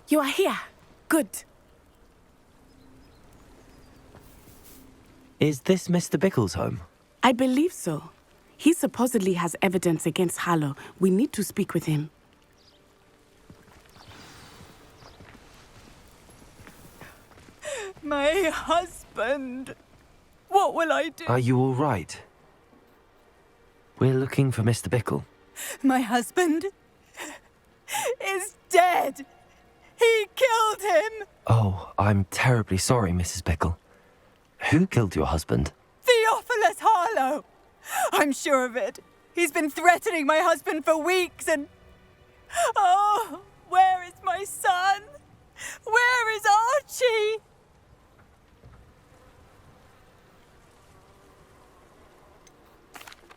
You are here. Good. Is this Mr. Bickle's home? I believe so. He supposedly has evidence against Harlow. We need to speak with him. My husband. What will I do? Are you all right? We're looking for Mr. Bickle. My husband is dead. He killed him. Oh, I'm terribly sorry, Mrs. Bickle. Who killed your husband? Theophilus Harlow. I'm sure of it. He's been threatening my husband for weeks and... Oh, where is my son? Where is Archie?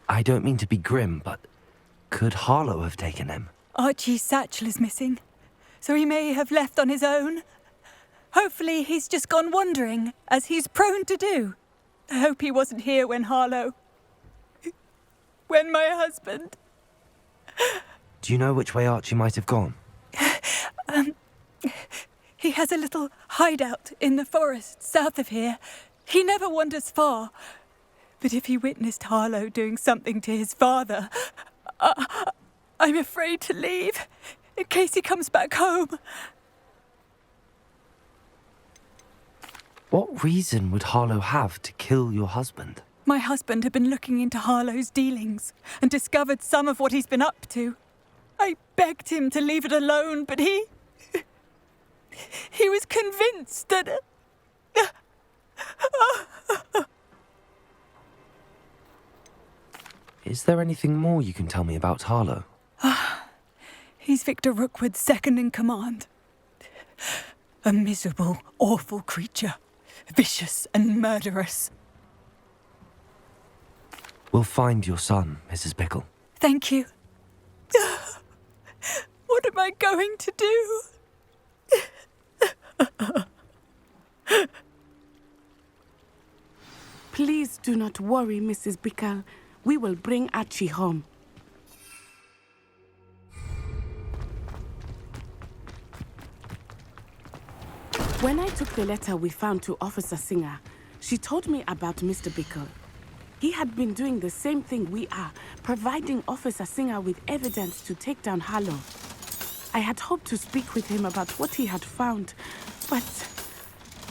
I don't mean to be grim, but could Harlow have taken him? Archie's satchel is missing, so he may have left on his own. Hopefully he's just gone wandering, as he's prone to do. I hope he wasn't here when my husband... Do you know which way Archie might have gone? He has a little hideout in the forest south of here. He never wanders far. But if he witnessed Harlow doing something to his father, I'm afraid to leave, in case he comes back home. What reason would Harlow have to kill your husband? My husband had been looking into Harlow's dealings and discovered some of what he's been up to. I begged him to leave it alone, but he was convinced that... Is there anything more you can tell me about Harlow? He's Victor Rookwood's second in command. A miserable, awful creature. Vicious and murderous. We'll find your son, Mrs. Bickle. Thank you. What am I going to do? Please do not worry, Mrs. Bickle. We will bring Archie home. When I took the letter we found to Officer Singer, she told me about Mr. Bickle. He had been doing the same thing we are, providing Officer Singer with evidence to take down Harlow. I had hoped to speak with him about what he had found, but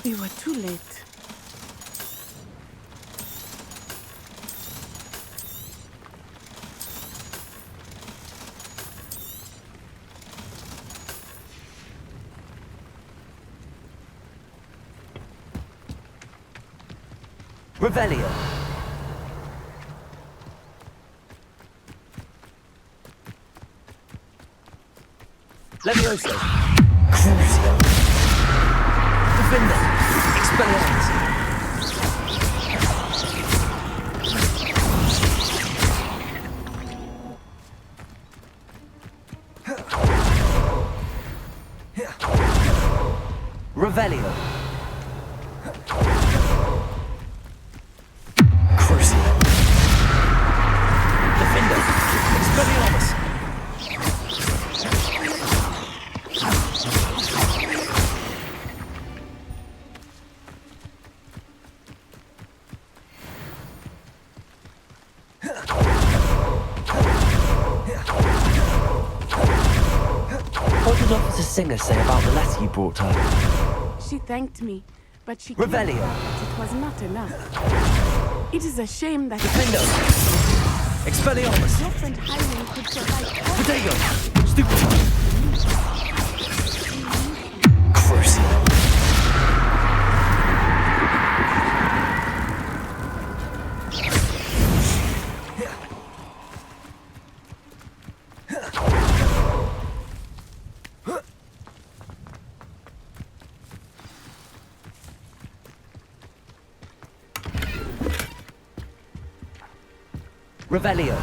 we were too late. Revelio. Levioso. Crucio. Defender. Expelliarmus. Revelio. Crucio. Defender. Expelliarmus. What did Officer Singer say about the letter you brought her? She thanked me, but she Revelio. claimed that it was not enough. It is a shame that Defender. Expelliarmus. your friend Highland could survive all Potato. Stupid. Crucio. Revelio.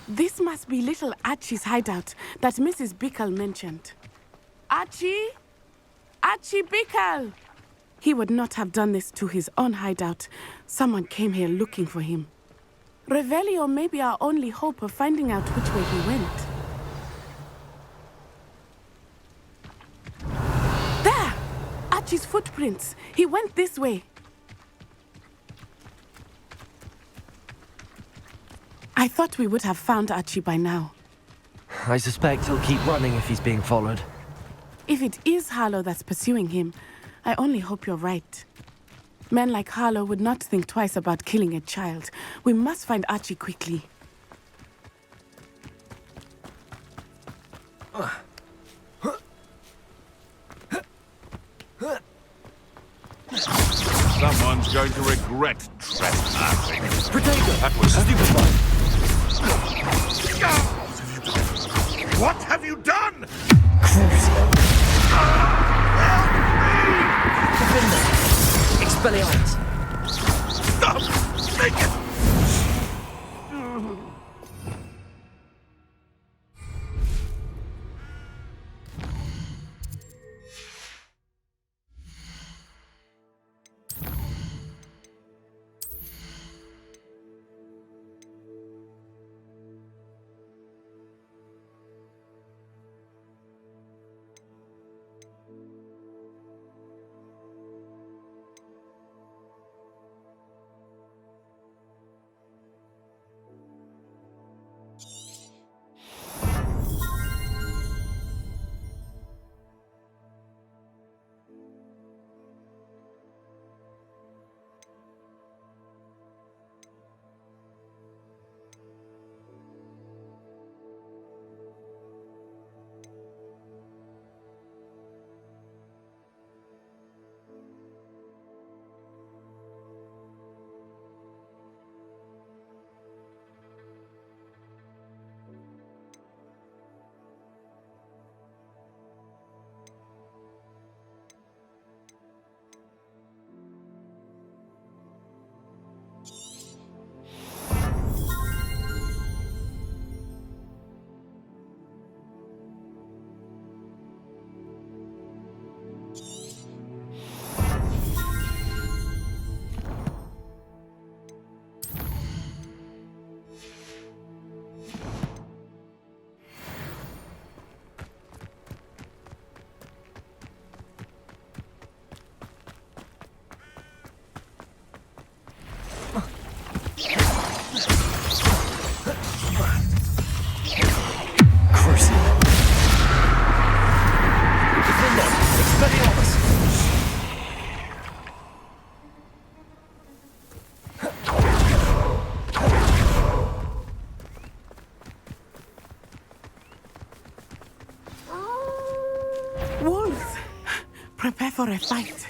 This must be little Archie's hideout that Mrs. Bickle mentioned. Archie? Archie Bickle! He would not have done this to his own hideout. Someone came here looking for him. Revelio may be our only hope of finding out which way he went. There! Archie's footprints. He went this way. I thought we would have found Archie by now. I suspect he'll keep running if he's being followed. If it is Harlow that's pursuing him, I only hope you're right. Men like Harlow would not think twice about killing a child. We must find Archie quickly. Someone's going to regret trespassing. Protego! That was stupid one. What have you done? Crucio! Defender! Expelliarmus! Stop! Make it! Wolves! Prepare for a fight.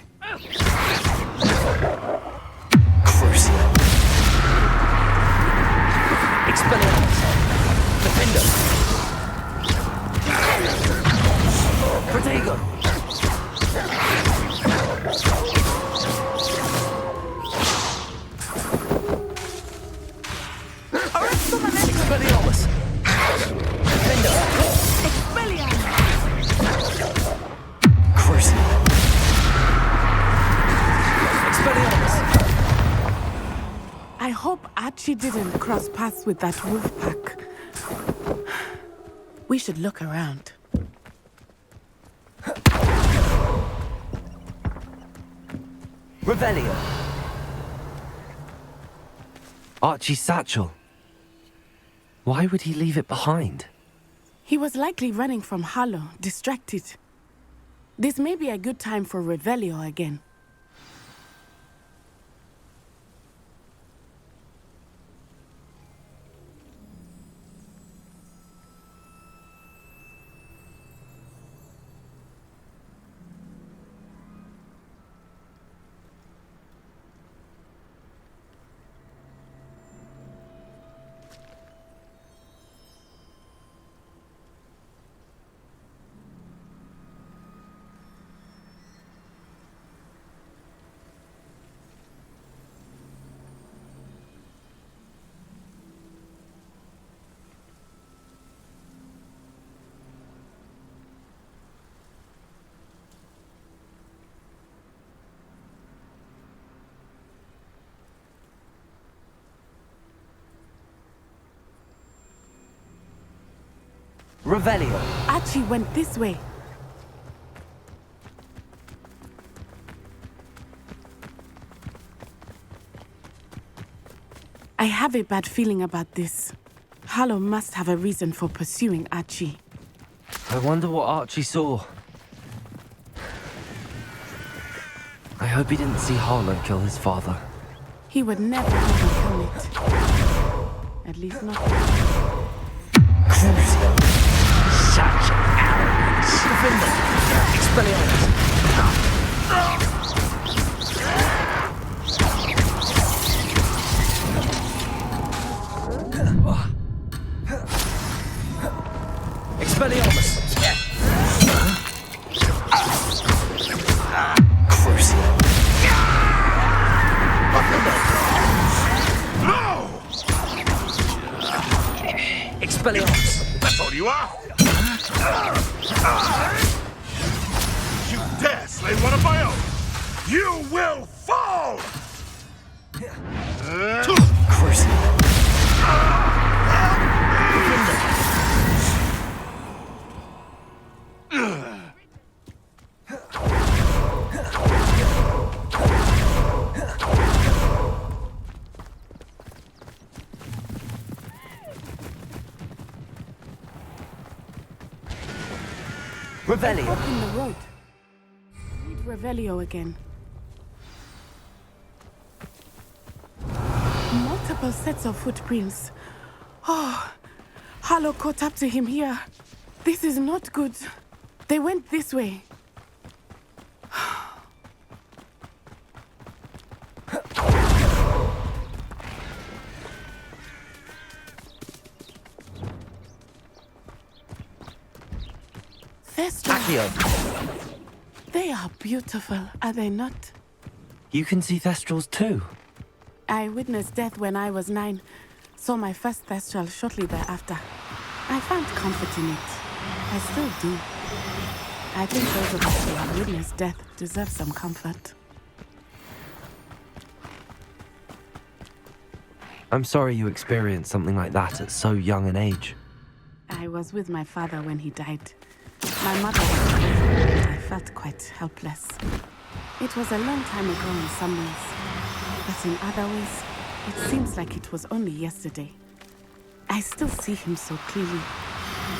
Crucio! Expelliarmus! Defender! Protego! Expelliarmus! Defender! Crucio! Expelliarmus! I hope Archie didn't cross paths with that wolf pack. We should look around. Revelio! Archie's satchel. Why would he leave it behind? He was likely running from Harlow, distracted. This may be a good time for Revelio again. Revelio. Archie went this way. I have a bad feeling about this. Harlow must have a reason for pursuing Archie. I wonder what Archie saw. I hope he didn't see Harlow kill his father. He would never overcome it. At least not. Crucio. Such arrogance. Defender. Expelliarmus. Expelliarmus. Crucio. No! Expelliarmus. That's all you are? You dare slay one of my own! You will fall! Crucio. Revelio. Up in the road. Read Revelio again. Multiple sets of footprints. Oh, Harlow caught up to him here. This is not good. They went this way. Thestral. Accio. They are beautiful, are they not? You can see Thestrals too. I witnessed death when I was 9. Saw my first Thestral shortly thereafter. I found comfort in it. I still do. I think those of us who have witnessed death deserve some comfort. I'm sorry you experienced something like that at so young an age. I was with my father when he died. My mother was present, but I felt quite helpless. It was a long time ago in some ways, but in other ways, it seems like it was only yesterday. I still see him so clearly.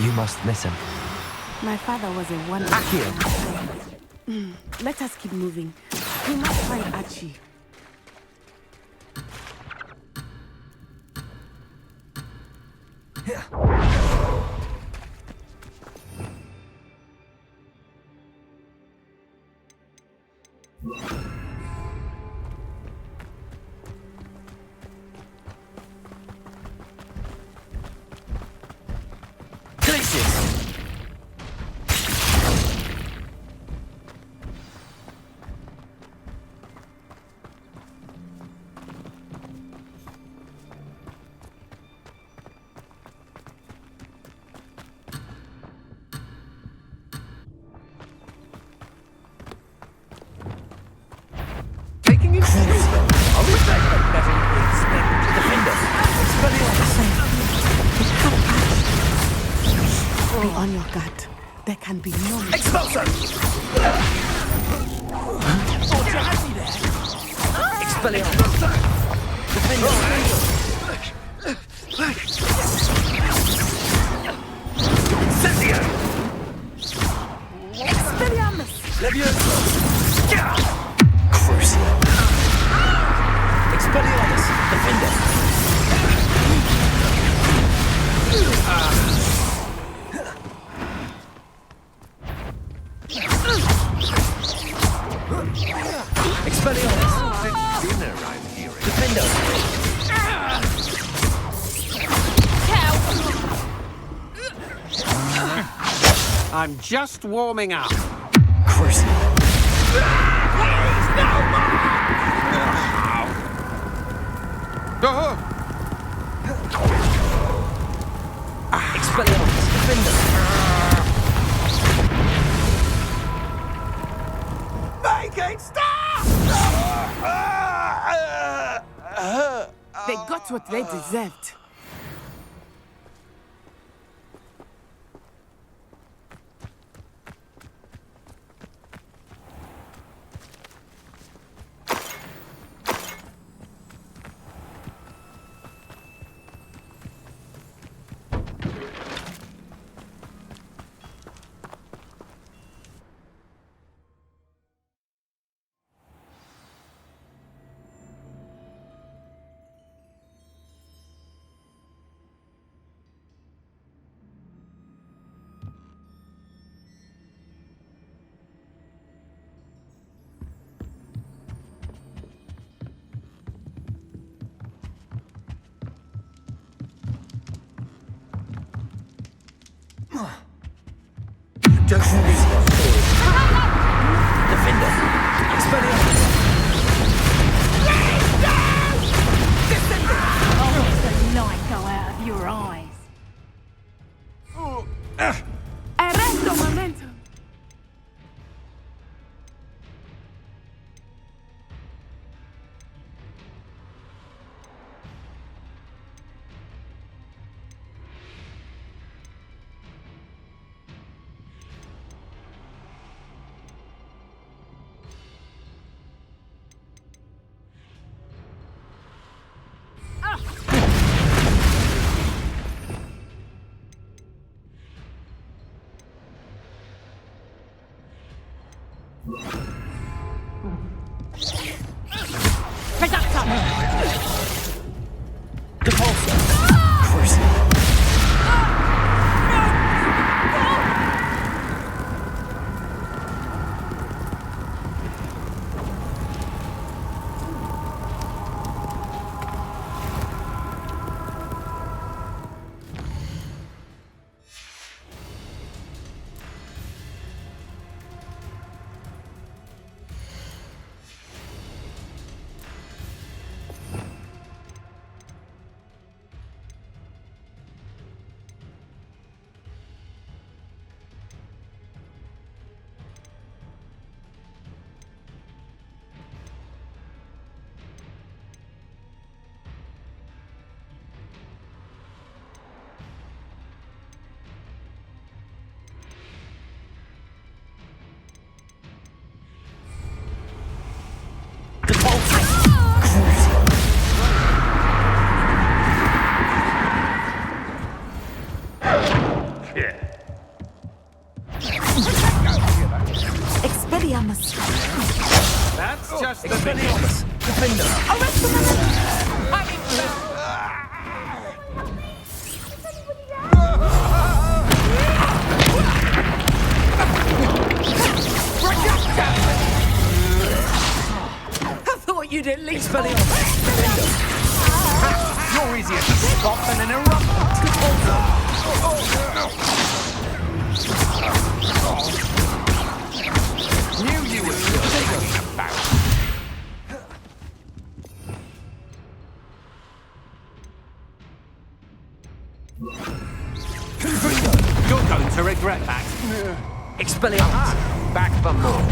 You must miss him. My father was a wonderful Accio. man. Let us keep moving. We must find Archie. Glacius. Taking it seriously. I wish I had better expect defender. Be on your guard. There can be no mistake. Expulsor! Thought you had me there. Expelliarmus. Incendio! Expelliarmus! Levioso! Crucio. Expelliarmus. Defender. Expelliarmus. Dinner, I'm hearing. Defender. I'm just warming up. Crucio. Expelliarmus. Defender. Make it stop! They got what they deserved. Don't need your sword. Defender. Expelliarmus. The light go out of your eyes. Arresto momento. Expelliarmus. That's just the Expelliarmus. Defender. I thought you'd at least. Expelliarmus. Defender. You're easier to spot than an eruption. Knew you were still hanging about. You're going to regret that. Expelliarmus. Back for more.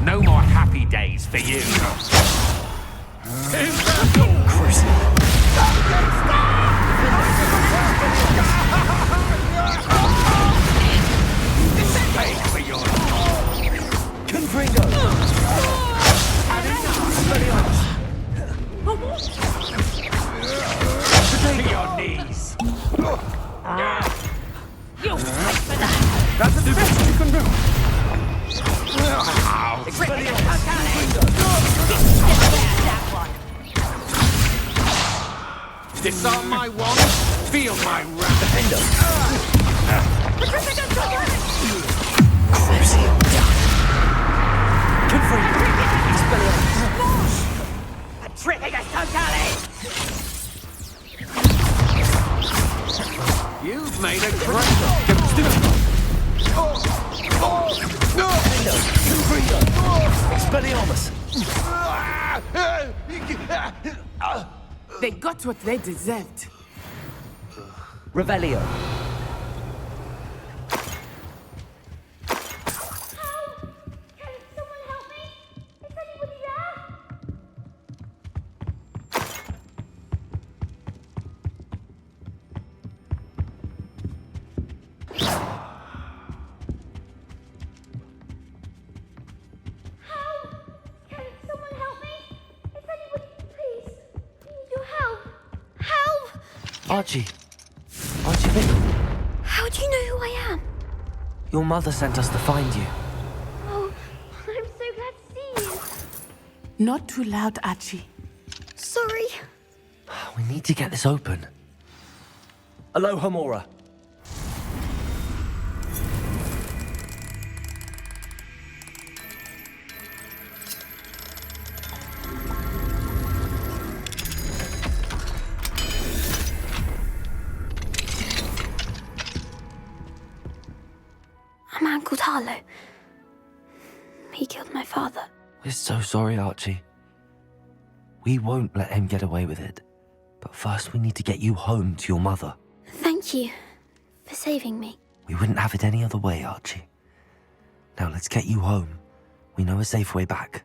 No more happy days for you. Pay for your Confringo. to your knees. You'll pay for that. That's the best you can do. Disarm my wand, feel my wrath. Defender. Confringo. Expelliarmus. You've made a great Confringo. Expelliarmus. They got what they deserved. Revelio. Can someone help me? Is anybody there? Can someone help me? Is anybody, please? I need your help. Help! Archie. Archie Bickle. How do you know who I am? Your mother sent us to find you. Oh, I'm so glad to see you. Not too loud, Archie. Sorry. We need to get this open. Aloha Mora. called Harlow. He killed my father. We're so sorry, Archie. We won't let him get away with it. But first we need to get you home to your mother. Thank you for saving me. We wouldn't have it any other way, Archie. Now let's get you home. We know a safe way back.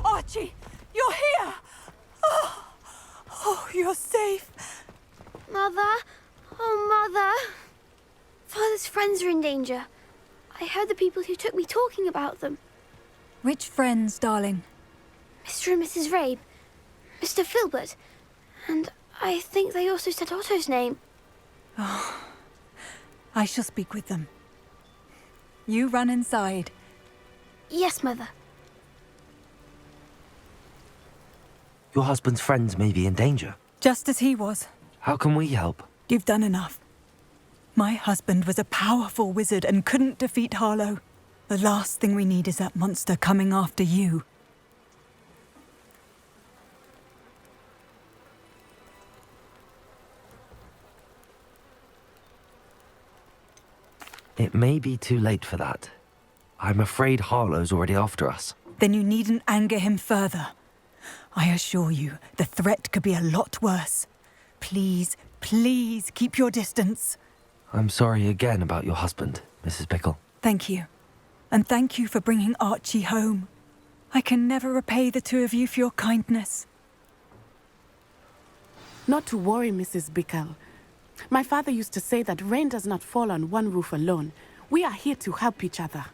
Archie, you're here! Oh, you're safe. Mother? Oh, Mother. Father's friends are in danger. I heard the people who took me talking about them. Which friends, darling? Mr. and Mrs. Rabe, Mr. Filbert, and I think they also said Otto's name. I shall speak with them. You run inside. Yes, Mother. Your husband's friends may be in danger. Just as he was. How can we help? You've done enough. My husband was a powerful wizard and couldn't defeat Harlow. The last thing we need is that monster coming after you. It may be too late for that. I'm afraid Harlow's already after us. Then you needn't anger him further. I assure you, the threat could be a lot worse. Please, please keep your distance. I'm sorry again about your husband, Mrs. Bickle. Thank you. And thank you for bringing Archie home. I can never repay the two of you for your kindness. Not to worry, Mrs. Bickle. My father used to say that rain does not fall on one roof alone. We are here to help each other.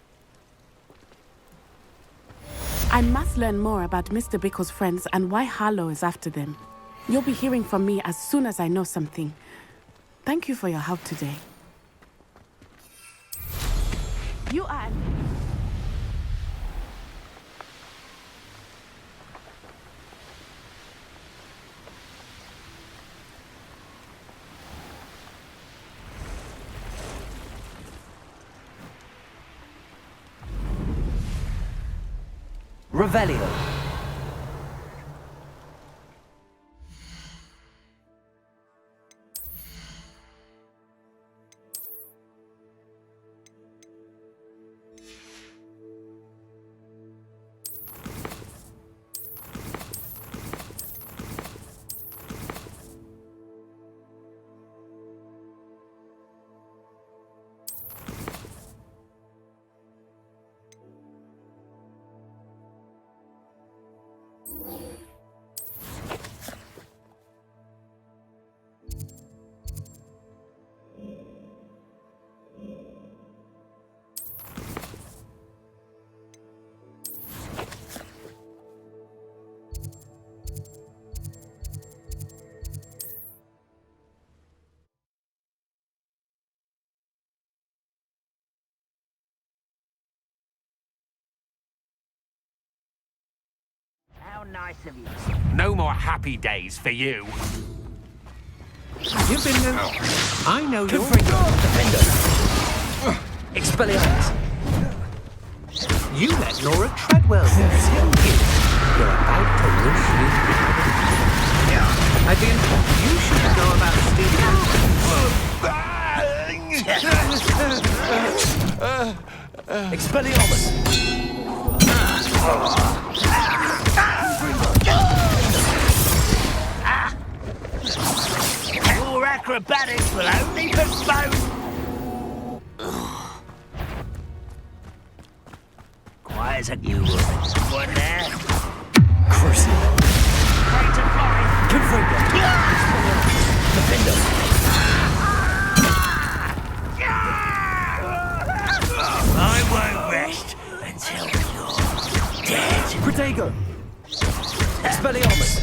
I must learn more about Mr. Bickle's friends and why Harlow is after them. You'll be hearing from me as soon as I know something. Thank you for your help today. You are... Revelio. How nice of you. No more happy days for you. You've been... I know you're... Expelliarmus. You let Laura Treadwell go, didn't you? You're about to wish you... I think you should know about stealing... Expelliarmus. Your acrobatics will only postpone... Quiet as a you one there. Crucial. Try to find... Confringo. Defendo. I won't rest until you're dead. Protego. Expelliarmus.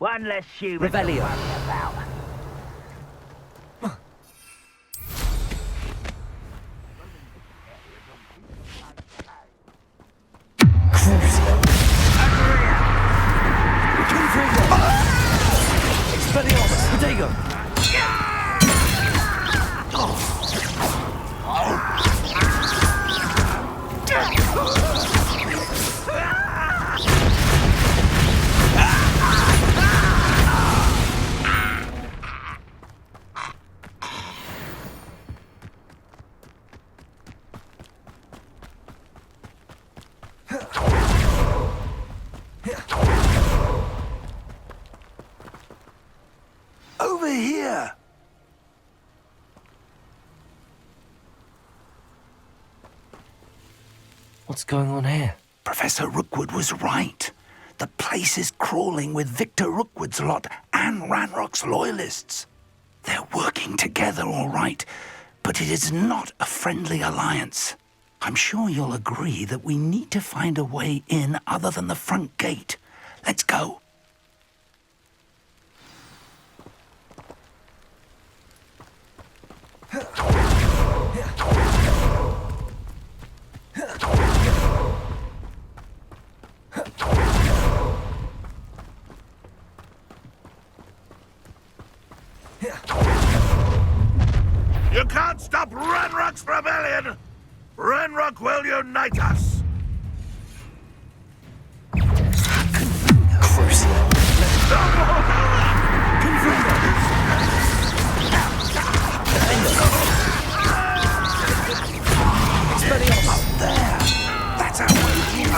One less human to Revelio. worry about. Expelliarmus, Protego! Over here! What's going on here? Professor Rookwood was right. The place is crawling with Victor Rookwood's lot and Ranrock's loyalists. They're working together, all right, but it is not a friendly alliance. I'm sure you'll agree that we need to find a way in other than the front gate. Let's go. You can't stop Ranrock's rebellion! Ranrock will unite us! Up there! That's our way in!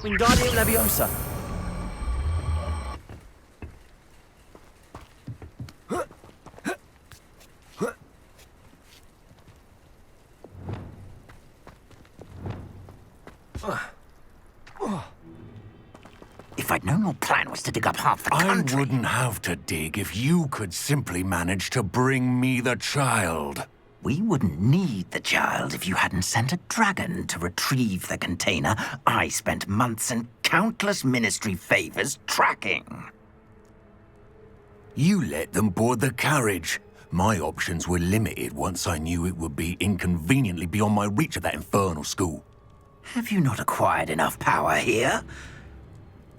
Wingardium Leviosa. If I'd known your plan was to dig up half the I country... wouldn't have to dig if you could simply manage to bring me the child. We wouldn't need the child if you hadn't sent a dragon to retrieve the container I spent months and countless ministry favors tracking. You let them board the carriage. My options were limited once I knew it would be inconveniently beyond my reach at that infernal school. Have you not acquired enough power here?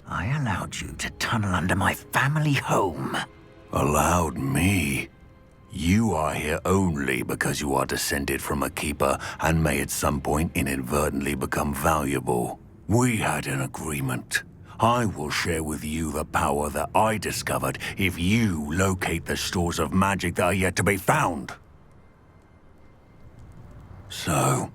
I allowed you to tunnel under my family home. Allowed me? You are here only because you are descended from a keeper and may at some point inadvertently become valuable. We had an agreement. I will share with you the power that I discovered if you locate the stores of magic that are yet to be found. So,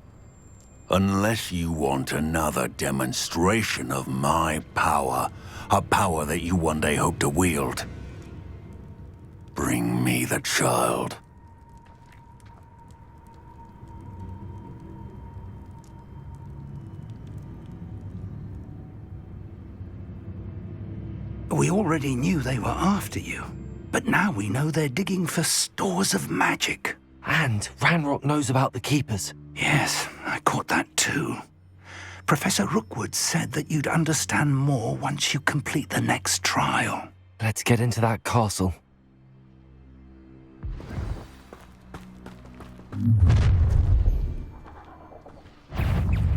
unless you want another demonstration of my power, a power that you one day hope to wield, bring me the child. We already knew they were after you, but now we know they're digging for stores of magic. And Ranrock knows about the Keepers. Yes, I caught that too. Professor Rookwood said that you'd understand more once you complete the next trial. Let's get into that castle.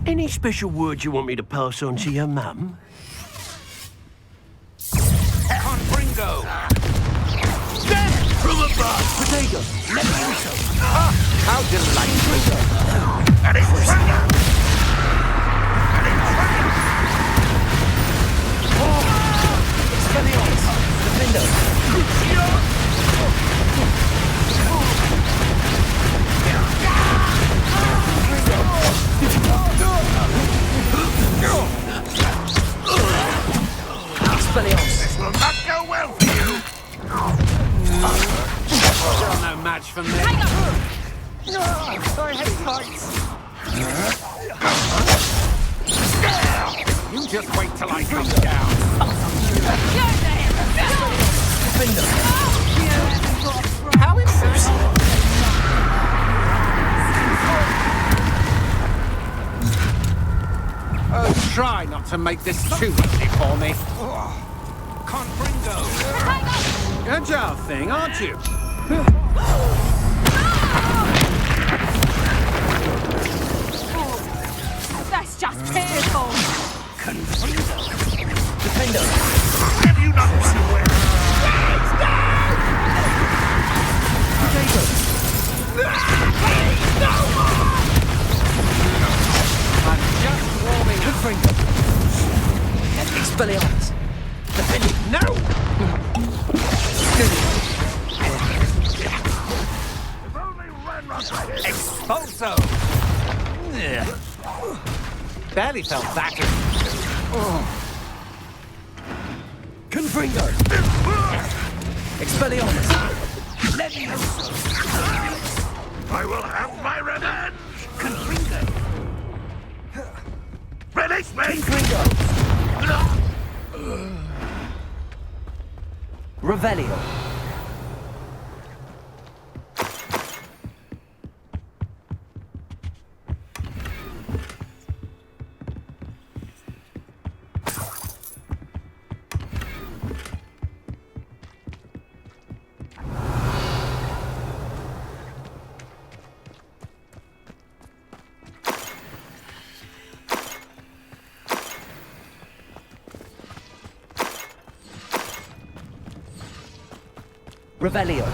Any special words you want me to pass on to your mum? Can't bring Confringo! From above! Potato, let me do so. How delightful! And it's fire! And it's fire! Expelliarmus, defender. Expelliarmus. This will not go well for you! Still no match for me. I hate heights. You just wait till I come down. How embarrassing! Oh, try not to make this too easy for me. Confringo! Agile thing, aren't you? That's just pitiful. Defender. Have you not run away? Potato. I'm just warming up. Confringo. Expelliarmus. Defender. No! If only Ranrock had it! Expulso! Barely felt that. Confringo. Expelliarmus. Let me know so. I will have my revenge! Confringo. Release me! Confringo. Revelio. Revelio.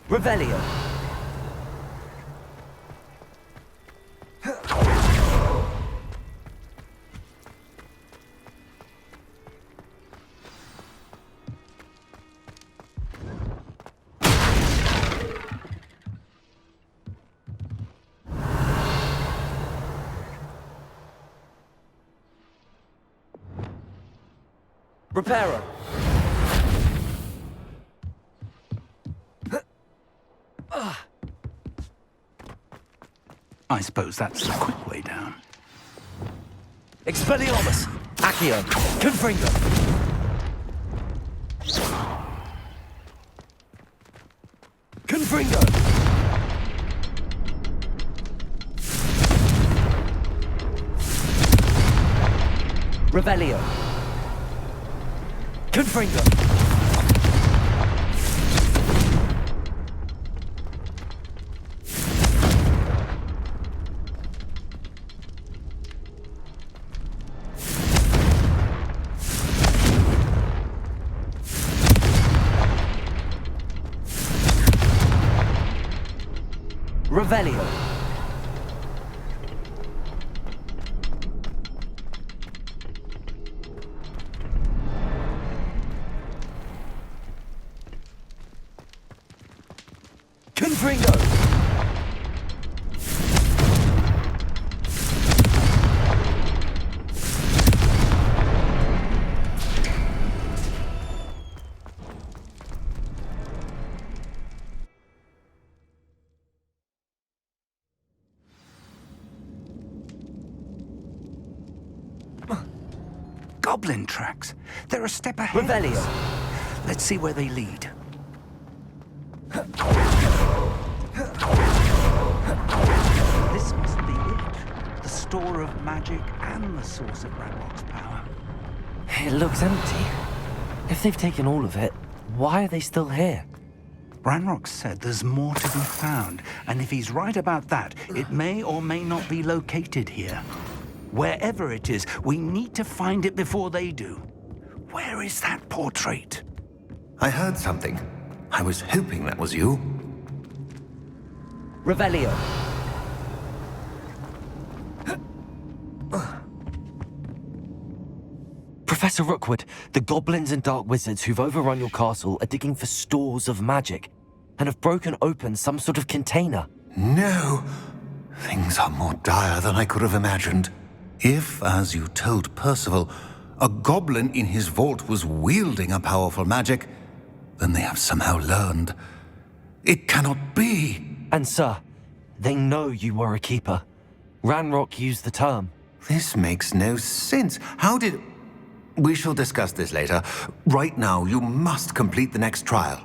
Revelio. Reparo. I suppose that's the quick way down. Expelliarmus. Accio. Confringo. Confringo. Revelio. Confringo. Revelio. Confringo. goblin tracks. They're a step ahead. Revelio. Let's see where they lead. This must be it. The store of magic and the source of Ranrock's power. It looks empty. If they've taken all of it, why are they still here? Ranrock said there's more to be found, and if he's right about that, it may or may not be located here. Wherever it is, we need to find it before they do. Where is that portrait? I heard something. I was hoping that was you. Revelio. Professor Rookwood, the goblins and dark wizards who've overrun your castle are digging for stores of magic and have broken open some sort of container. No. Things are more dire than I could have imagined. If, as you told Percival, a goblin in his vault was wielding a powerful magic, then they have somehow learned. It cannot be. And sir, they know you were a keeper. Ranrock used the term. This makes no sense. How did... We shall discuss this later. Right now, you must complete the next trial.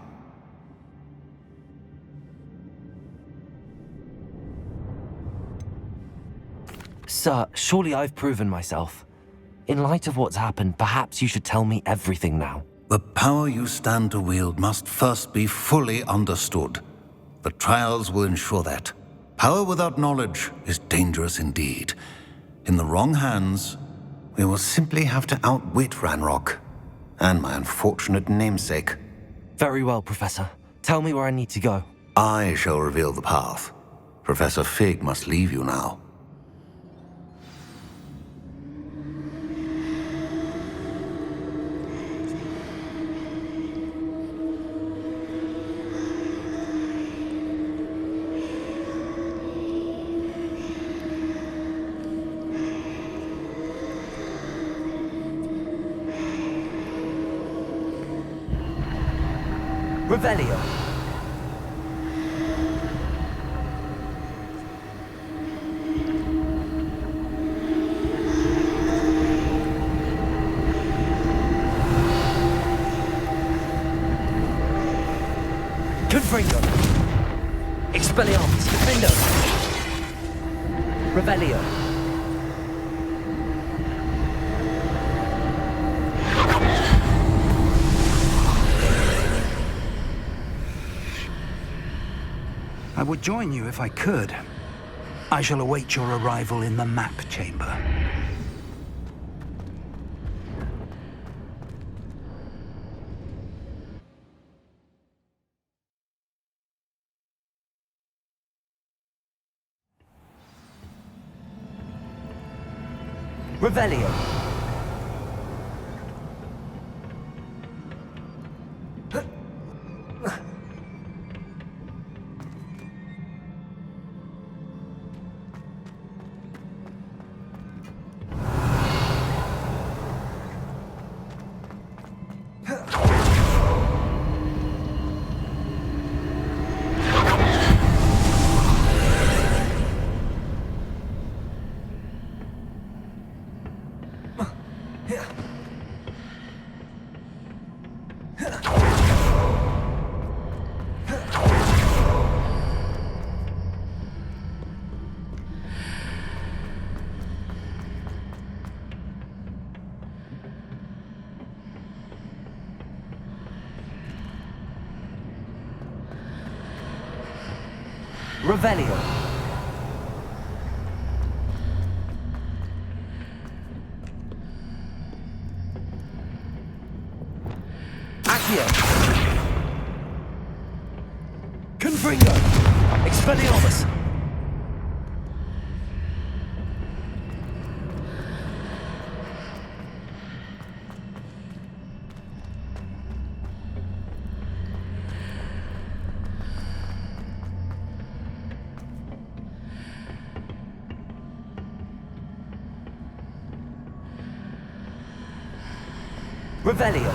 Sir, surely I've proven myself. In light of what's happened, perhaps you should tell me everything now. The power you stand to wield must first be fully understood. The trials will ensure that. Power without knowledge is dangerous indeed. In the wrong hands, we will simply have to outwit Ranrock and my unfortunate namesake. Very well, Professor. Tell me where I need to go. I shall reveal the path. Professor Fig must leave you now. Revelio. Confringo. Expelliarmus. Defendo. Revelio. I would join you if I could. I shall await your arrival in the map chamber. Revelio. Revelio. Accio. Confringo. Expelliarmus. Revelio.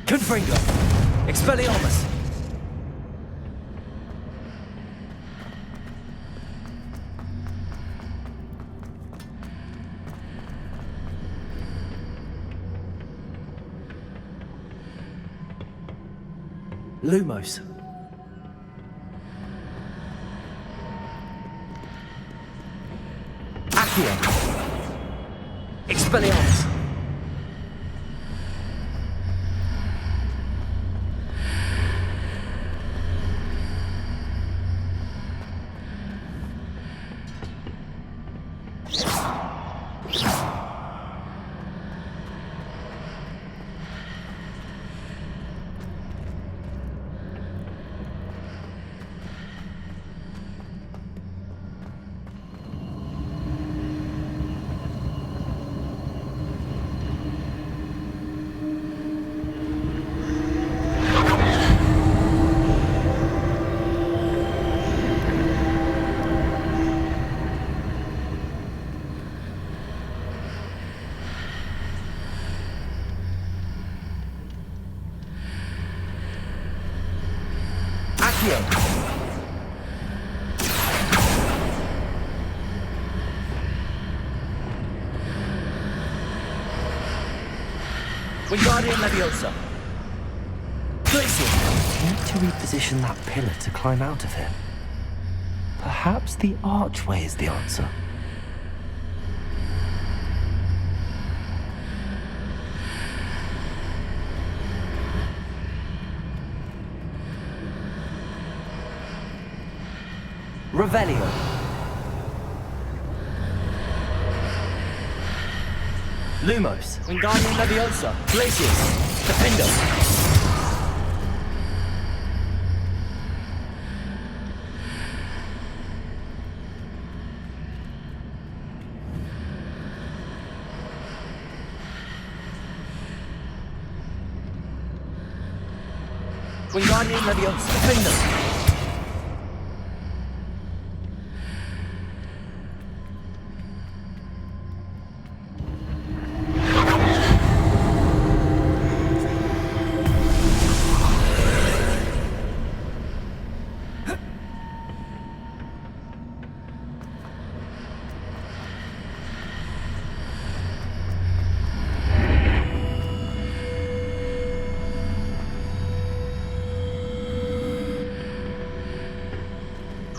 Confringo. Expelliarmus. Lumos. Accio. Expelliarmus. Wingardium Leviosa. Glacier. Need to reposition that pillar to climb out of here. Perhaps the archway is the answer. Revelio. Lumos. Wingardium Leviosa. Glacius. Defendo. Wingardium Leviosa. Defendo.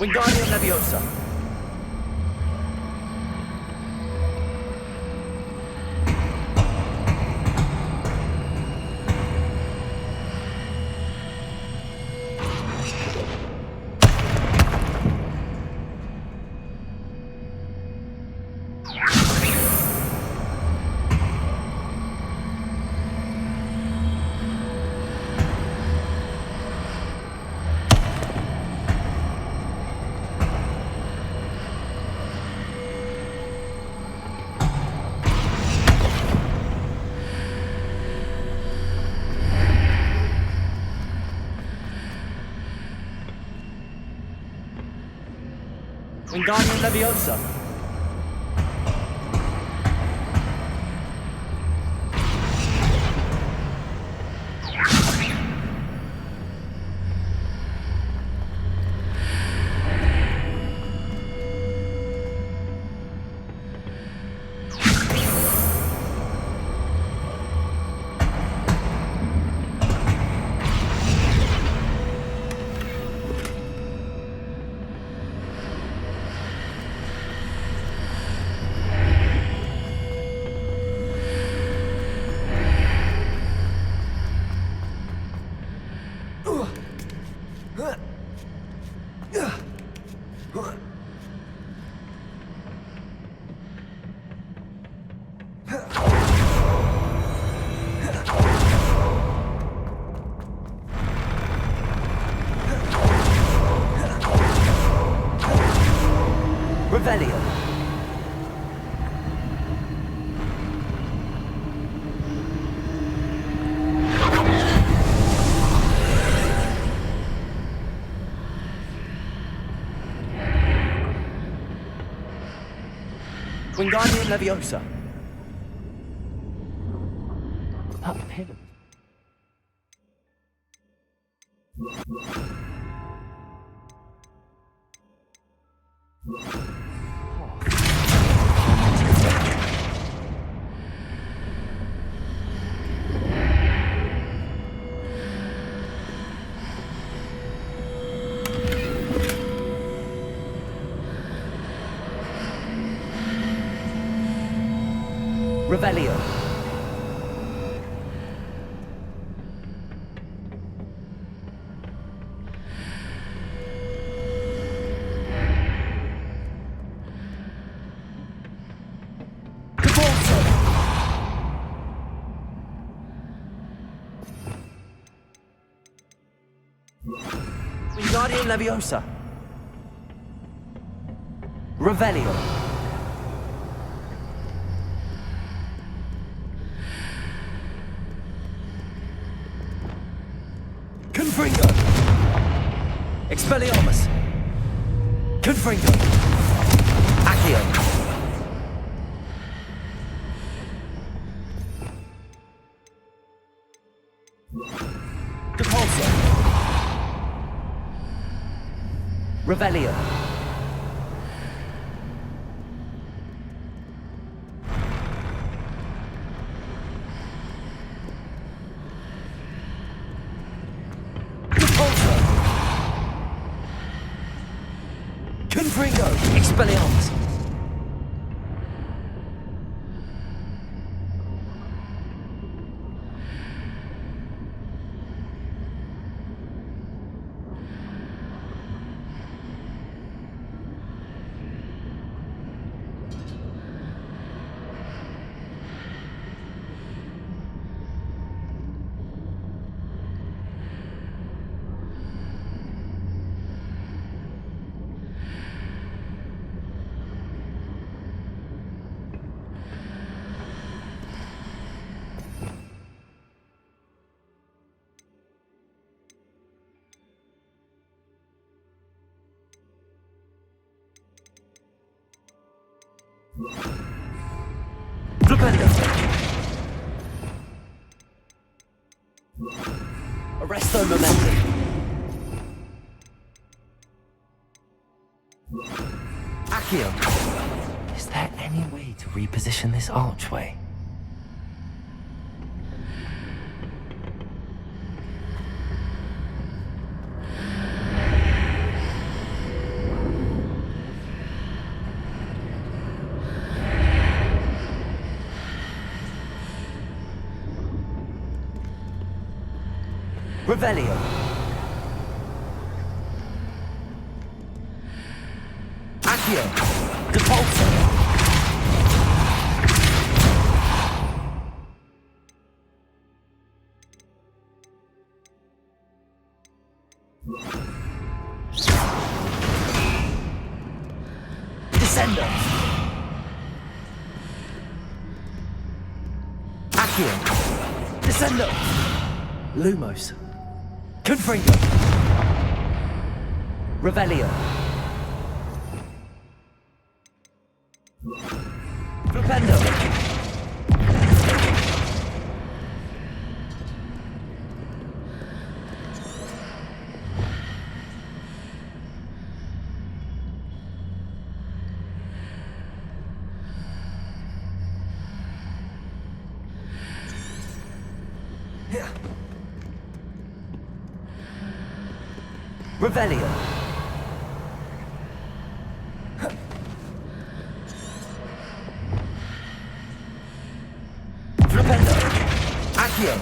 Wingardium Leviosa. Wingardium Leviosa. Revelio. Wingardium Leviosa. That pillar. Revelio. Wingardium Leviosa. Revelio. Confringo. Expelliarmus. Confringo. Accio. Depulso. Revelio. Depulso. Confringo. Expelliarmus. Flipendo. Arresto Momentum. Accio. Is there any way to reposition this archway? Revelio. Accio. Depulso. Descendo. Accio. Descendo. Lumos. Confringo. Revelio. Flipendo. Revelio. Flipendo. Accio.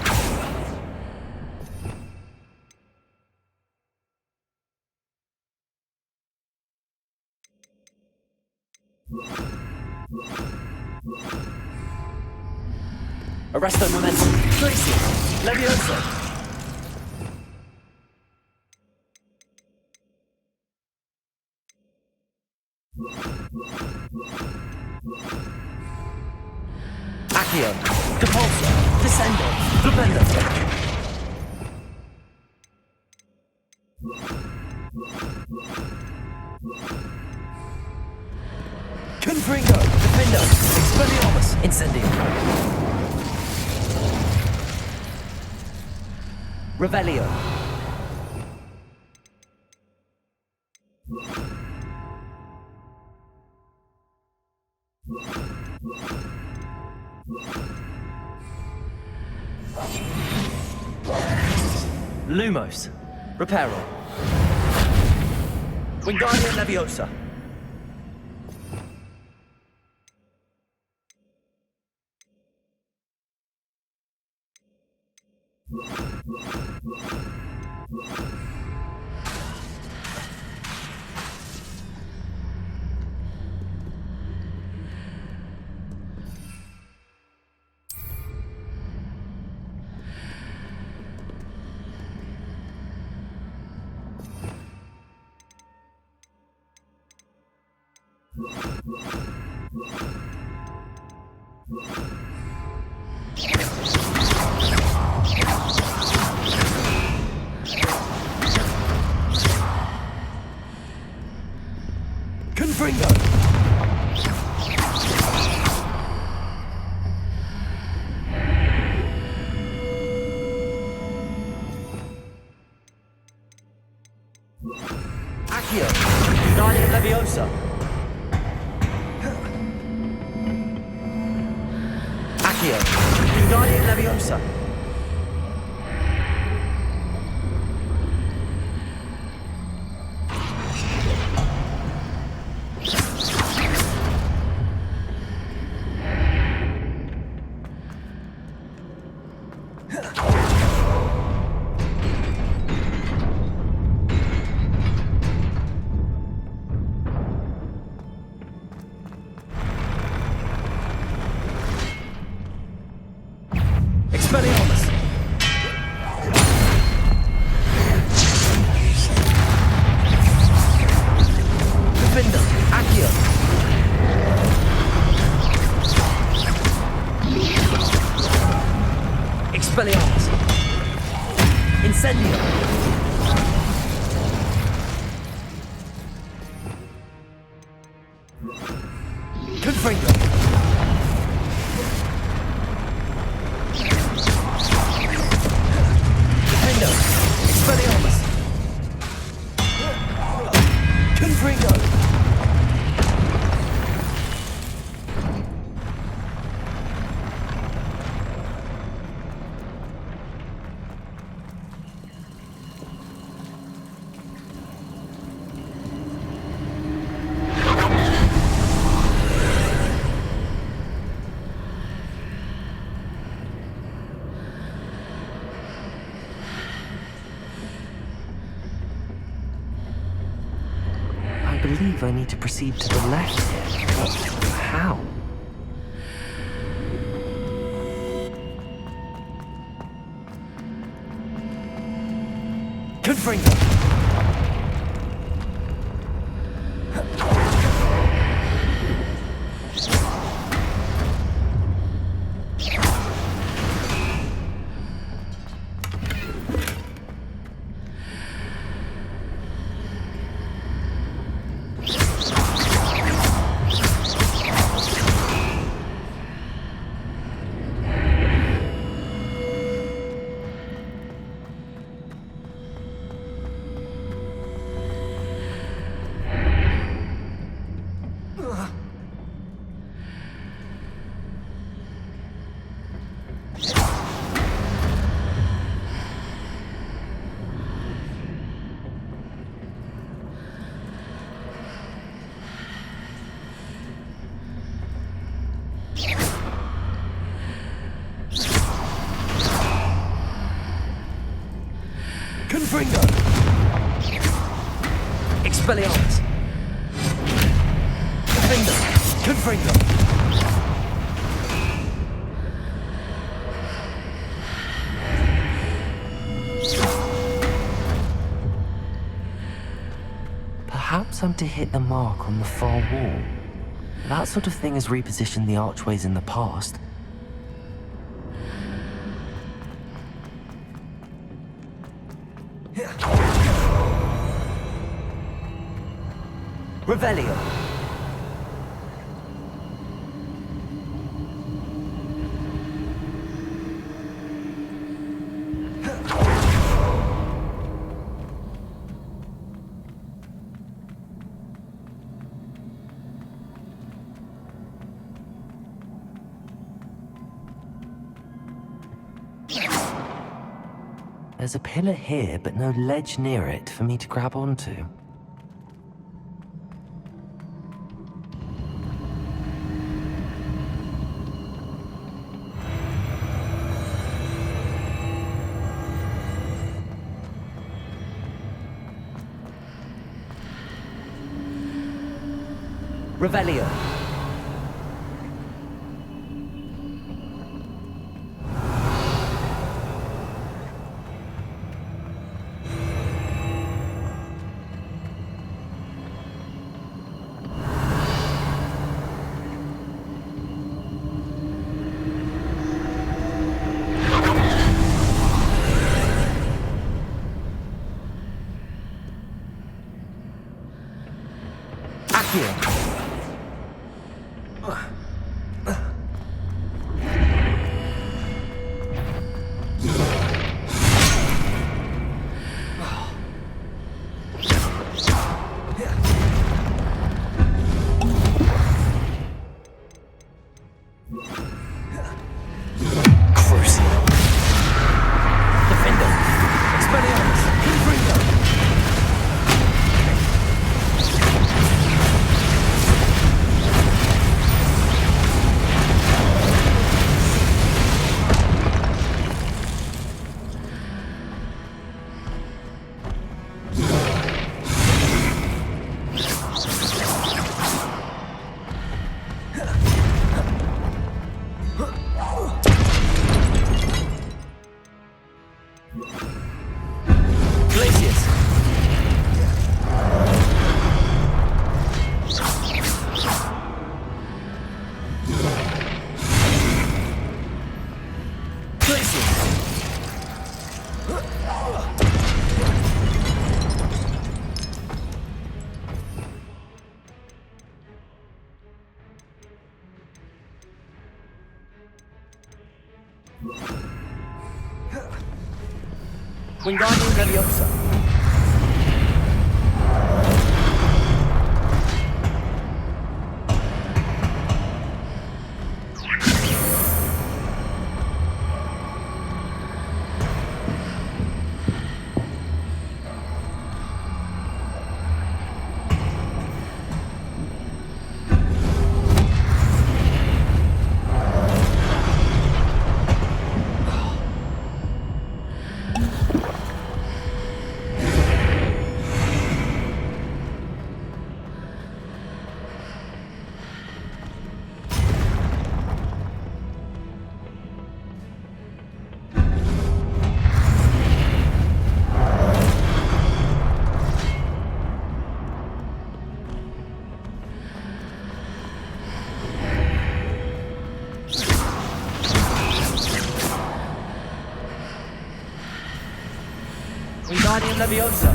Arresto Momentum. Glacius. Leviosa. Accio. Depulso. Descendo. Flipendo. Confringo. Defendo. Expelliarmus. Incendio. Revelio. Lumos. Reparo. Wingardium Leviosa. Confringo! Accio! Wingardium Leviosa! Accio! Wingardium Leviosa! Expelliarmus! Defender! Accio! Expelliarmus! Incendio! Confringo! Defendo! Expelliarmus! Confringo! I believe I need to proceed to the left here. But how? Confringo! Confringo! Expelliarmus! Defender! Confringo! Perhaps I'm to hit the mark on the far wall. That sort of thing has repositioned the archways in the past. Revelio. There's a pillar here, but no ledge near it for me to grab onto. Revelio. Accio. Wingardium Leviosa. Wingardium Leviosa.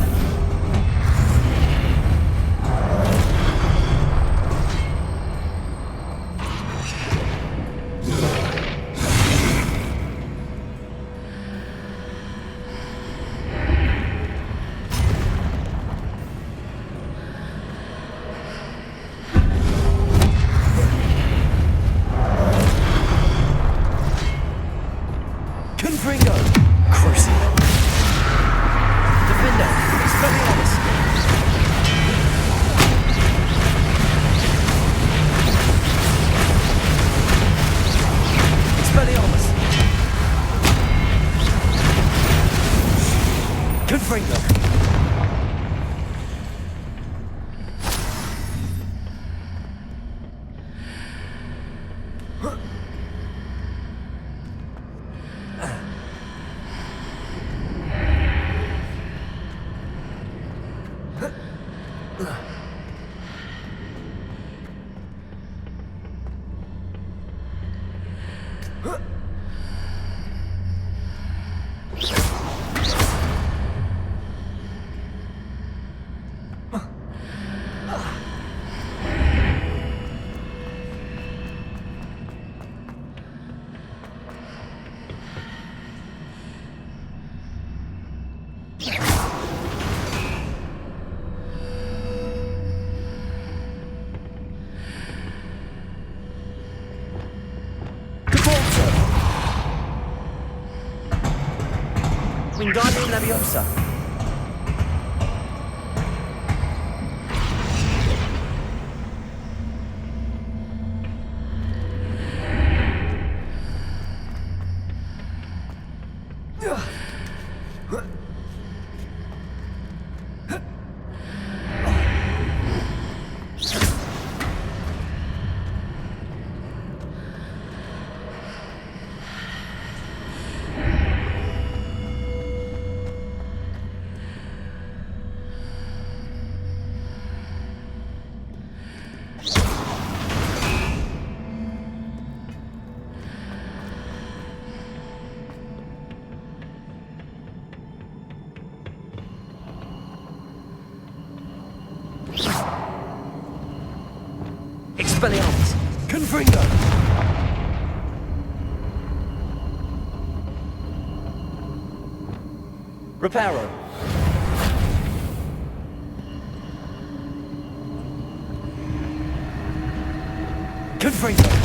Confringo. Crucible. Defender. Expelliarmus. Expelliarmus. Confringo. Wingardium Leviosa. Expelliarmus. Confringo! Reparo. Confringo!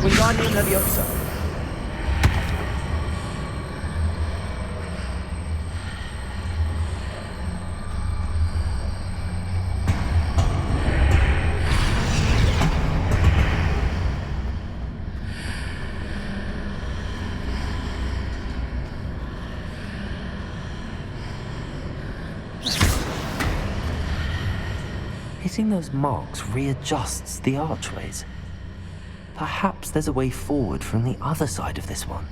Wingardium Leviosa. Hitting those marks readjusts the archways. Perhaps there's a way forward from the other side of this one.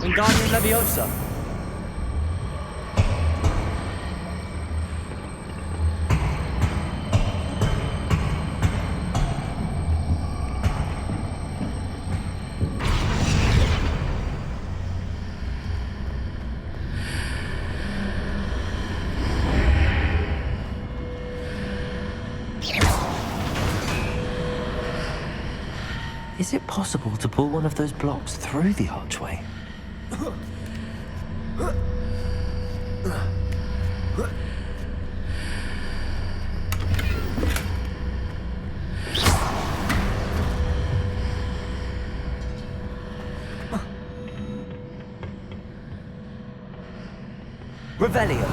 Wingardium Leviosa. Is it possible to pull one of those blocks through the archway? Revelio.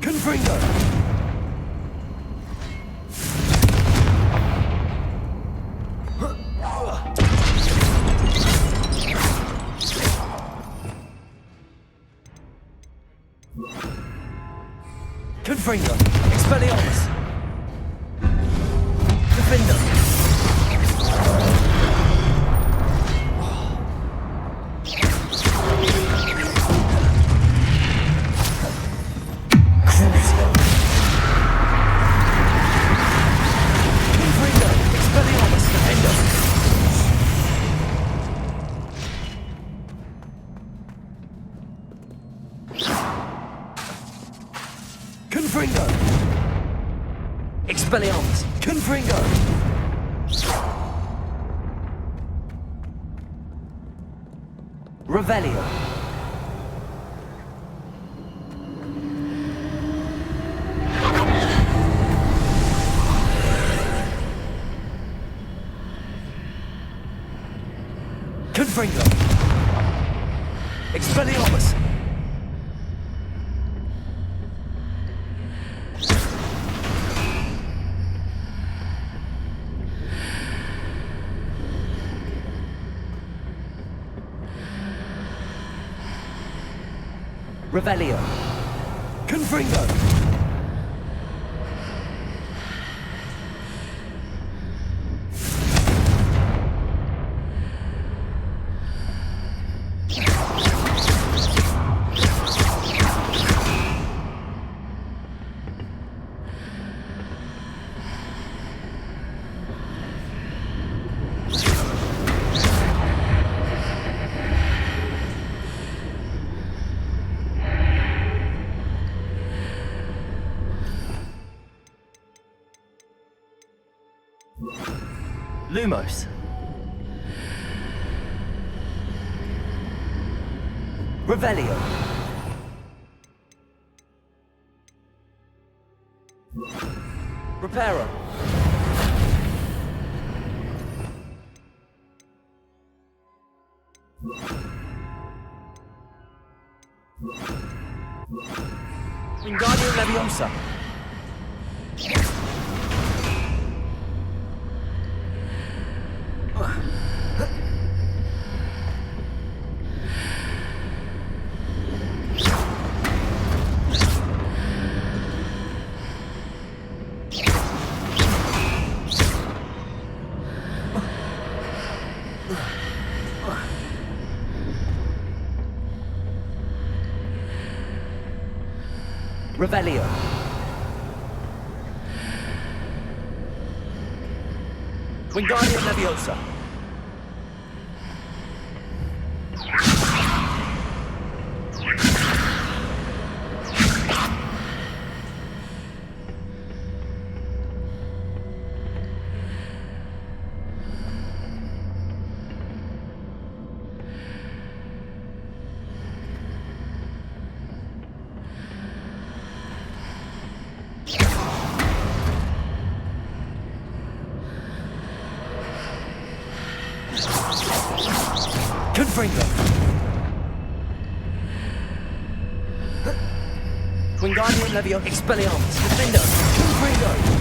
Confringo! Confringo. Expelliarmus. Defender. Confringo! Expelliarmus! Confringo! Revelio! Confringo! Expelliarmus! Revelio. Confringo. Lumos. Revelio. Reparo. Wingardium Leviosa. Revelio. Wingardium Leviosa. Confringo. Wingardium Leviosa. Expelliarmus. Defender. Confringo.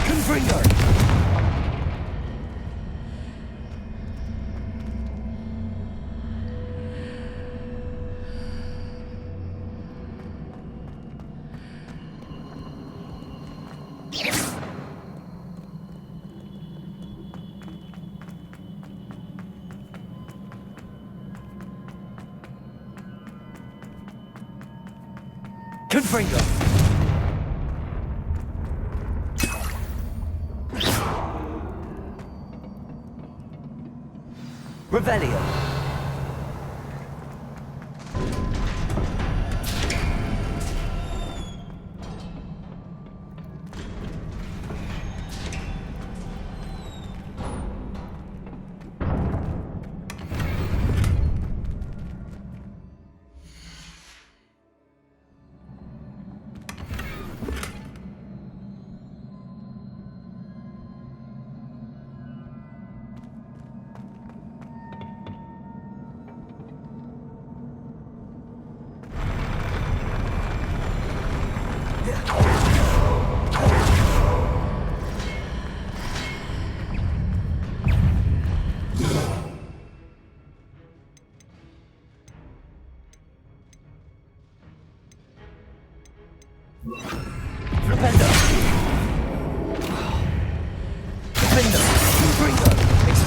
Confringo. Confringo. Revelio.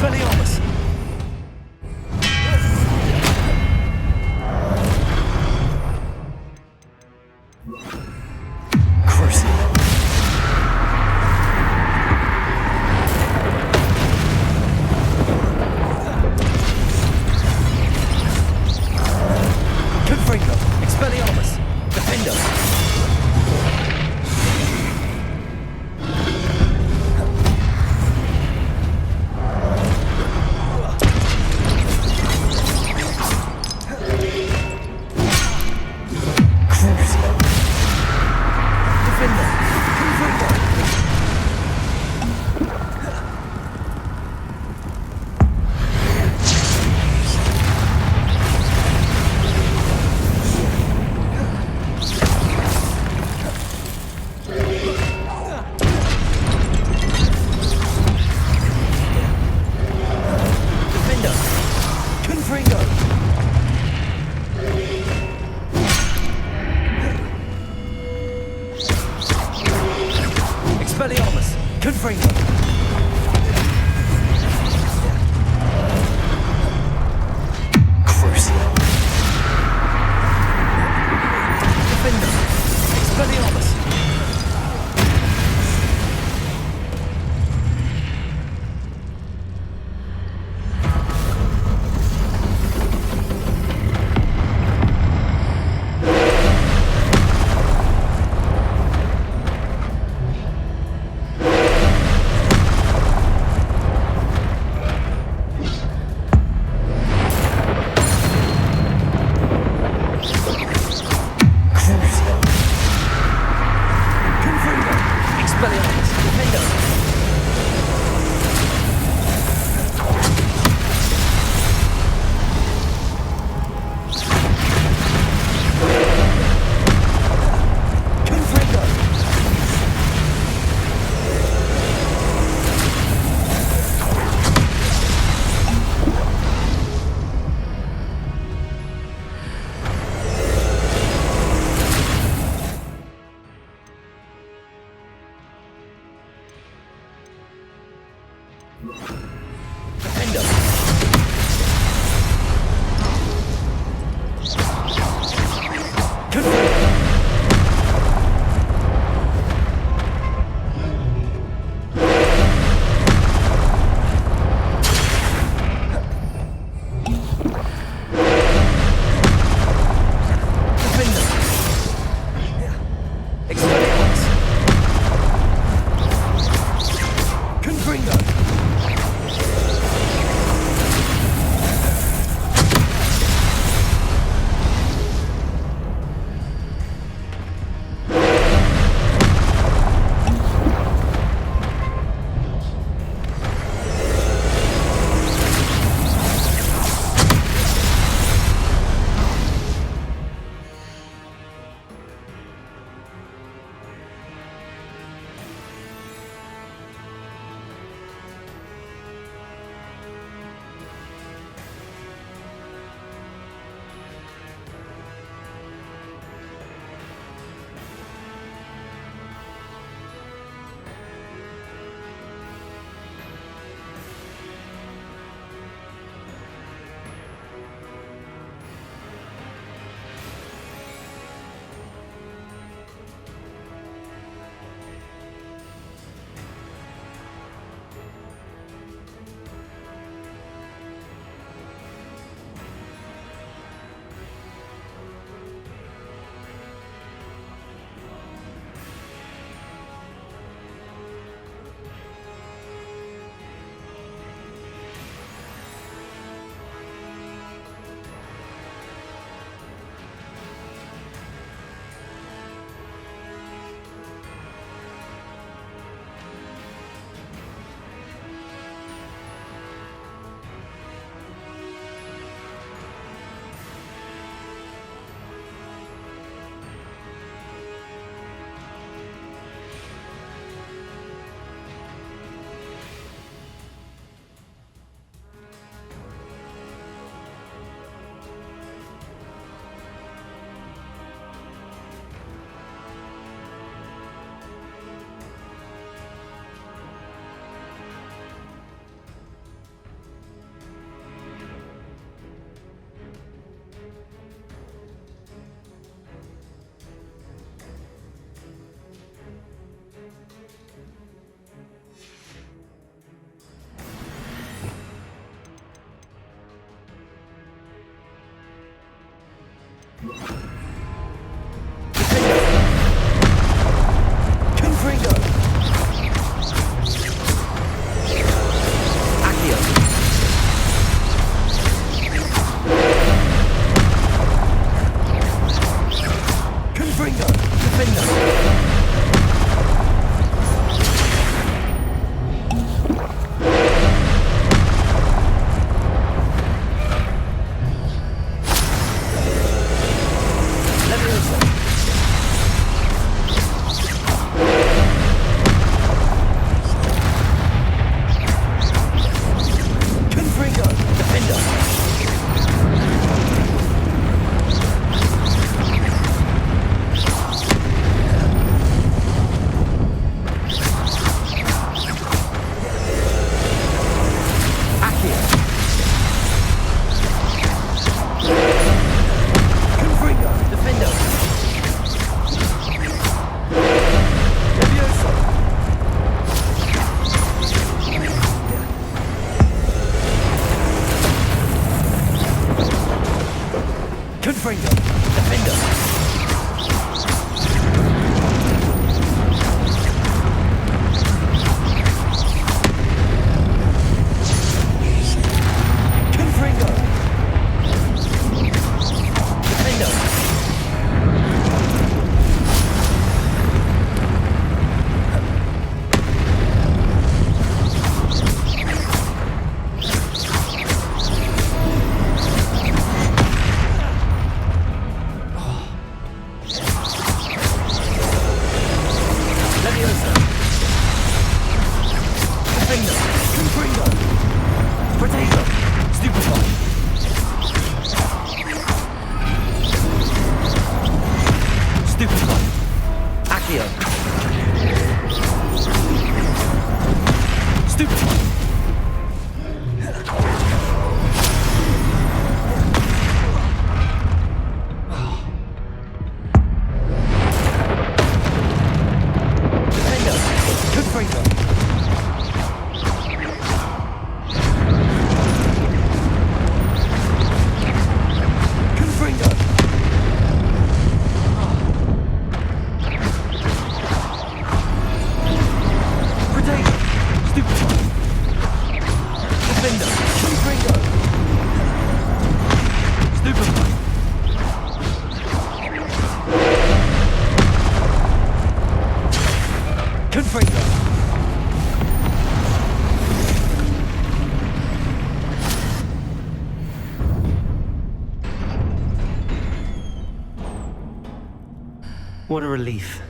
Expelliarmus! Crucible! Confringo! Expelliarmus! Defendo! Confringo! Accio! Confringo! Defender! What a relief.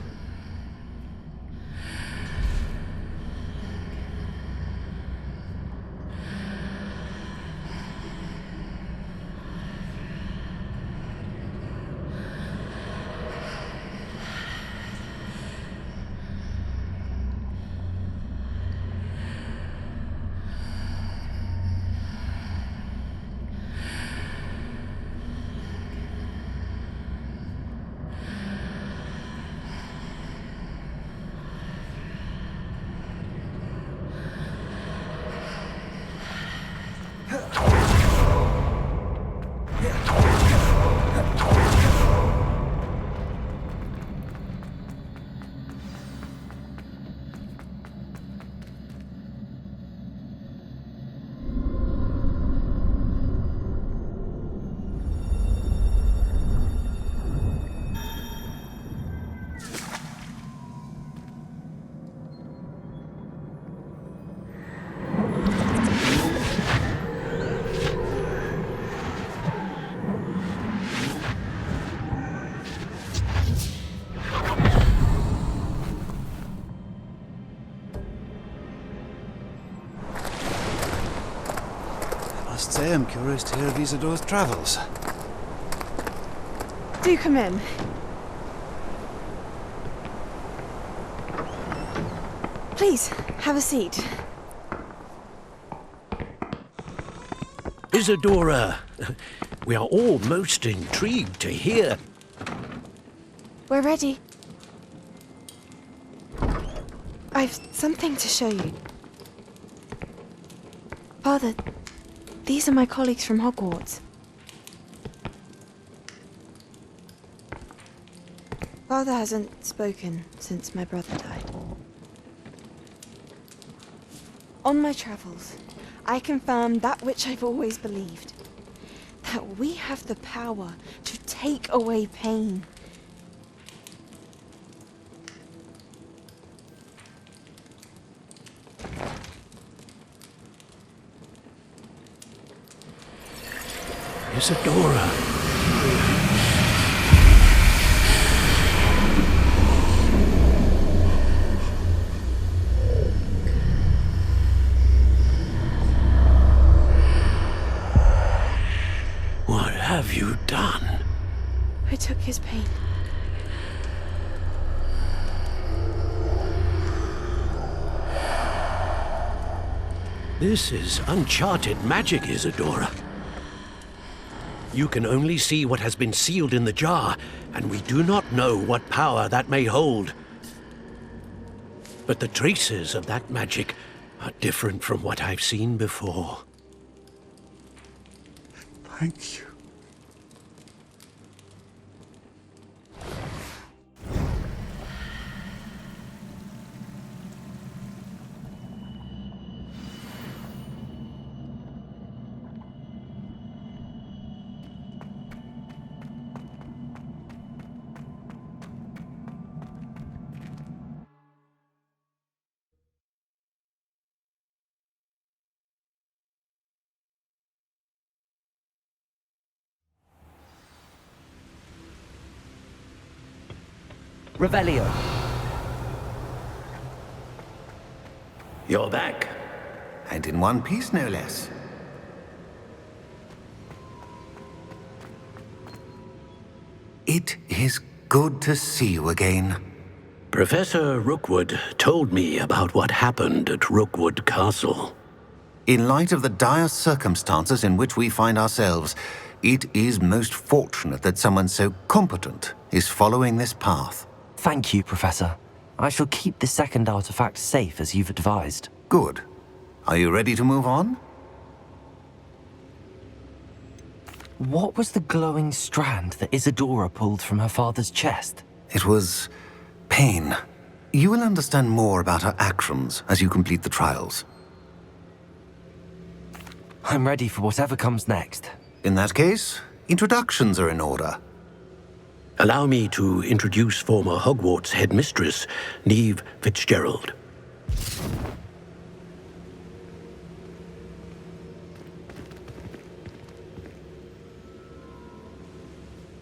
Must say I'm curious to hear of Isidore's travels. Do come in. Please, have a seat. Isidora, we are all most intrigued to hear. We're ready. I've something to show you. Father, these are my colleagues from Hogwarts. Father hasn't spoken since my brother died. On my travels, I confirmed that which I've always believed. That we have the power to take away pain. Isadora. What have you done? I took his pain. This is uncharted magic, Isadora. You can only see what has been sealed in the jar, and we do not know what power that may hold. But the traces of that magic are different from what I've seen before. Thank you. Revelio. You're back. And in one piece, no less. It is good to see you again. Professor Rookwood told me about what happened at Rookwood Castle. In light of the dire circumstances in which we find ourselves, it is most fortunate that someone so competent is following this path. Thank you, Professor. I shall keep the second artifact safe as you've advised. Good. Are you ready to move on? What was the glowing strand that Isadora pulled from her father's chest? It was pain. You will understand more about her actions as you complete the trials. I'm ready for whatever comes next. In that case, introductions are in order. Allow me to introduce former Hogwarts headmistress, Neve Fitzgerald.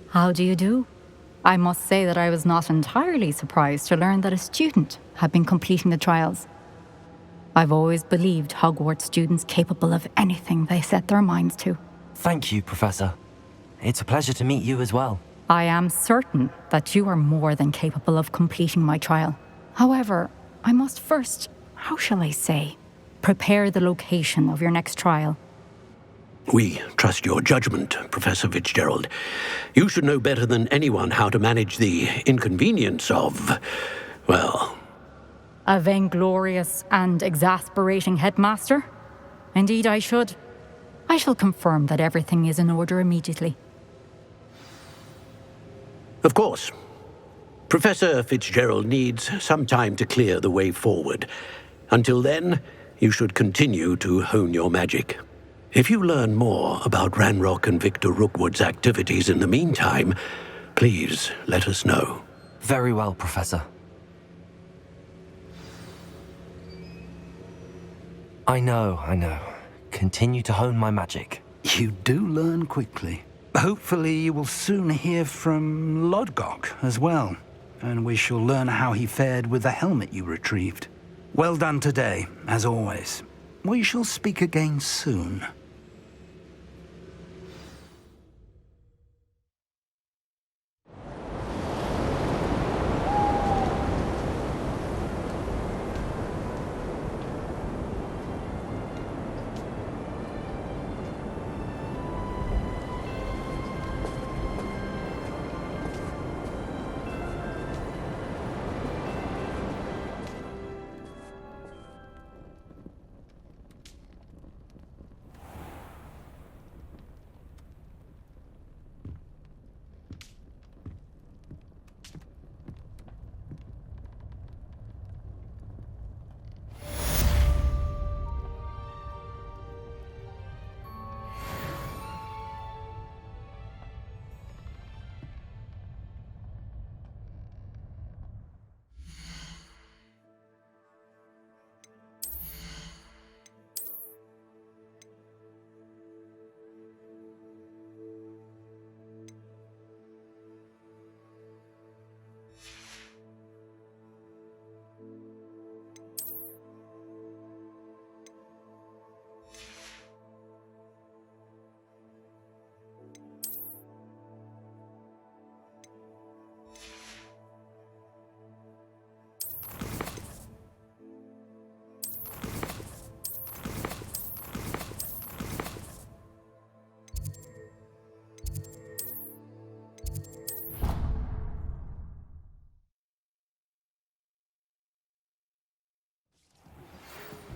How do you do? I must say that I was not entirely surprised to learn that a student had been completing the trials. I've always believed Hogwarts students capable of anything they set their minds to. Thank you, Professor. It's a pleasure to meet you as well. I am certain that you are more than capable of completing my trial. However, I must first, how shall I say, prepare the location of your next trial. We trust your judgment, Professor Fitzgerald. You should know better than anyone how to manage the inconvenience of, well... A vainglorious and exasperating headmaster? Indeed I should. I shall confirm that everything is in order immediately. Of course. Professor Fitzgerald needs some time to clear the way forward. Until then, you should continue to hone your magic. If you learn more about Ranrock and Victor Rookwood's activities in the meantime, please let us know. Very well, Professor. I know. Continue to hone my magic. You do learn quickly. Hopefully you will soon hear from Lodgok as well, and we shall learn how he fared with the helmet you retrieved. Well done today, as always. We shall speak again soon.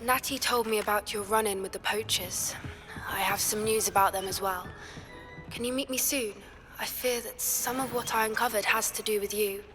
Natty told me about your run-in with the poachers. I have some news about them as well. Can you meet me soon? I fear that some of what I uncovered has to do with you.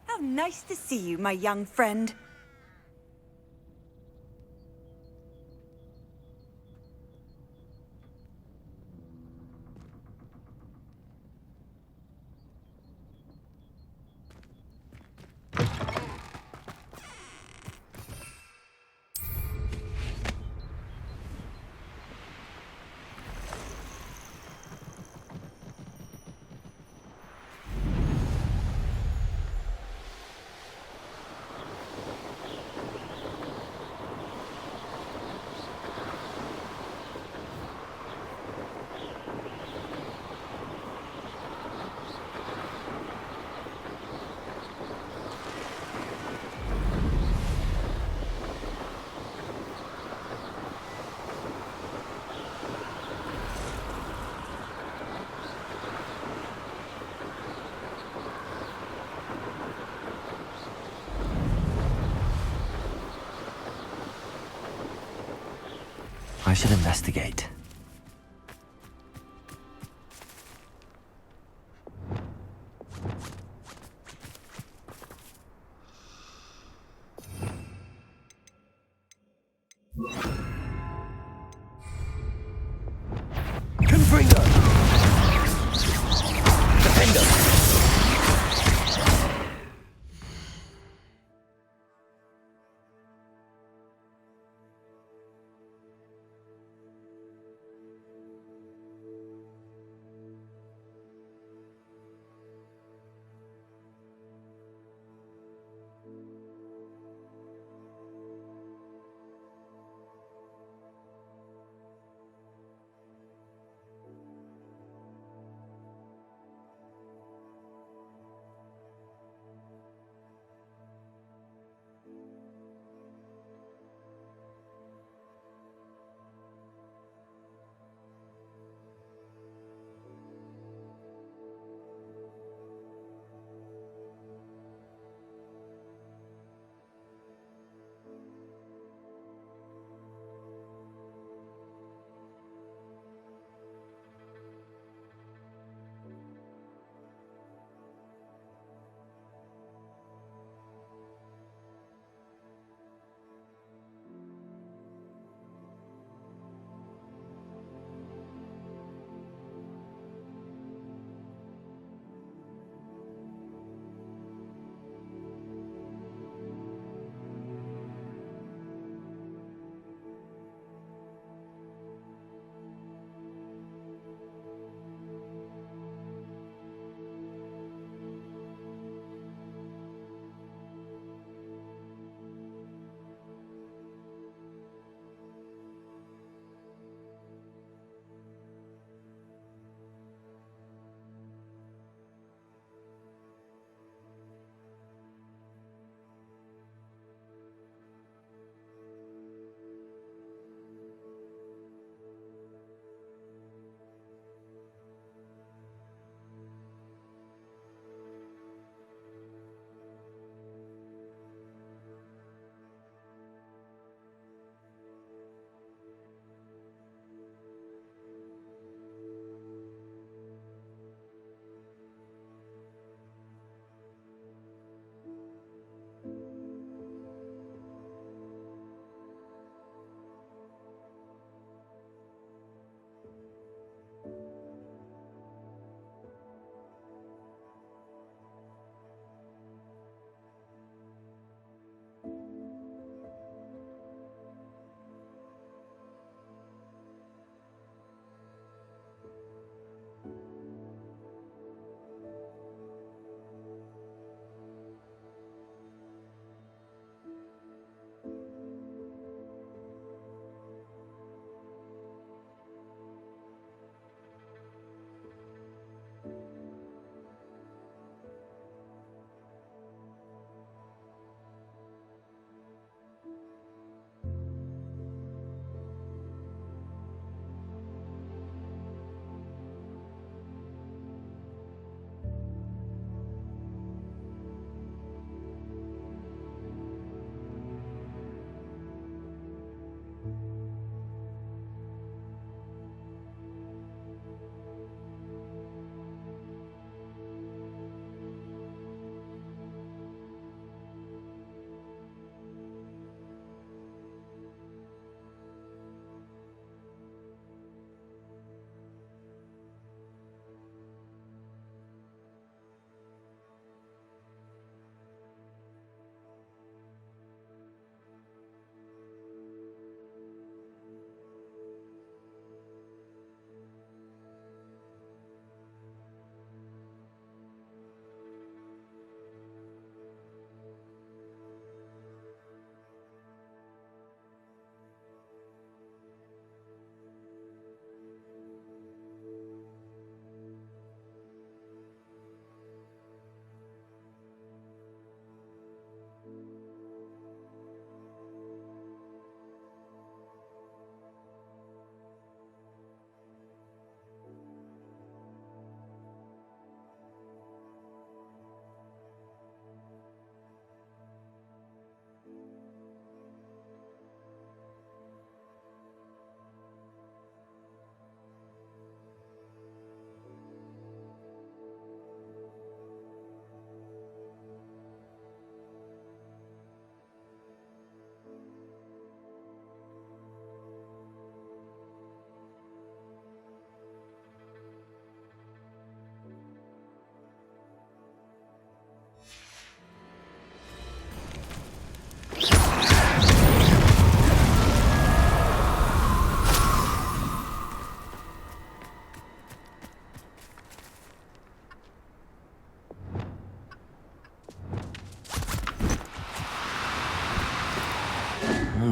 How nice to see you, my young friend. I should investigate. Confringo! Defender!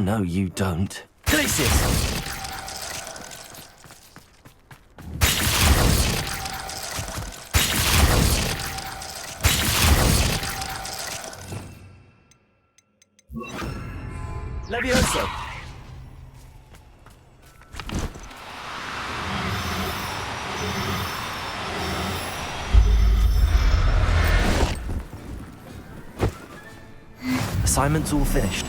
no, you don't. Glacius! Levioso! Assignment's all finished.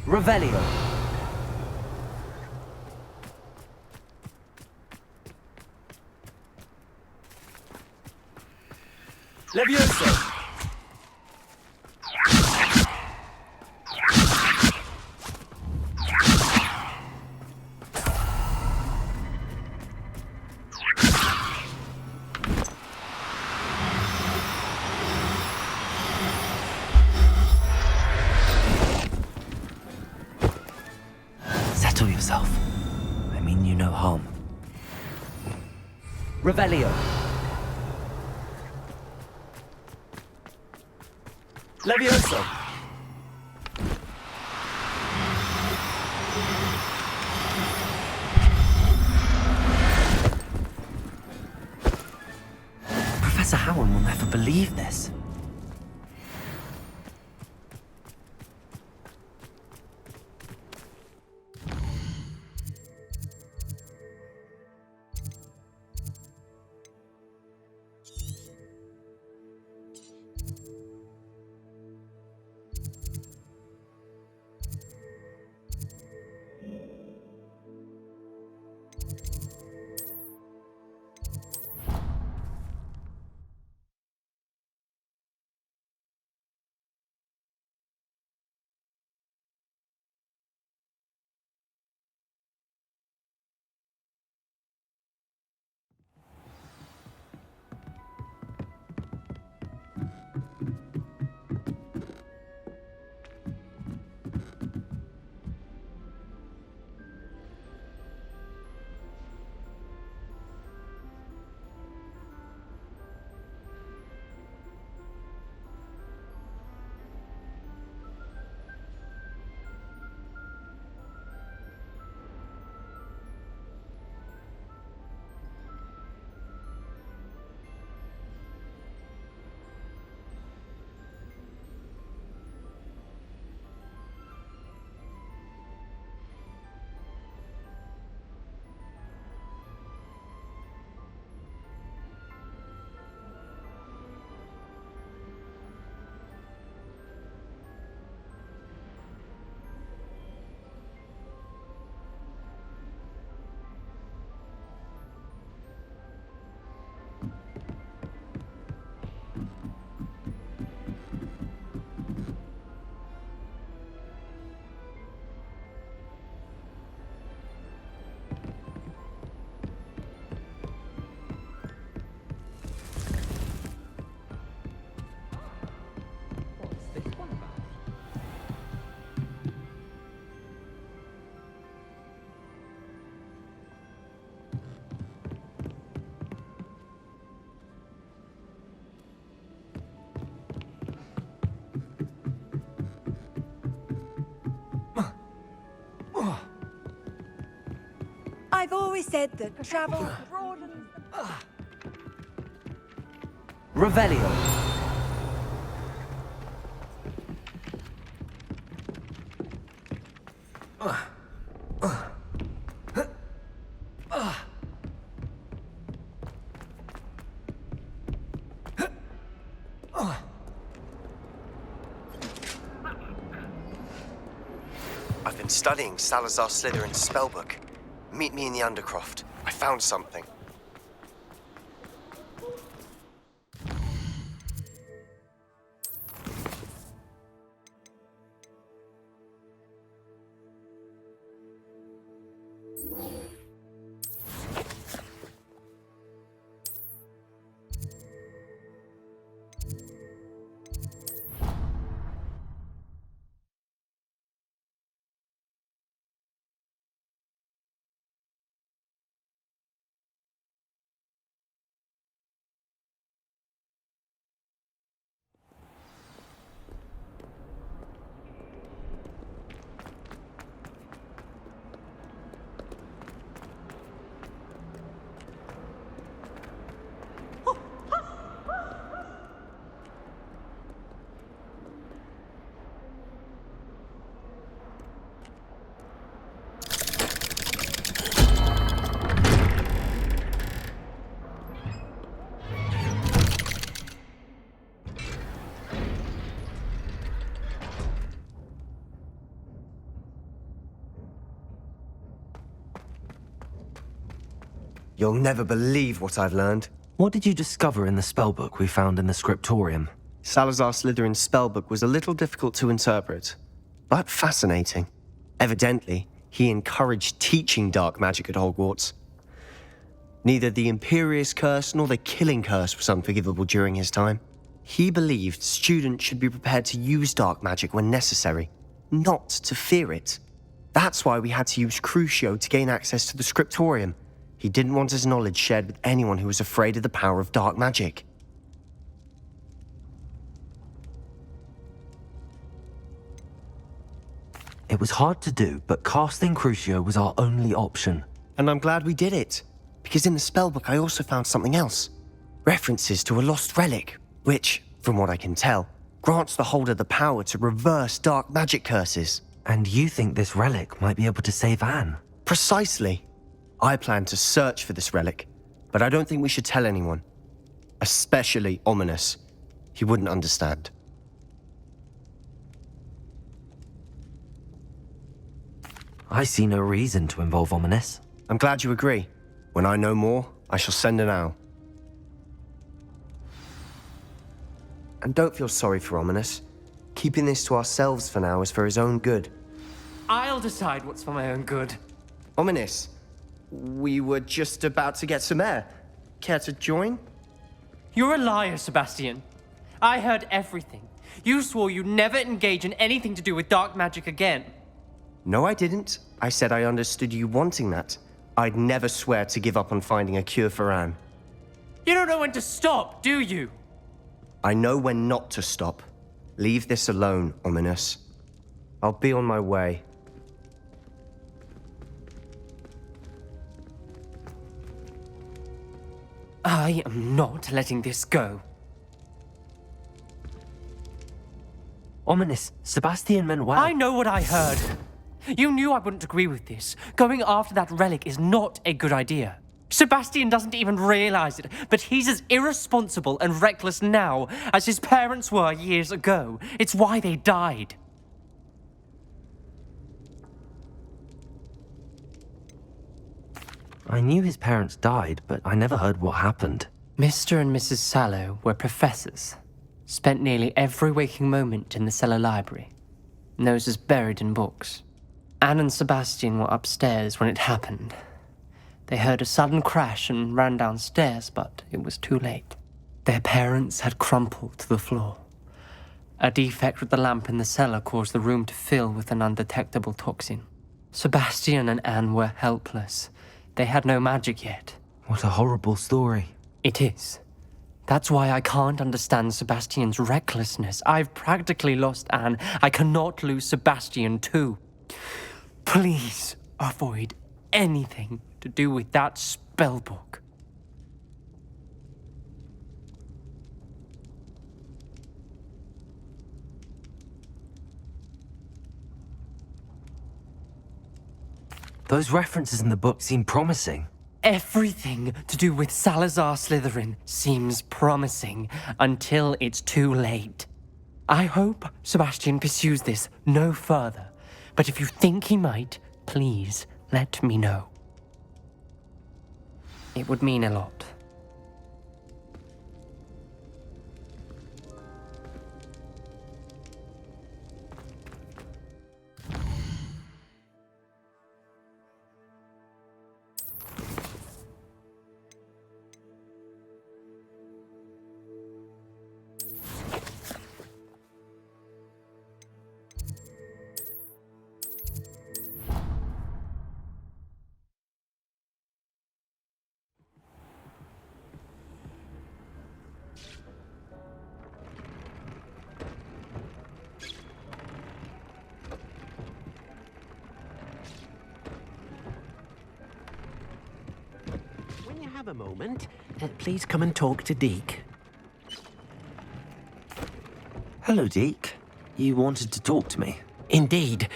Revelio. Levioso. Settle yourself. I mean you no harm. Revelio. Levioso. Professor Howard will never believe this. I've always said that travel broadens. Revelio. I've been studying Salazar Slytherin's spellbook. Meet me in the Undercroft. I found something. You'll never believe what I've learned. What did you discover in the spellbook we found in the scriptorium? Salazar Slytherin's spellbook was a little difficult to interpret, but fascinating. Evidently, he encouraged teaching dark magic at Hogwarts. Neither the Imperious Curse nor the Killing Curse was unforgivable during his time. He believed students should be prepared to use dark magic when necessary, not to fear it. That's why we had to use Crucio to gain access to the scriptorium. He didn't want his knowledge shared with anyone who was afraid of the power of dark magic. It was hard to do, but casting Crucio was our only option. And I'm glad we did it, because in the spellbook I also found something else. References to a lost relic, which, from what I can tell, grants the holder the power to reverse dark magic curses. And you think this relic might be able to save Anne? Precisely. I plan to search for this relic, but I don't think we should tell anyone. Especially Ominous. He wouldn't understand. I see no reason to involve Ominous. I'm glad you agree. When I know more, I shall send an owl. And don't feel sorry for Ominous. Keeping this to ourselves for now is for his own good. I'll decide what's for my own good. Ominous, we were just about to get some air. Care to join? You're a liar, Sebastian. I heard everything. You swore you'd never engage in anything to do with dark magic again. No, I didn't. I said I understood you wanting that. I'd never swear to give up on finding a cure for Anne. You don't know when to stop, do you? I know when not to stop. Leave this alone, Ominous. I'll be on my way. I am not letting this go. Ominous, Sebastian meant well. I know what I heard. You knew I wouldn't agree with this. Going after that relic is not a good idea. Sebastian doesn't even realize it, but he's as irresponsible and reckless now as his parents were years ago. It's why they died. I knew his parents died, but I never heard what happened. Mr. and Mrs. Sallow were professors. Spent nearly every waking moment in the cellar library. Noses buried in books. Anne and Sebastian were upstairs when it happened. They heard a sudden crash and ran downstairs, but it was too late. Their parents had crumpled to the floor. A defect with the lamp in the cellar caused the room to fill with an undetectable toxin. Sebastian and Anne were helpless. They had no magic yet. What a horrible story. It is. That's why I can't understand Sebastian's recklessness. I've practically lost Anne. I cannot lose Sebastian too. Please avoid anything to do with that spellbook. Those references in the book seem promising. Everything to do with Salazar Slytherin seems promising until it's too late. I hope Sebastian pursues this no further, but if you think he might, please let me know. It would mean a lot. Have a moment. Please come and talk to Deke. Hello, Deke. You wanted to talk to me? Indeed.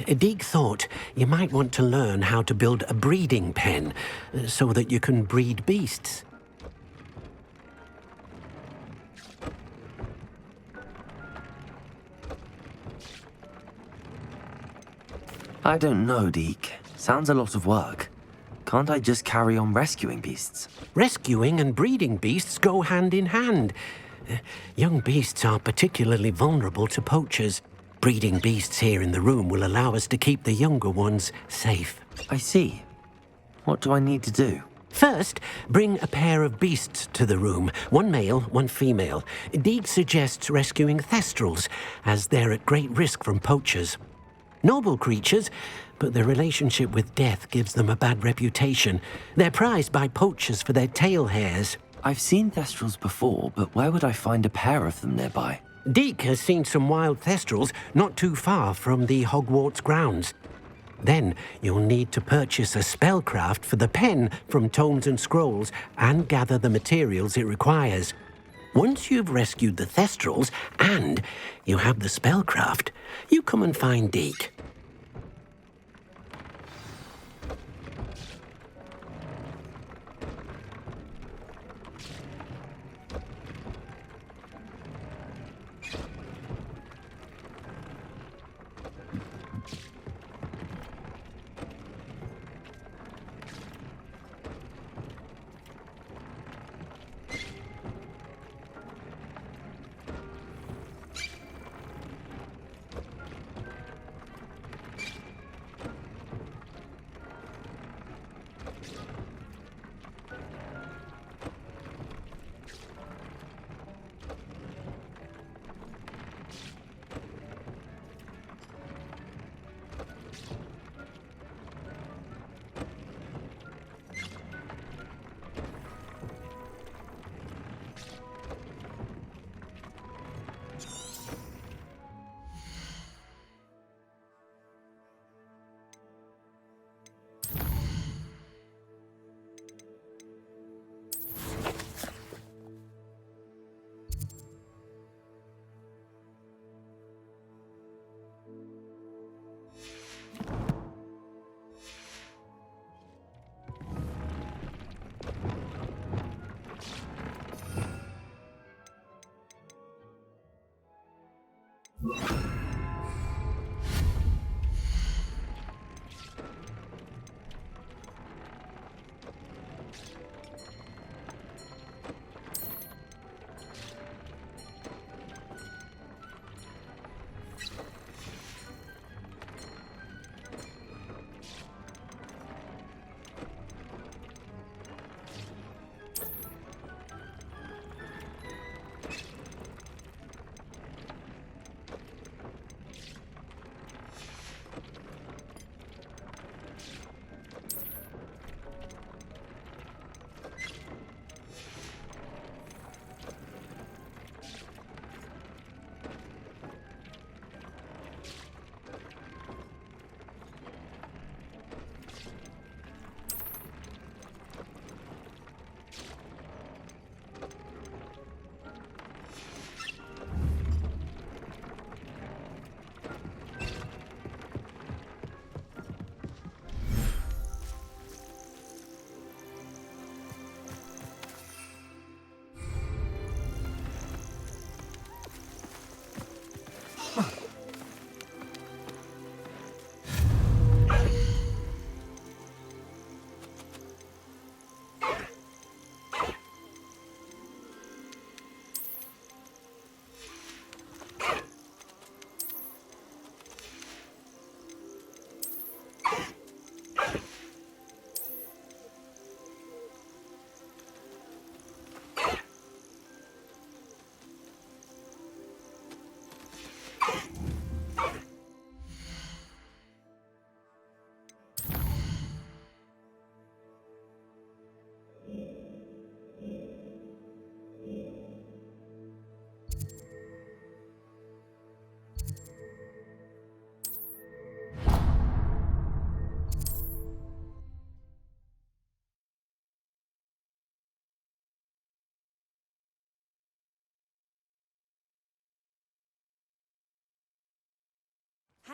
Deke thought you might want to learn how to build a breeding pen so that you can breed beasts. I don't know, Deke. Sounds a lot of work. Can't I just carry on rescuing beasts? Rescuing and breeding beasts go hand in hand. Young beasts are particularly vulnerable to poachers. Breeding beasts here in the room will allow us to keep the younger ones safe. I see. What do I need to do? First, bring a pair of beasts to the room. One male, one female. Deek suggests rescuing thestrals, as they're at great risk from poachers. Noble creatures, but their relationship with death gives them a bad reputation. They're prized by poachers for their tail hairs. I've seen thestrals before, but where would I find a pair of them nearby? Deek has seen some wild thestrals not too far from the Hogwarts grounds. Then you'll need to purchase a spellcraft for the pen from Tomes and Scrolls and gather the materials it requires. Once you've rescued the thestrals and you have the spellcraft, you come and find Deek.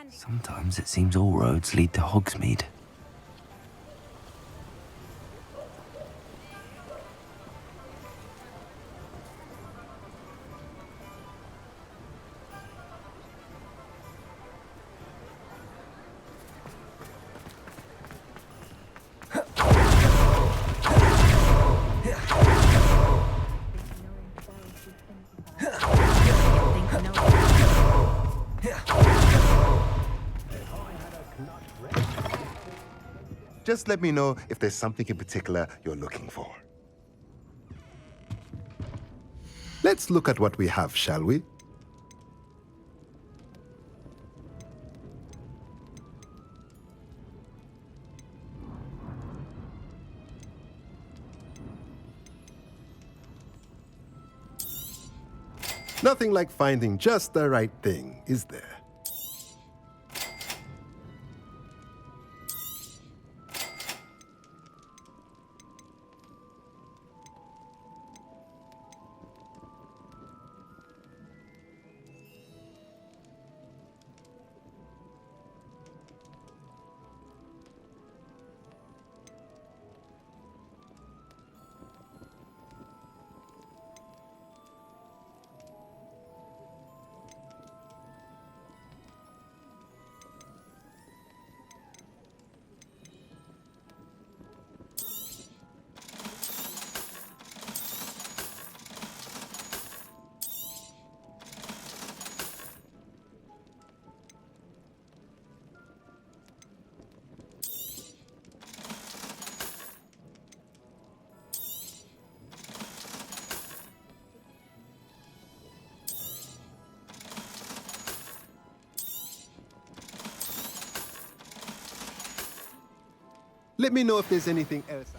Sometimes it seems all roads lead to Hogsmeade. Just let me know if there's something in particular you're looking for. Let's look at what we have, shall we? Nothing like finding just the right thing, is there? Let me know if there's anything else.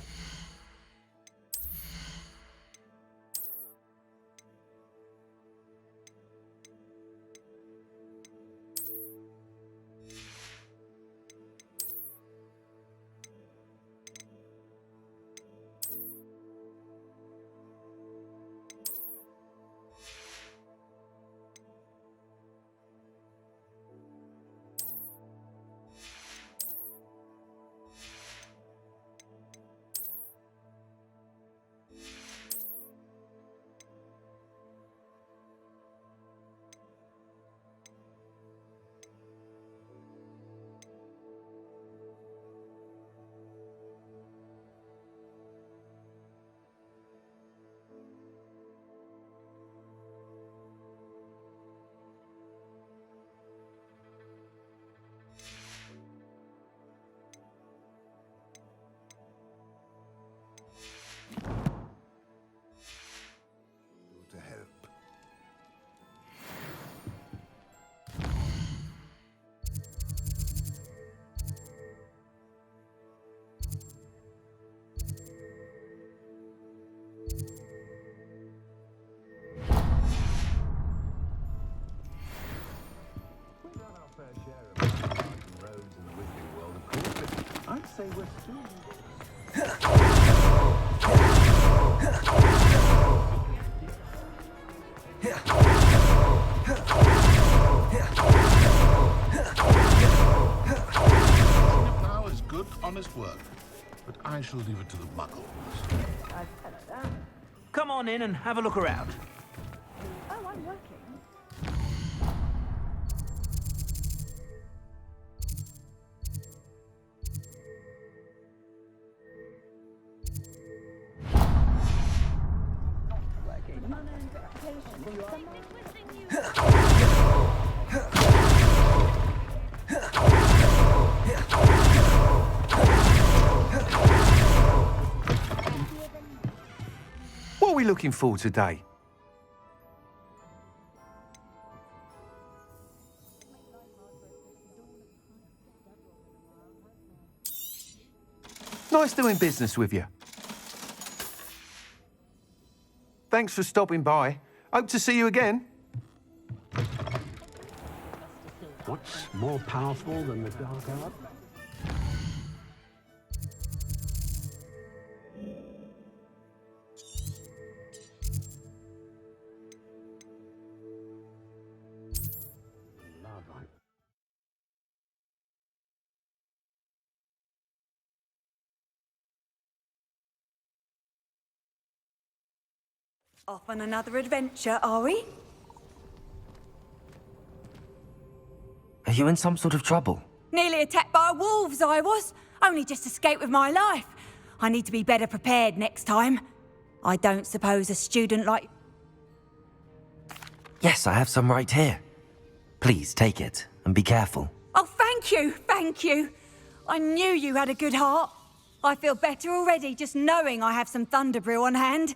To help. We've done our fair share of roads in the wizarding world, of course, but I'd say we're still. Now is good, honest work, but I shall leave it to the muggles. Come on in and have a look around. Oh, I'm working. What are we looking for today? Nice doing business with you. Thanks for stopping by. Hope to see you again. What's more powerful than the dark art? Off on another adventure, are we? Are you in some sort of trouble? Nearly attacked by wolves, I was. Only just escaped with my life. I need to be better prepared next time. I don't suppose a student like... Yes, I have some right here. Please take it and be careful. Oh, thank you, thank you. I knew you had a good heart. I feel better already just knowing I have some thunder brew on hand.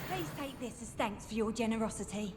Please take this as thanks for your generosity.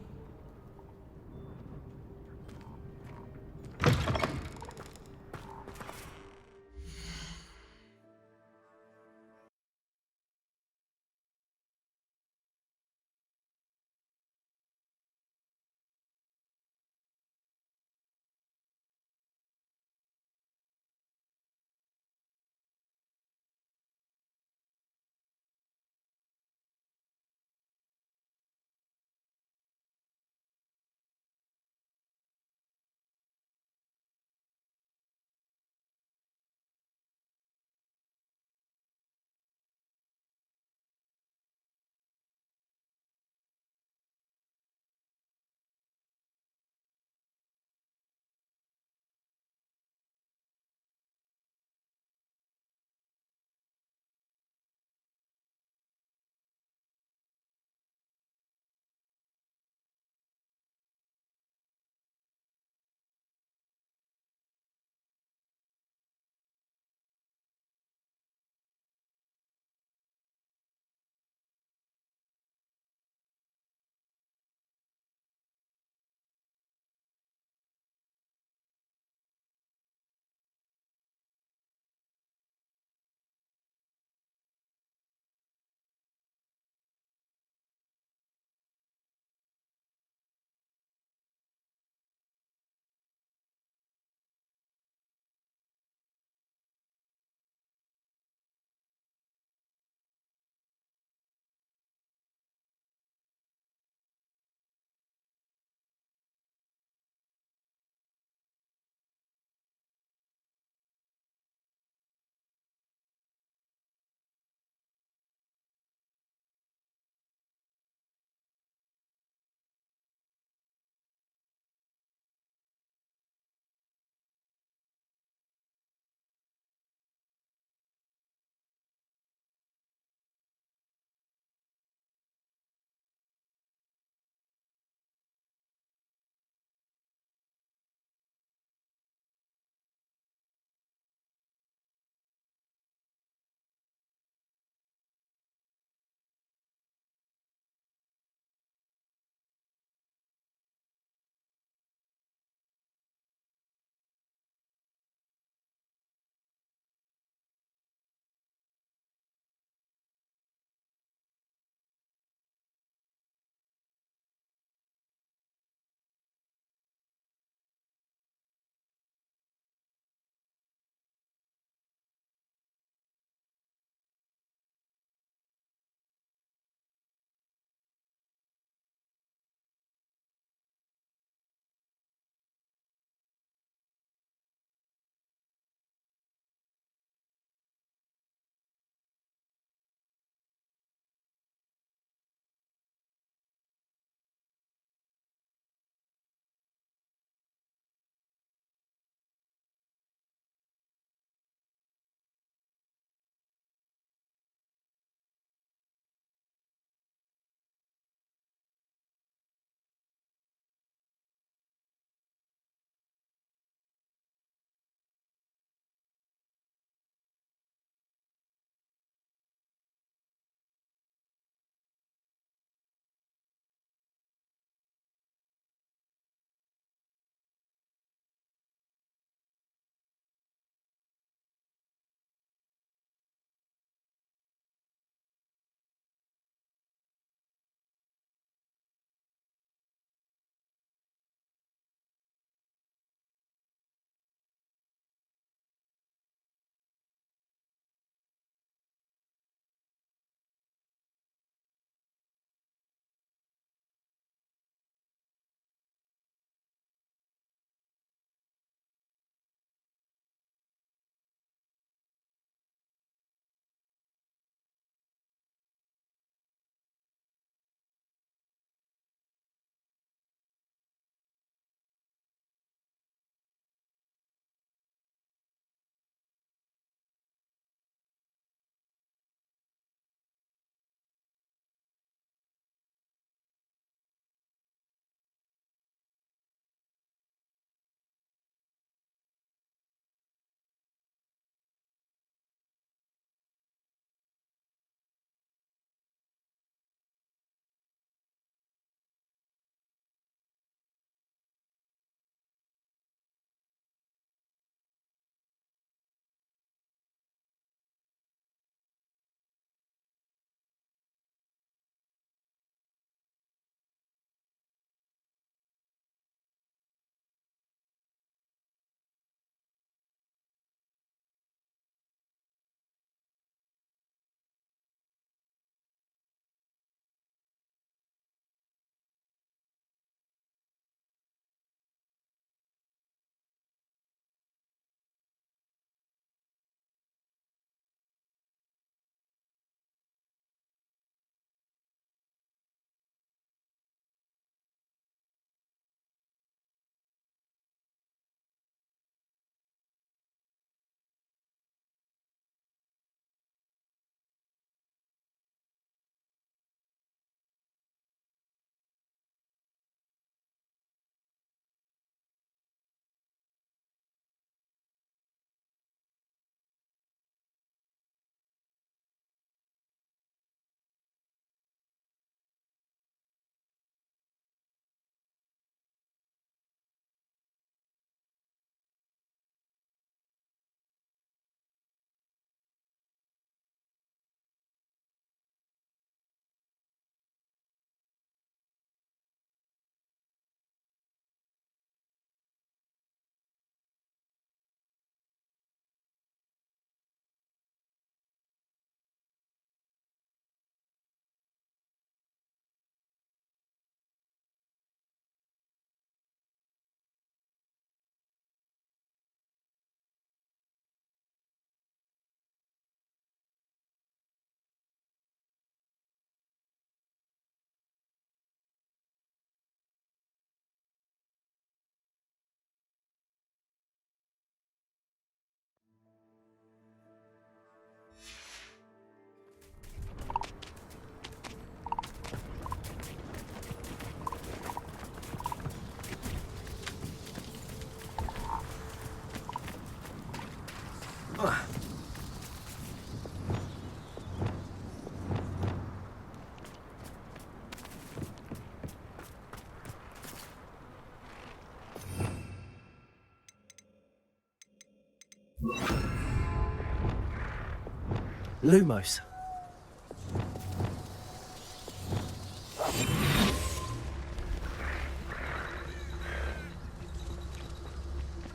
Lumos.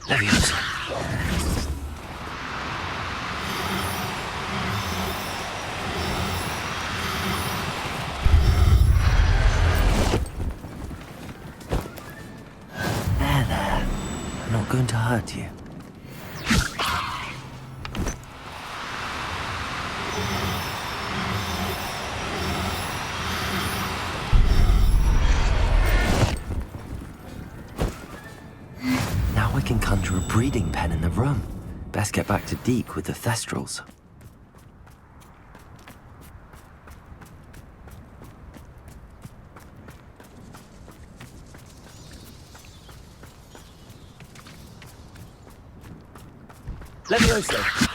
Leviosa. There. I'm not going to hurt you. Now we can conjure a breeding pen in the room. Best get back to Deke with the Thestrals. Leviosa!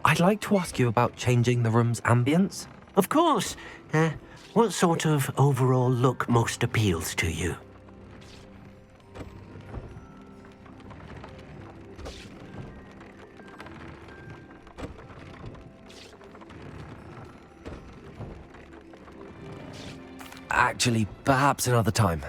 I'd like to ask you about changing the room's ambience. Of course. What sort of overall look most appeals to you? Actually, perhaps another time.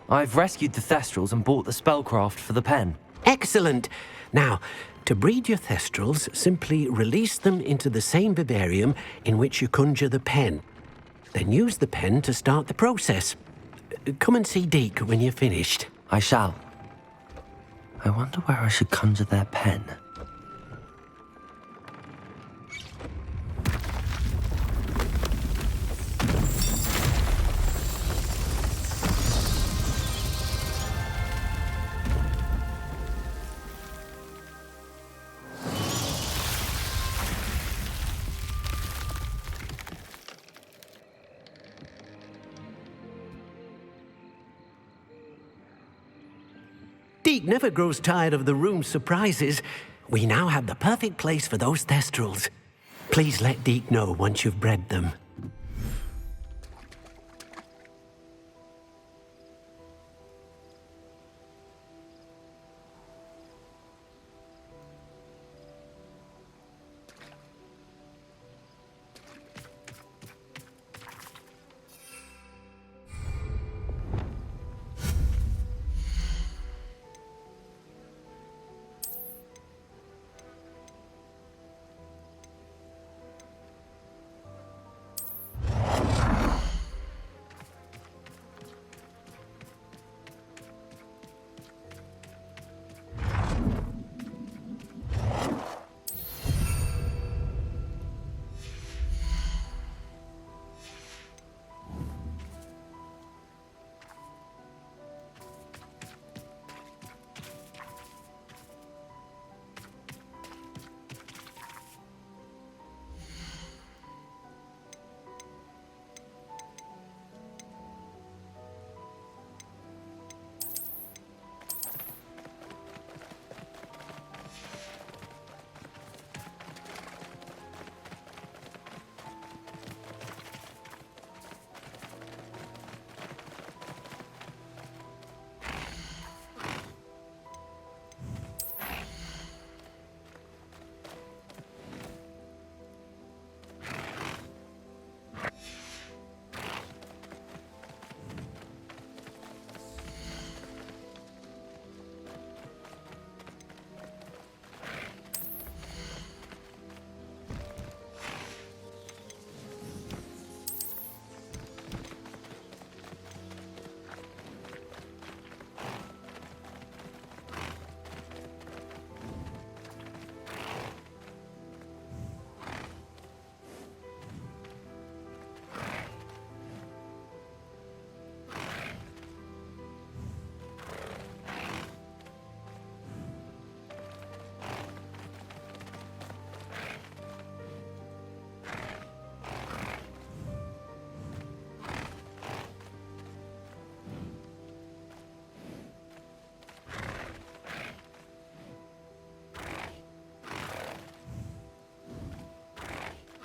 I've rescued the Thestrals and bought the spellcraft for the pen. Excellent. Now, to breed your Thestrals, simply release them into the same vivarium in which you conjure the pen. Then use the pen to start the process. Come and see Deke when you're finished. I shall. I wonder where I should conjure their pen. Deke never grows tired of the room's surprises. We now have the perfect place for those thestrals. Please let Deke know once you've bred them.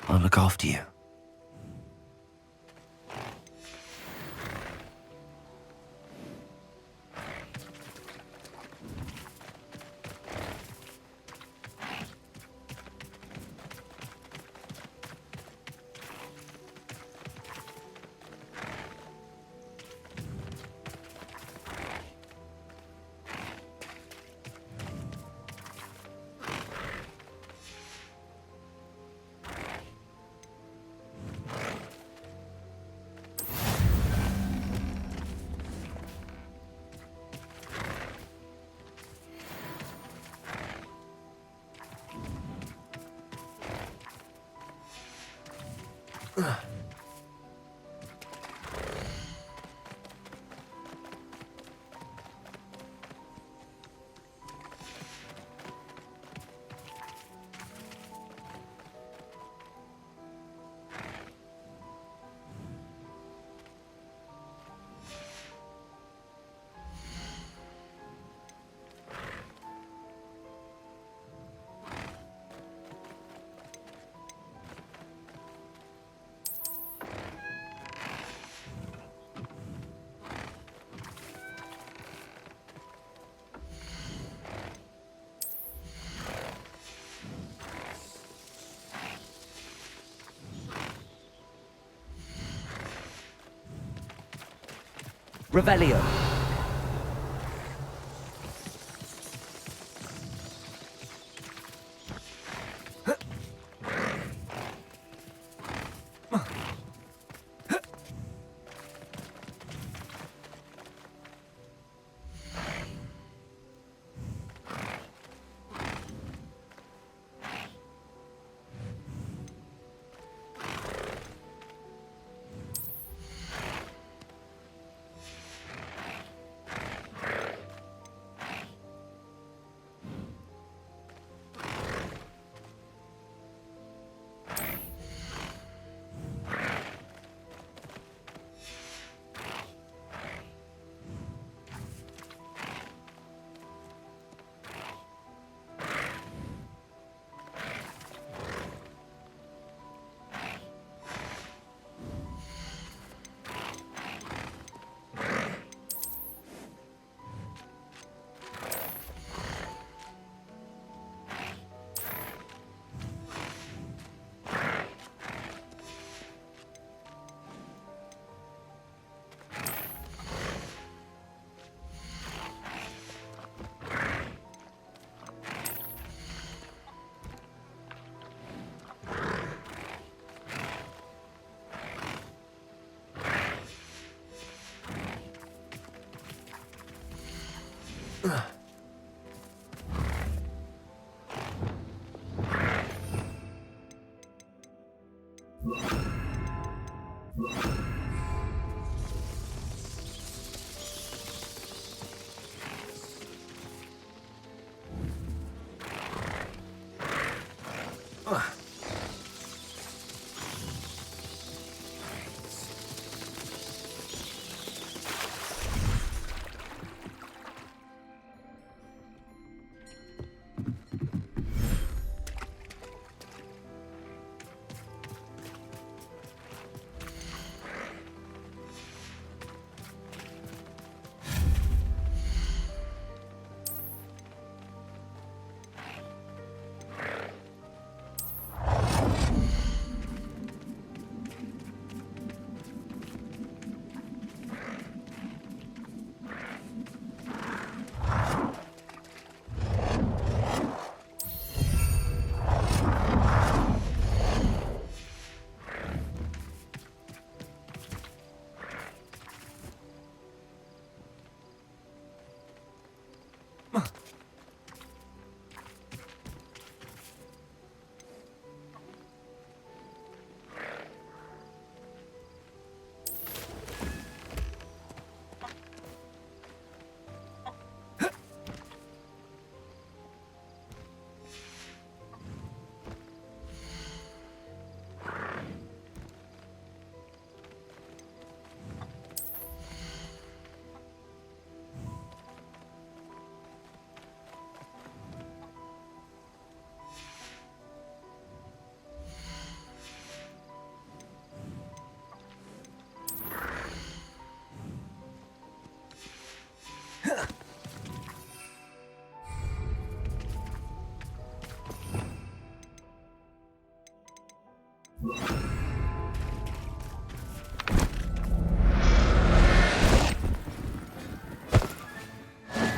I'll look after you. Revelio.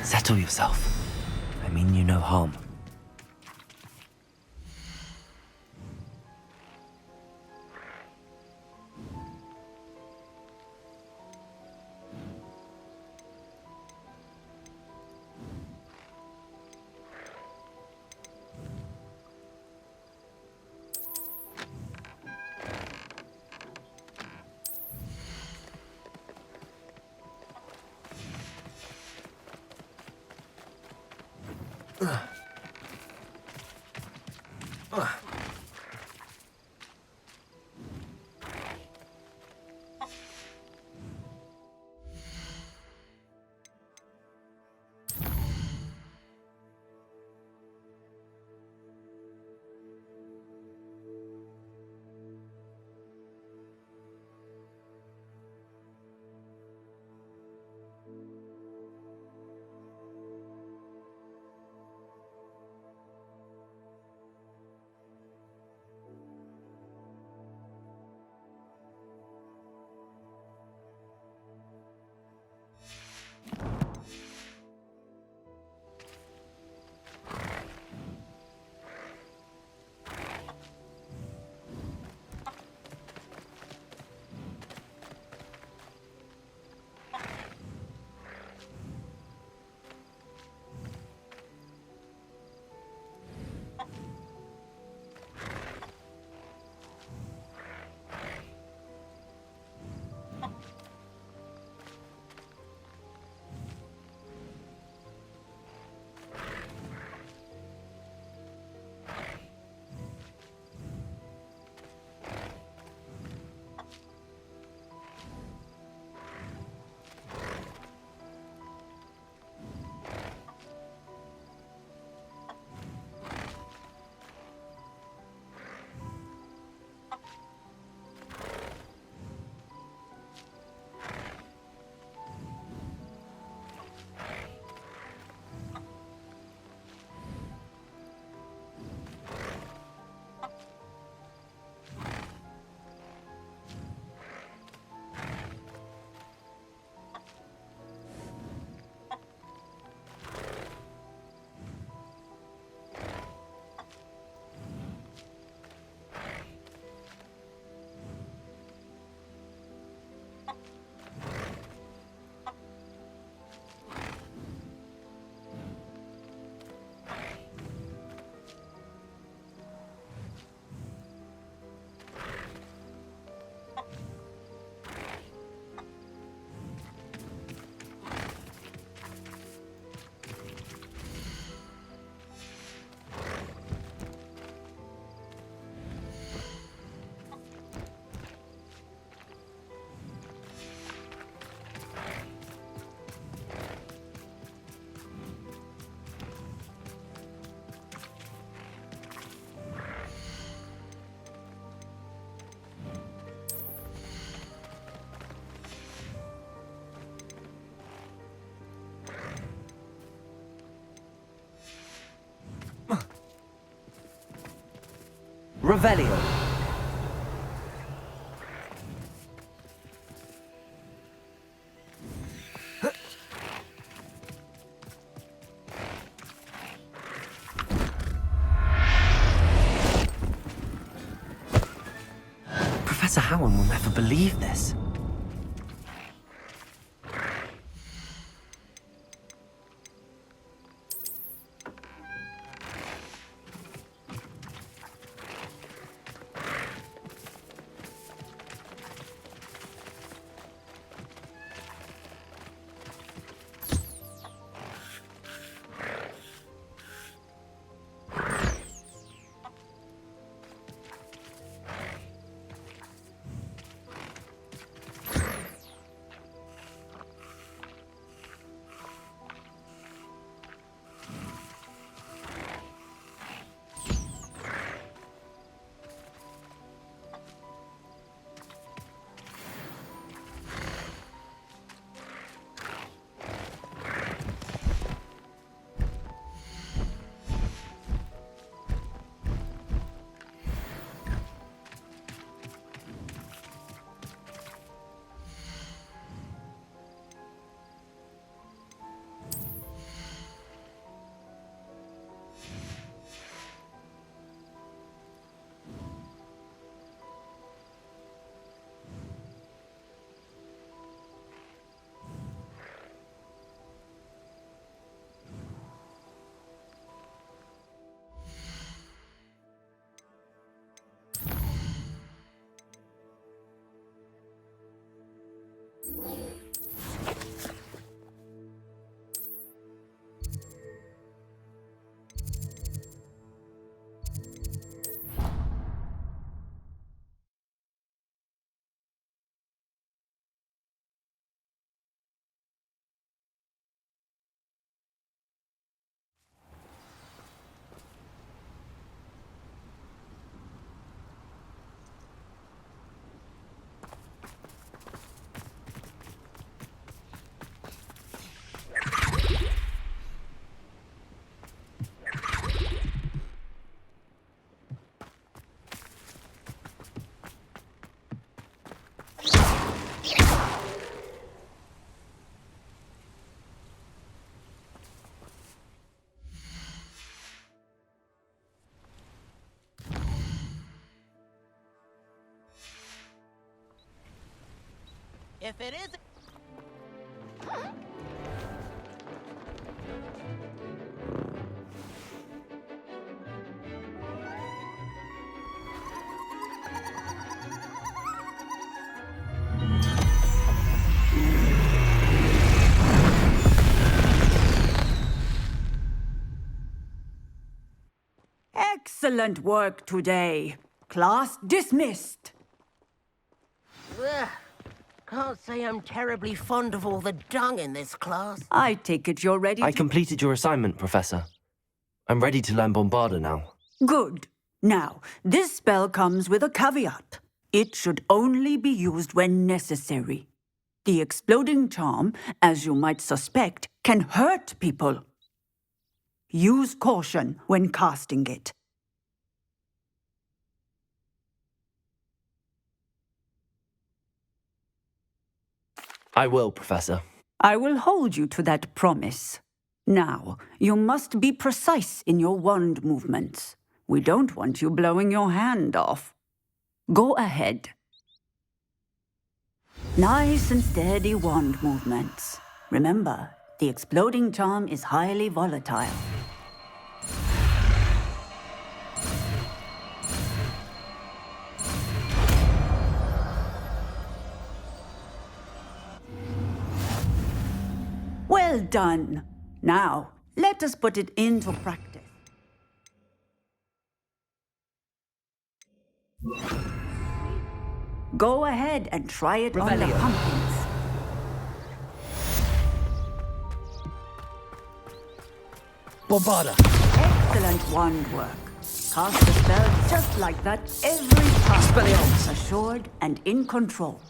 Settle yourself. I mean you no harm. Revelio. Professor Howard will never believe this. If it isn't... Excellent work today. Class dismissed. Ugh. Can't say I'm terribly fond of all the dung in this class. I take it you're ready I to... completed your assignment, Professor. I'm ready to learn Bombarda now. Good. Now, this spell comes with a caveat. It should only be used when necessary. The exploding charm, as you might suspect, can hurt people. Use caution when casting it. I will, Professor. I will hold you to that promise. Now, you must be precise in your wand movements. We don't want you blowing your hand off. Go ahead. Nice and steady wand movements. Remember, the exploding charm is highly volatile. Well done. Now, let us put it into practice. Go ahead and try it on the pumpkins. Bombarda! Excellent wand work. Cast the spell just like that every time. Expelliarmus. Assured and in control.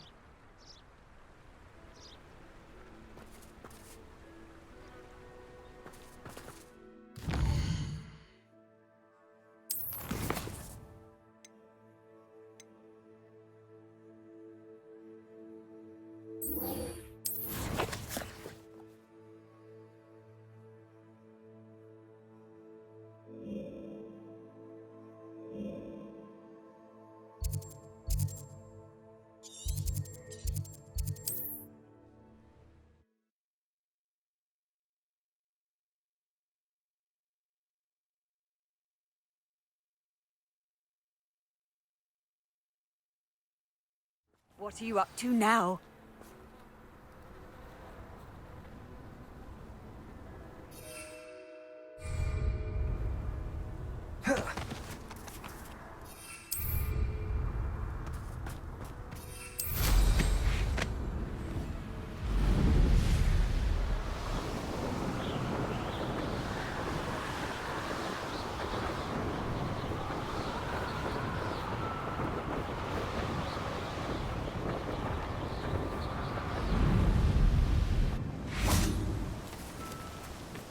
What are you up to now?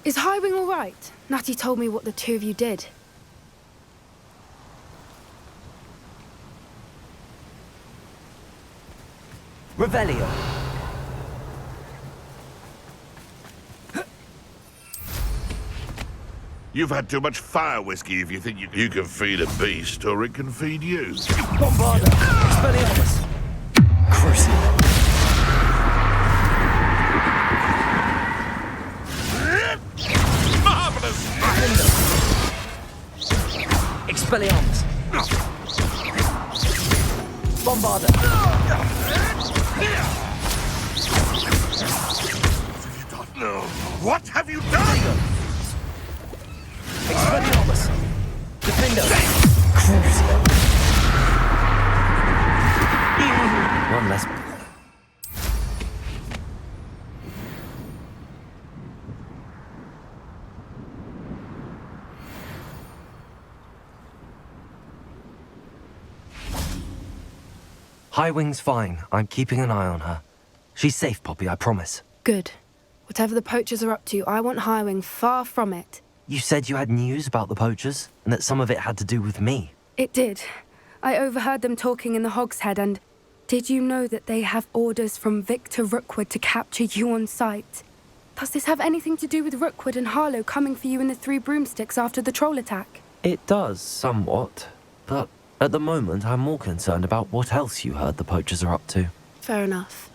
Is Highwing all right? Natty told me what the two of you did. Revelio. You've had too much fire whiskey if you think you can feed a beast or it can feed you. Bombarda! Expelliarmus! Crucible! Marvelous! Expelliarmus! Bombarda! What have you done? Expelliarmus! Defender! Crucible! One less. Highwing's fine. I'm keeping an eye on her. She's safe, Poppy, I promise. Good. Whatever the poachers are up to, I want Highwing far from it. You said you had news about the poachers, and that some of it had to do with me. It did. I overheard them talking in the Hogshead, and did you know that they have orders from Victor Rookwood to capture you on sight? Does this have anything to do with Rookwood and Harlow coming for you in the Three Broomsticks after the troll attack? It does, somewhat. But at the moment, I'm more concerned about what else you heard the poachers are up to. Fair enough.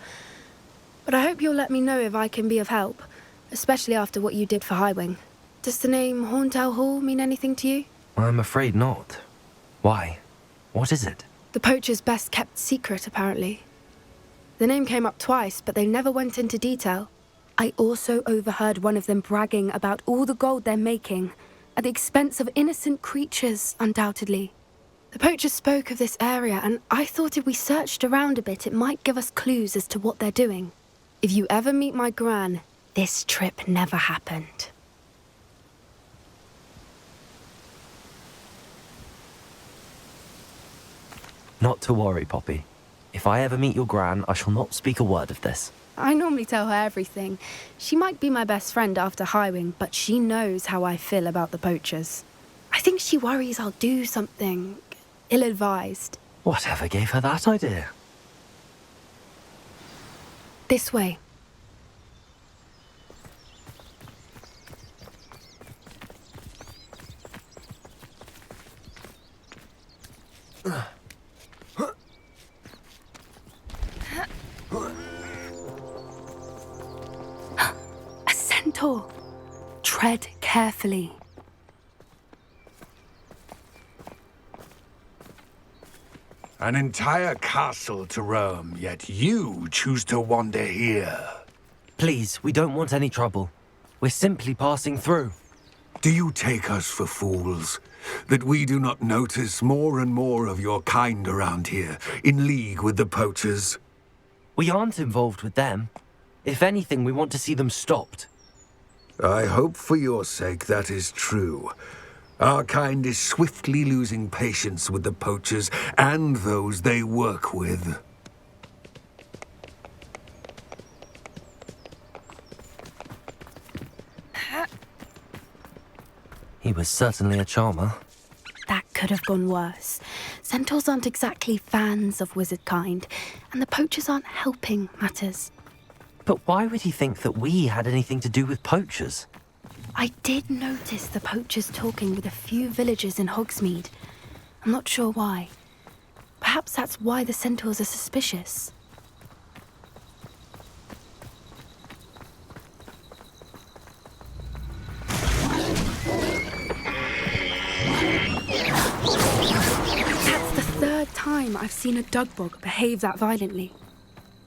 But I hope you'll let me know if I can be of help, especially after what you did for Highwing. Does the name Horntail Hall mean anything to you? I'm afraid not. Why? What is it? The poacher's best kept secret, apparently. The name came up twice, but they never went into detail. I also overheard one of them bragging about all the gold they're making, at the expense of innocent creatures, undoubtedly. The poacher spoke of this area, and I thought if we searched around a bit, it might give us clues as to what they're doing. If you ever meet my gran, this trip never happened. Not to worry, Poppy. If I ever meet your gran, I shall not speak a word of this. I normally tell her everything. She might be my best friend after Highwing, but she knows how I feel about the poachers. I think she worries I'll do something ill-advised. Whatever gave her that idea? This way. A centaur. Tread carefully. An entire castle to roam, yet you choose to wander here. Please, we don't want any trouble. We're simply passing through. Do you take us for fools? That we do not notice more and more of your kind around here, in league with the poachers? We aren't involved with them. If anything, we want to see them stopped. I hope for your sake that is true. Our kind is swiftly losing patience with the poachers and those they work with. He was certainly a charmer. That could have gone worse. Centaurs aren't exactly fans of wizard kind, and the poachers aren't helping matters. But why would he think that we had anything to do with poachers? I did notice the poachers talking with a few villagers in Hogsmeade. I'm not sure why. Perhaps that's why the centaurs are suspicious. That's the third time I've seen a dugbog behave that violently.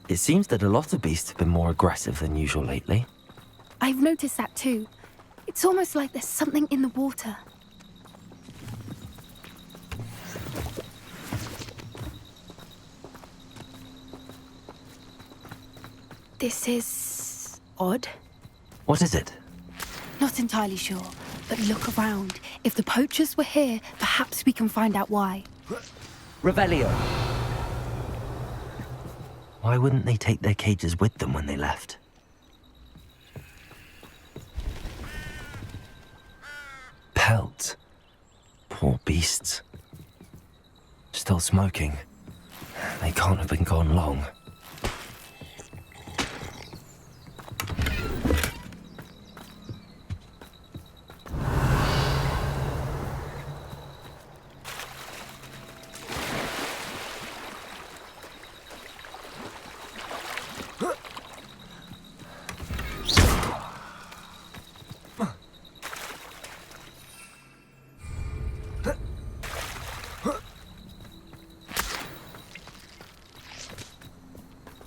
It seems that a lot of beasts have been more aggressive than usual lately. I've noticed that too. It's almost like there's something in the water. This is odd. What is it? Not entirely sure, but look around. If the poachers were here, perhaps we can find out why. Revelio. Why wouldn't they take their cages with them when they left? Pelts. Poor beasts. Still smoking. They can't have been gone long.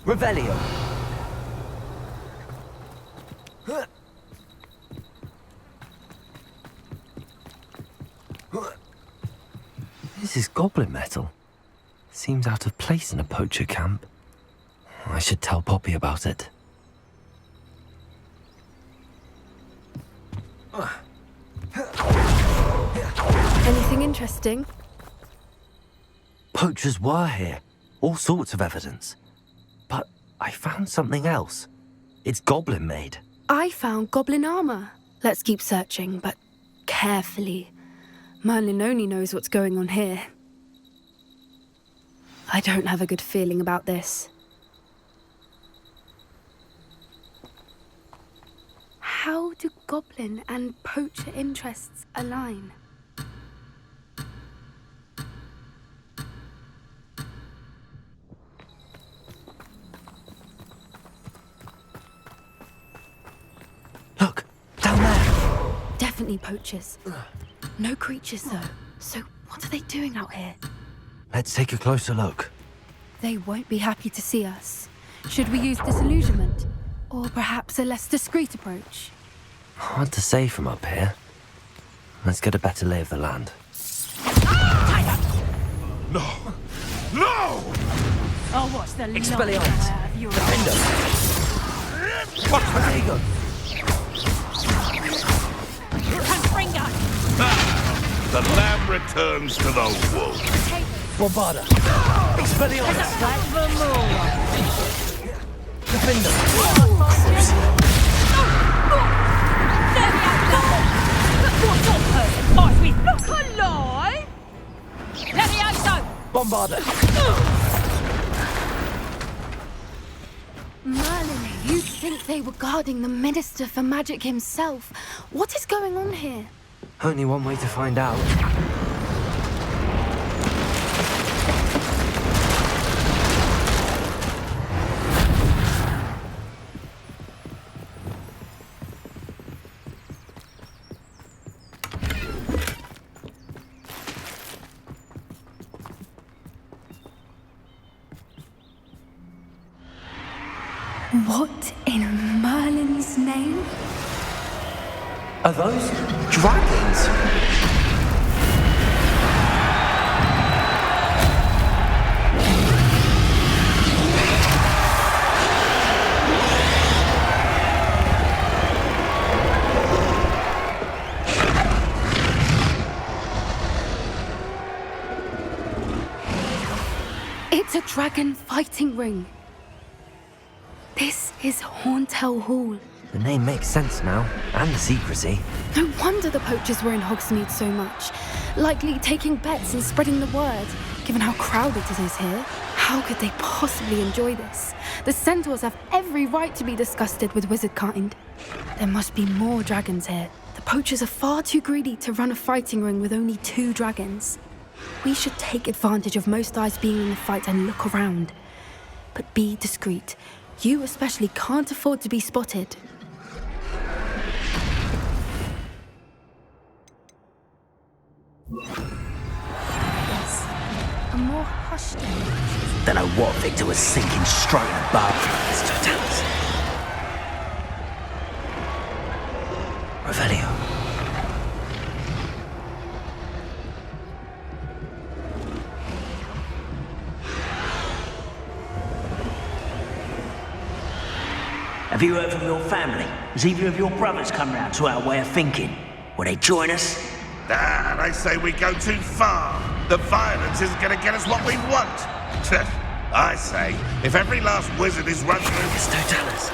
Revelio. This is goblin metal. Seems out of place in a poacher camp. I should tell Poppy about it. Anything interesting? Poachers were here. All sorts of evidence. But I found something else. It's goblin made. I found goblin armor. Let's keep searching, but carefully. Merlin only knows what's going on here. I don't have a good feeling about this. How do goblin and poacher interests align? definitely poachers. No creatures, though. So what are they doing out here? Let's take a closer look. They won't be happy to see us. Should we use disillusionment? Or perhaps a less discreet approach? Hard to say from up here. Let's get a better lay of the land. No! No! Oh, what's the Expelliarmus! Your Defender! What's the ego? The lamb returns to the wolf. Bombarda! Expelliarmus! Defender! What's on person? Eyes with look alive! Levioso! Bombarda! Merlin, you'd think they were guarding the Minister for Magic himself. What is going on here? Only one way to find out. What in Merlin's name? Are those dragons? It's a dragon fighting ring. This is Horntail Hall. The name makes sense now, and the secrecy. No wonder the poachers were in Hogsmeade so much. Likely taking bets and spreading the word, given how crowded it is here. How could they possibly enjoy this? The centaurs have every right to be disgusted with wizard kind. There must be more dragons here. The poachers are far too greedy to run a fighting ring with only 2 dragons. We should take advantage of most eyes being in the fight and look around. But be discreet. You especially can't afford to be spotted. Yes, a more hushed image. Don't know what Victor was sinking straight above. Let's do it. Revelio. Have you heard from your family? Has either of your brothers come round to our way of thinking? Will they join us? They say we go too far. The violence isn't going to get us what we want. I say, if every last wizard is run through... Stotalis.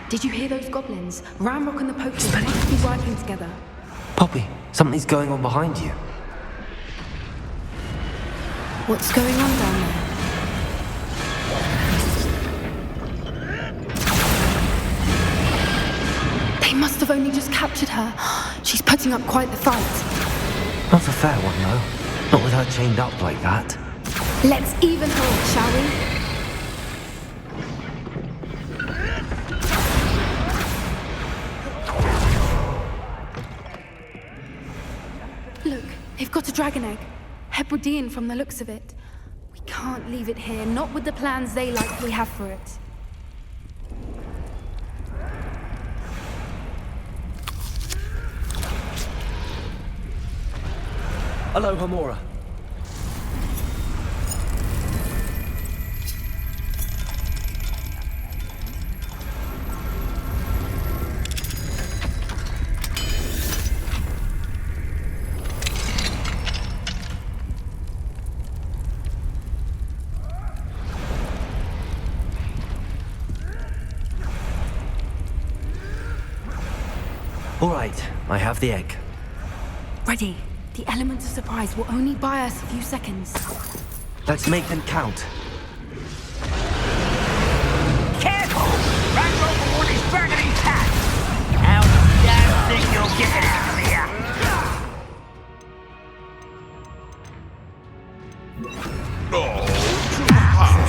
Did you hear those goblins? Ramrock and the poachers must be working together. Poppy, something's going on behind you. What's going on down there? They must have only just captured her. She's putting up quite the fight. Not a fair one, though. Not with her chained up like that. Let's even her, shall we? Look, they've got a dragon egg. Hebridean from the looks of it. We can't leave it here, not with the plans they likely have for it. Hello, Hamora. All right, I have the egg. Ready. The element of surprise will only buy us a few seconds. Let's make them count. Careful! Ranrock will want his dragon intact! How do you think you'll get it out of here? Oh, too hot.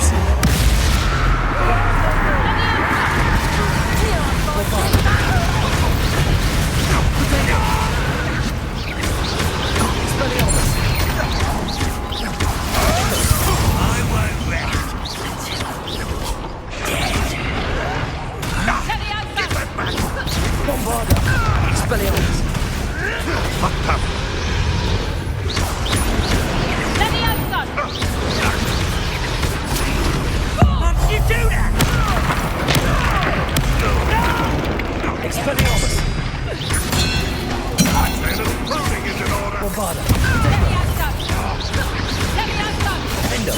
Expelliarmus! Fucked up. How did you do that? Expelliarmus! I'd say a little pruning is in order. Bombarda! Endo!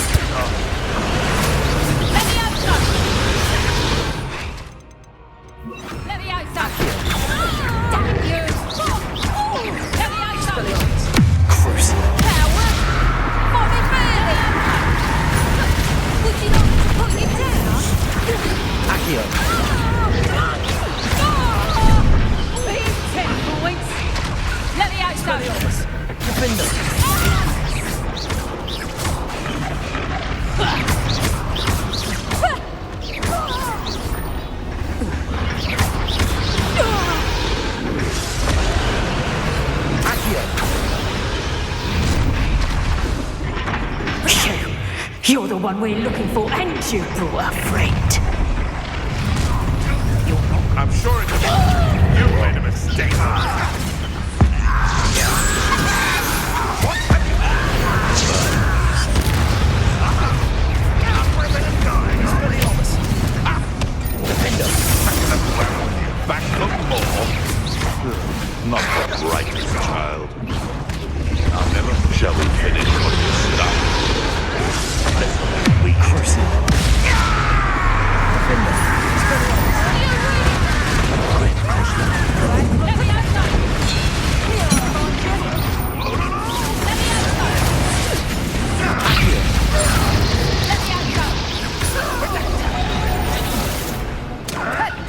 Accio! Expelliarmus! Defender! You're the one we're looking for, and you brought a friend. I'm sure it's you made a mistake. Back for more. Not that righteous child. Now never shall we finish what you started. We curse it.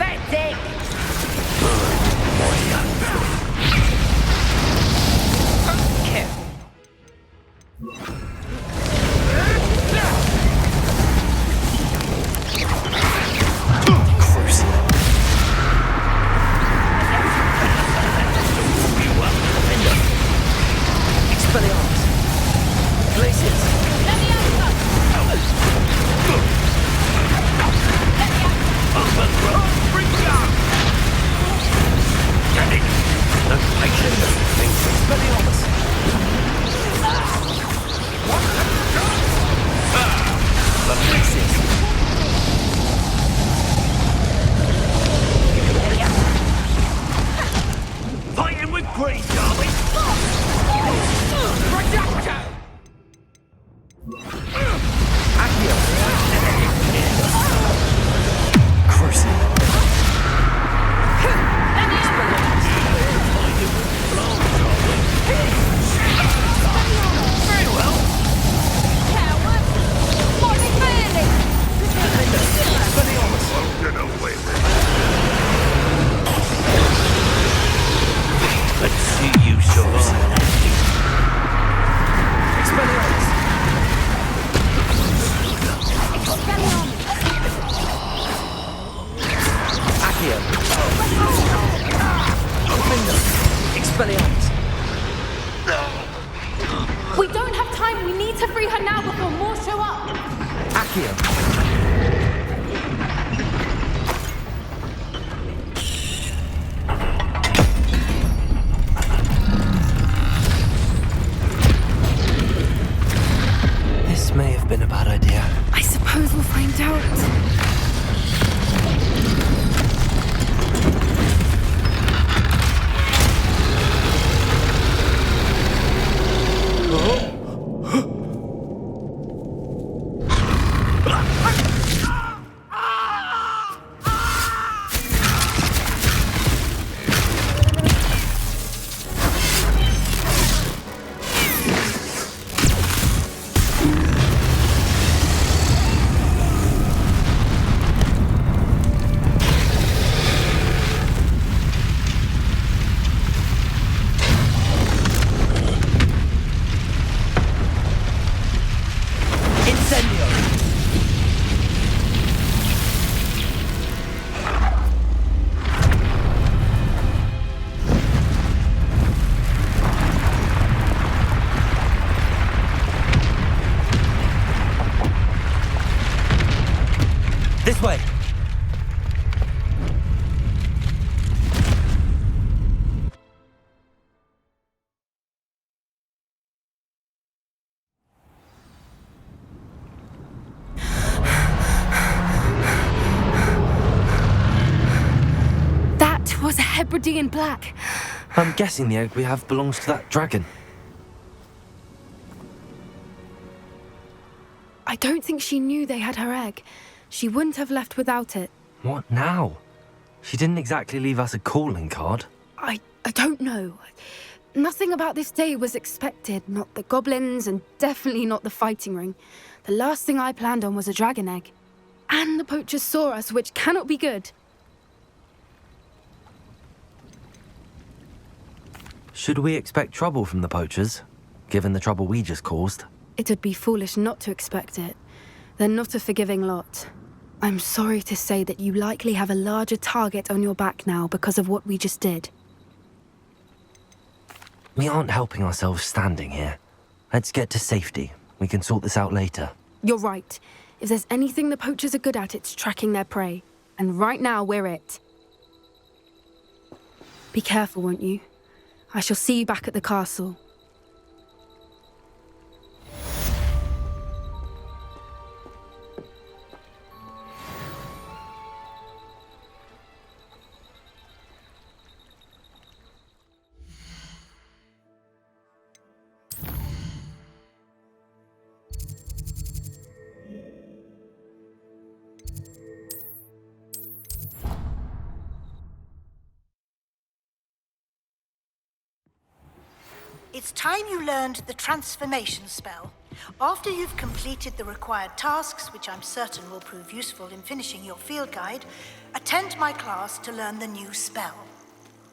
Pathetic! Fighting with grace, darling! Let's see you survive. Expelliarmus! We don't have time. We need to free her now before more show up. Accio! This may have been a bad idea. I suppose we'll find out. Hebridean black. I'm guessing the egg we have belongs to that dragon. I don't think she knew they had her egg. She wouldn't have left without it. What now? She didn't exactly leave us a calling card. I don't know. Nothing about this day was expected. Not the goblins, and definitely not the fighting ring. The last thing I planned on was a dragon egg. And the poachers saw us, which cannot be good. Should we expect trouble from the poachers, given the trouble we just caused? It would be foolish not to expect it. They're not a forgiving lot. I'm sorry to say that you likely have a larger target on your back now because of what we just did. We aren't helping ourselves standing here. Let's get to safety. We can sort this out later. You're right. If there's anything the poachers are good at, it's tracking their prey. And right now, we're it. Be careful, won't you? I shall see you back at the castle. It's time you learned the transformation spell. After you've completed the required tasks, which I'm certain will prove useful in finishing your field guide, attend my class to learn the new spell.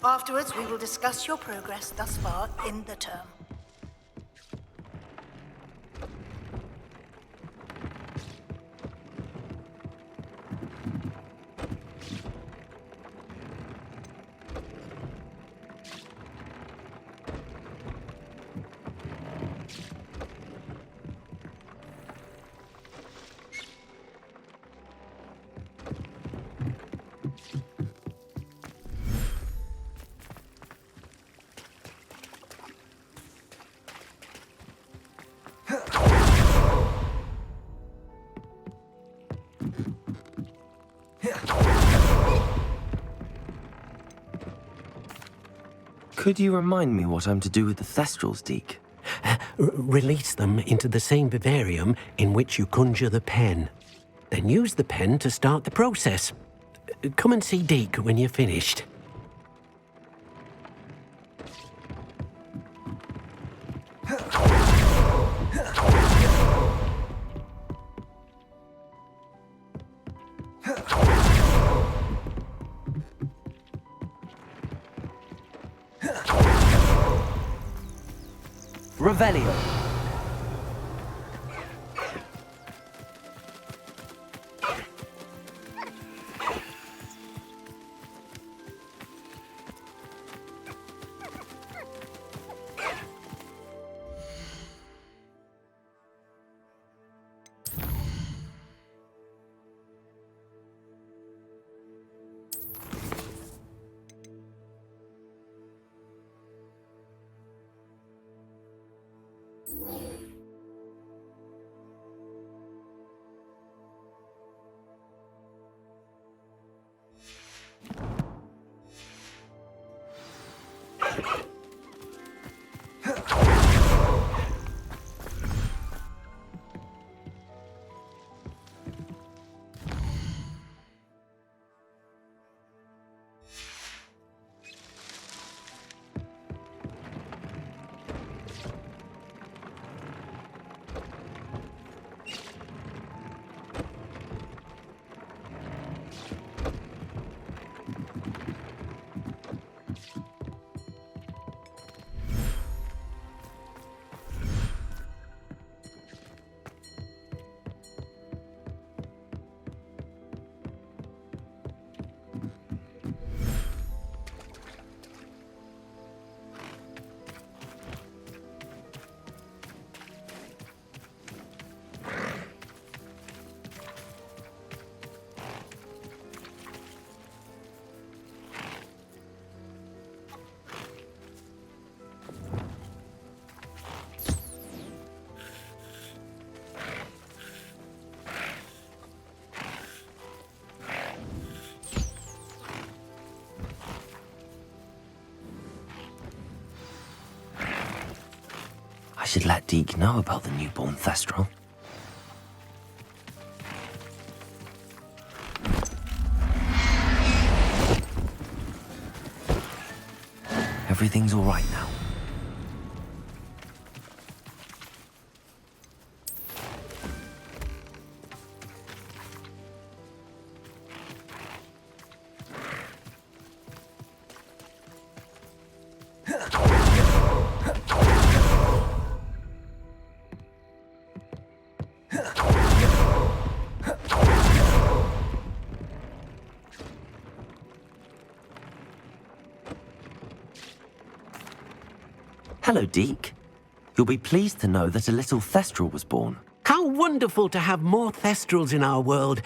Afterwards, we will discuss your progress thus far in the term. Could you remind me what I'm to do with the Thestrals, Deke? Release them into the same vivarium in which you conjure the pen. Then use the pen to start the process. Come and see Deke when you're finished. Revelio. should let Deke know about the newborn Thestral. Everything's all right now. Hello, Deke. You'll be pleased to know that a little Thestral was born. How wonderful to have more Thestrals in our world.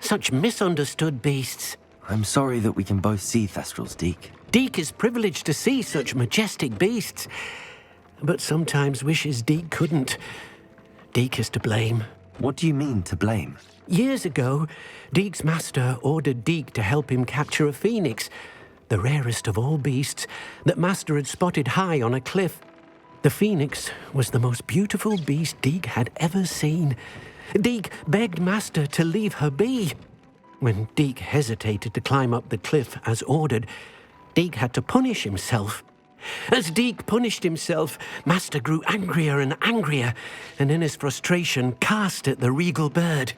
Such misunderstood beasts. I'm sorry that we can both see Thestrals, Deke. Deke is privileged to see such majestic beasts, but sometimes wishes Deke couldn't. Deke is to blame. What do you mean, to blame? Years ago, Deke's master ordered Deke to help him capture a phoenix, the rarest of all beasts, that Master had spotted high on a cliff. The phoenix was the most beautiful beast Deke had ever seen. Deke begged Master to leave her be. When Deke hesitated to climb up the cliff as ordered, Deke had to punish himself. As Deke punished himself, Master grew angrier and angrier, and in his frustration cast at the regal bird.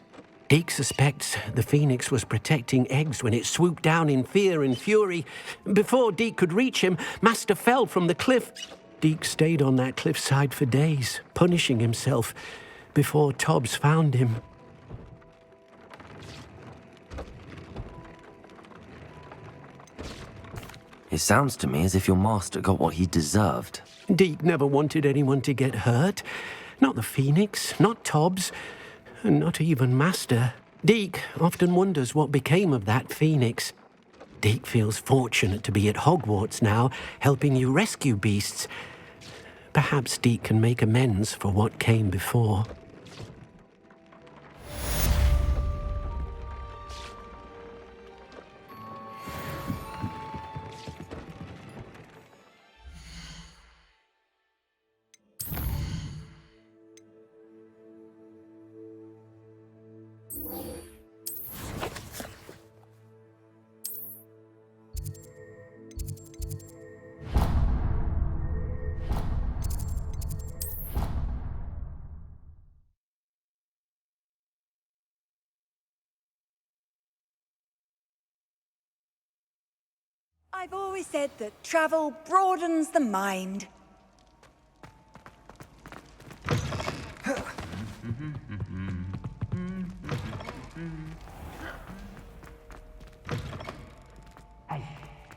Deke suspects the phoenix was protecting eggs when it swooped down in fear and fury. Before Deke could reach him, Master fell from the cliff. Deke stayed on that cliffside for days, punishing himself, before Tobbs found him. It sounds to me as if your master got what he deserved. Deke never wanted anyone to get hurt. Not the phoenix, not Tobbs, and not even Master. Deke often wonders what became of that phoenix. Deke feels fortunate to be at Hogwarts now, helping you rescue beasts. Perhaps Deke can make amends for what came before. I've always said that travel broadens the mind.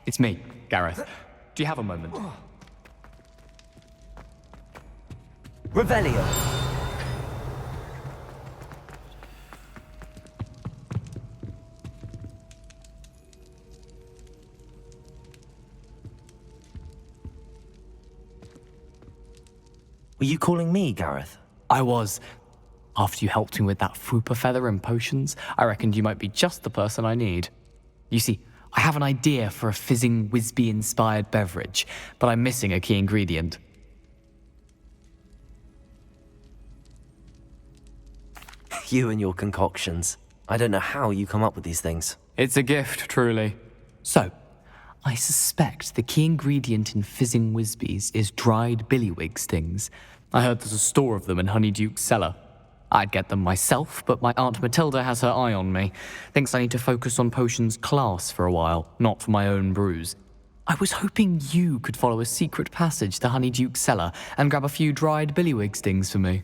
It's me, Gareth. Do you have a moment? Revelio. Were you calling me, Gareth? I was. After you helped me with that Fooper feather and potions, I reckoned you might be just the person I need. You see, I have an idea for a fizzing Wisby-inspired beverage, but I'm missing a key ingredient. You and your concoctions. I don't know how you come up with these things. It's a gift, truly. So, I suspect the key ingredient in fizzing Wisbies is dried billywig stings. I heard there's a store of them in Honeyduke's cellar. I'd get them myself, but my Aunt Matilda has her eye on me. Thinks I need to focus on potions class for a while, not for my own brews. I was hoping you could follow a secret passage to Honeyduke's cellar and grab a few dried billywig stings for me.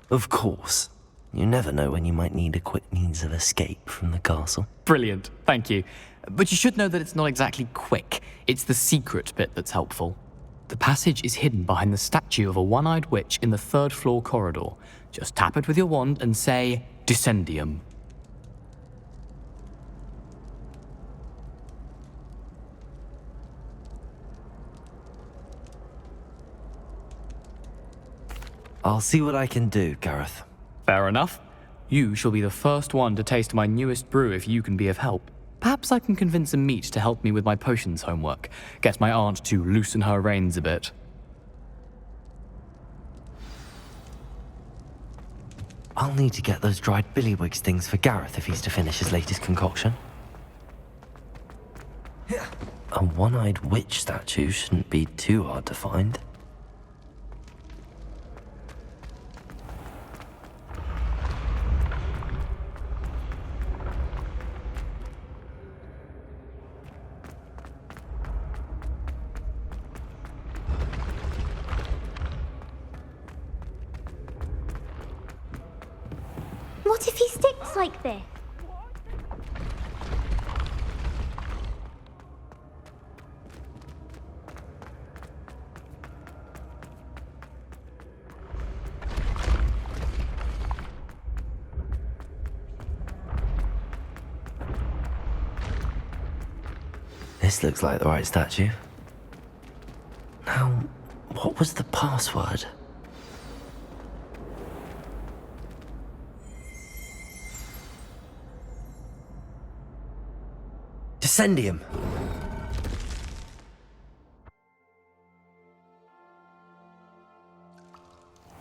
Of course. You never know when you might need a quick means of escape from the castle. Brilliant, thank you. But you should know that it's not exactly quick. It's the secret bit that's helpful. The passage is hidden behind the statue of a one-eyed witch in the third-floor corridor. Just tap it with your wand and say, Descendium. I'll see what I can do, Gareth. Fair enough. You shall be the first one to taste my newest brew if you can be of help. Perhaps I can convince a meat to help me with my potions homework. Get my aunt to loosen her reins a bit. I'll need to get those dried billywigs things for Gareth if he's to finish his latest concoction. A one-eyed witch statue shouldn't be too hard to find. What if he sticks like this? This looks like the right statue. Now, what was the password? Descendium.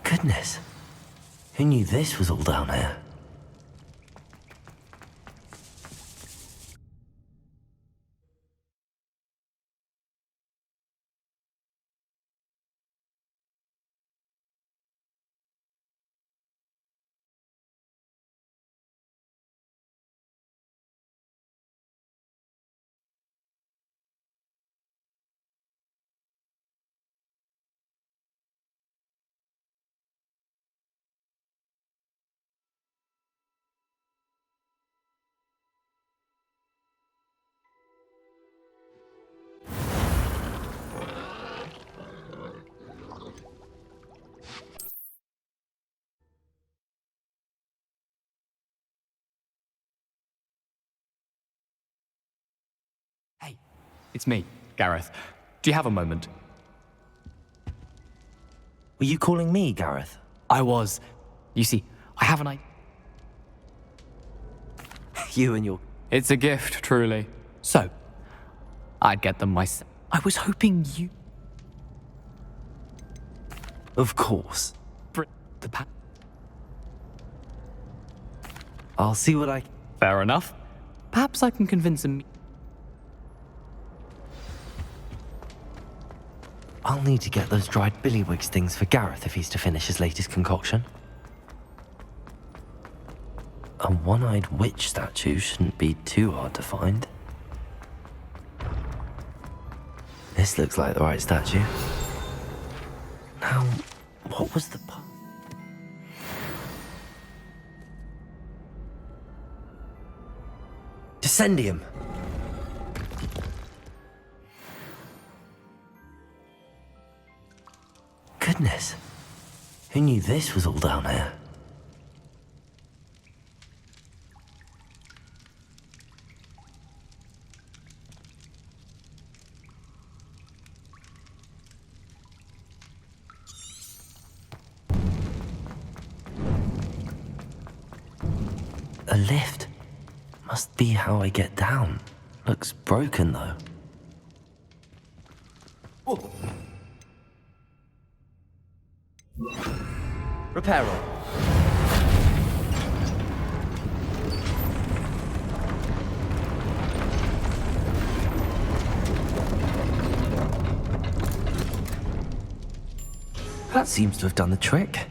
Goodness. Who knew this was all down here? It's me, Gareth. Do you have a moment? Were you calling me, Gareth? I was. You see, I have an idea. You and your... It's a gift, truly. So, I'd get them myself. I was hoping you... Of course. The I'll see what I... Fair enough. Perhaps I can convince him... I'll need to get those dried billywigs things for Gareth if he's to finish his latest concoction. A one-eyed witch statue shouldn't be too hard to find. This looks like the right statue. Now, what was the... Descendium. Goodness. Who knew this was all down here? A lift. Must be how I get down. Looks broken, though. Whoa. Repair all. That seems to have done the trick.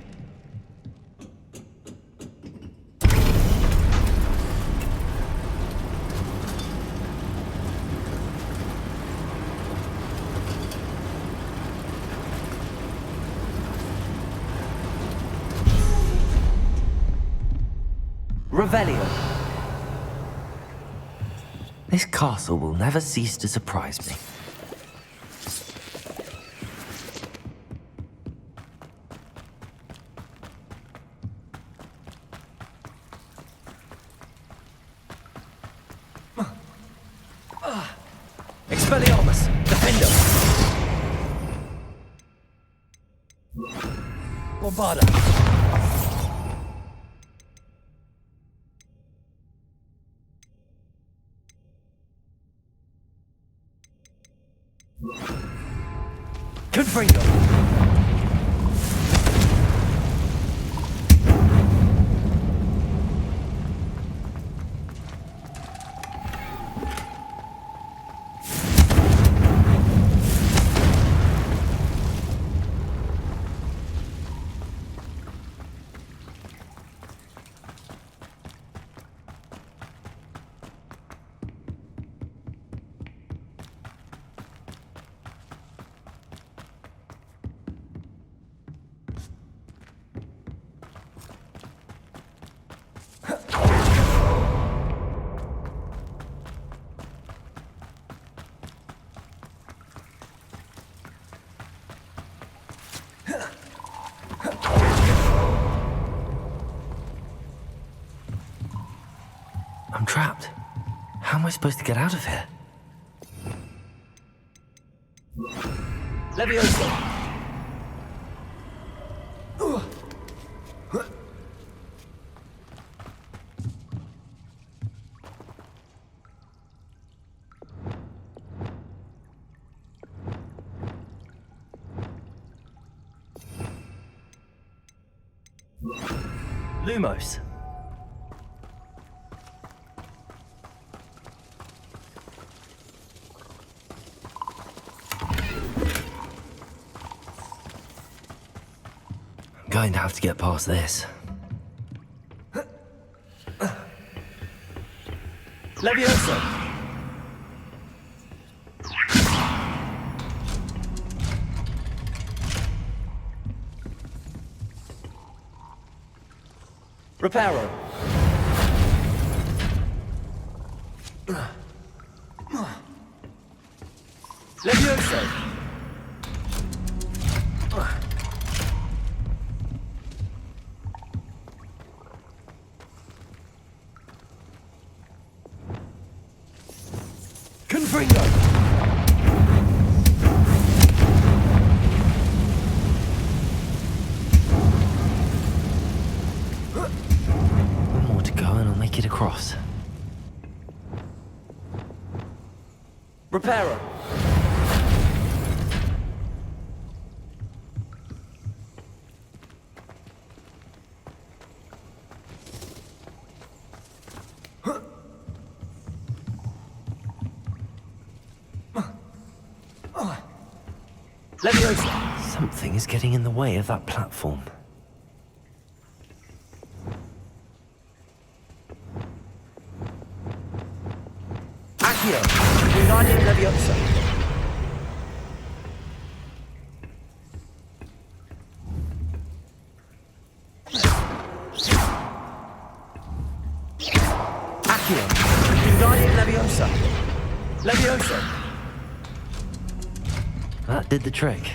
Revelio. This castle will never cease to surprise me. Expelliarmus! Defender! Bombarda! Confringo! I'm trapped. How am I supposed to get out of here? Leviosa! Lumos. I'm going to have to get past this. Leviosa! Reparo! Leviosa! Confringo! One more to go and I'll make it across. Reparo! Leviosa! Something is getting in the way of that platform. Accio! Wingardium Leviosa! Accio! Wingardium Leviosa! Leviosa! That did the trick.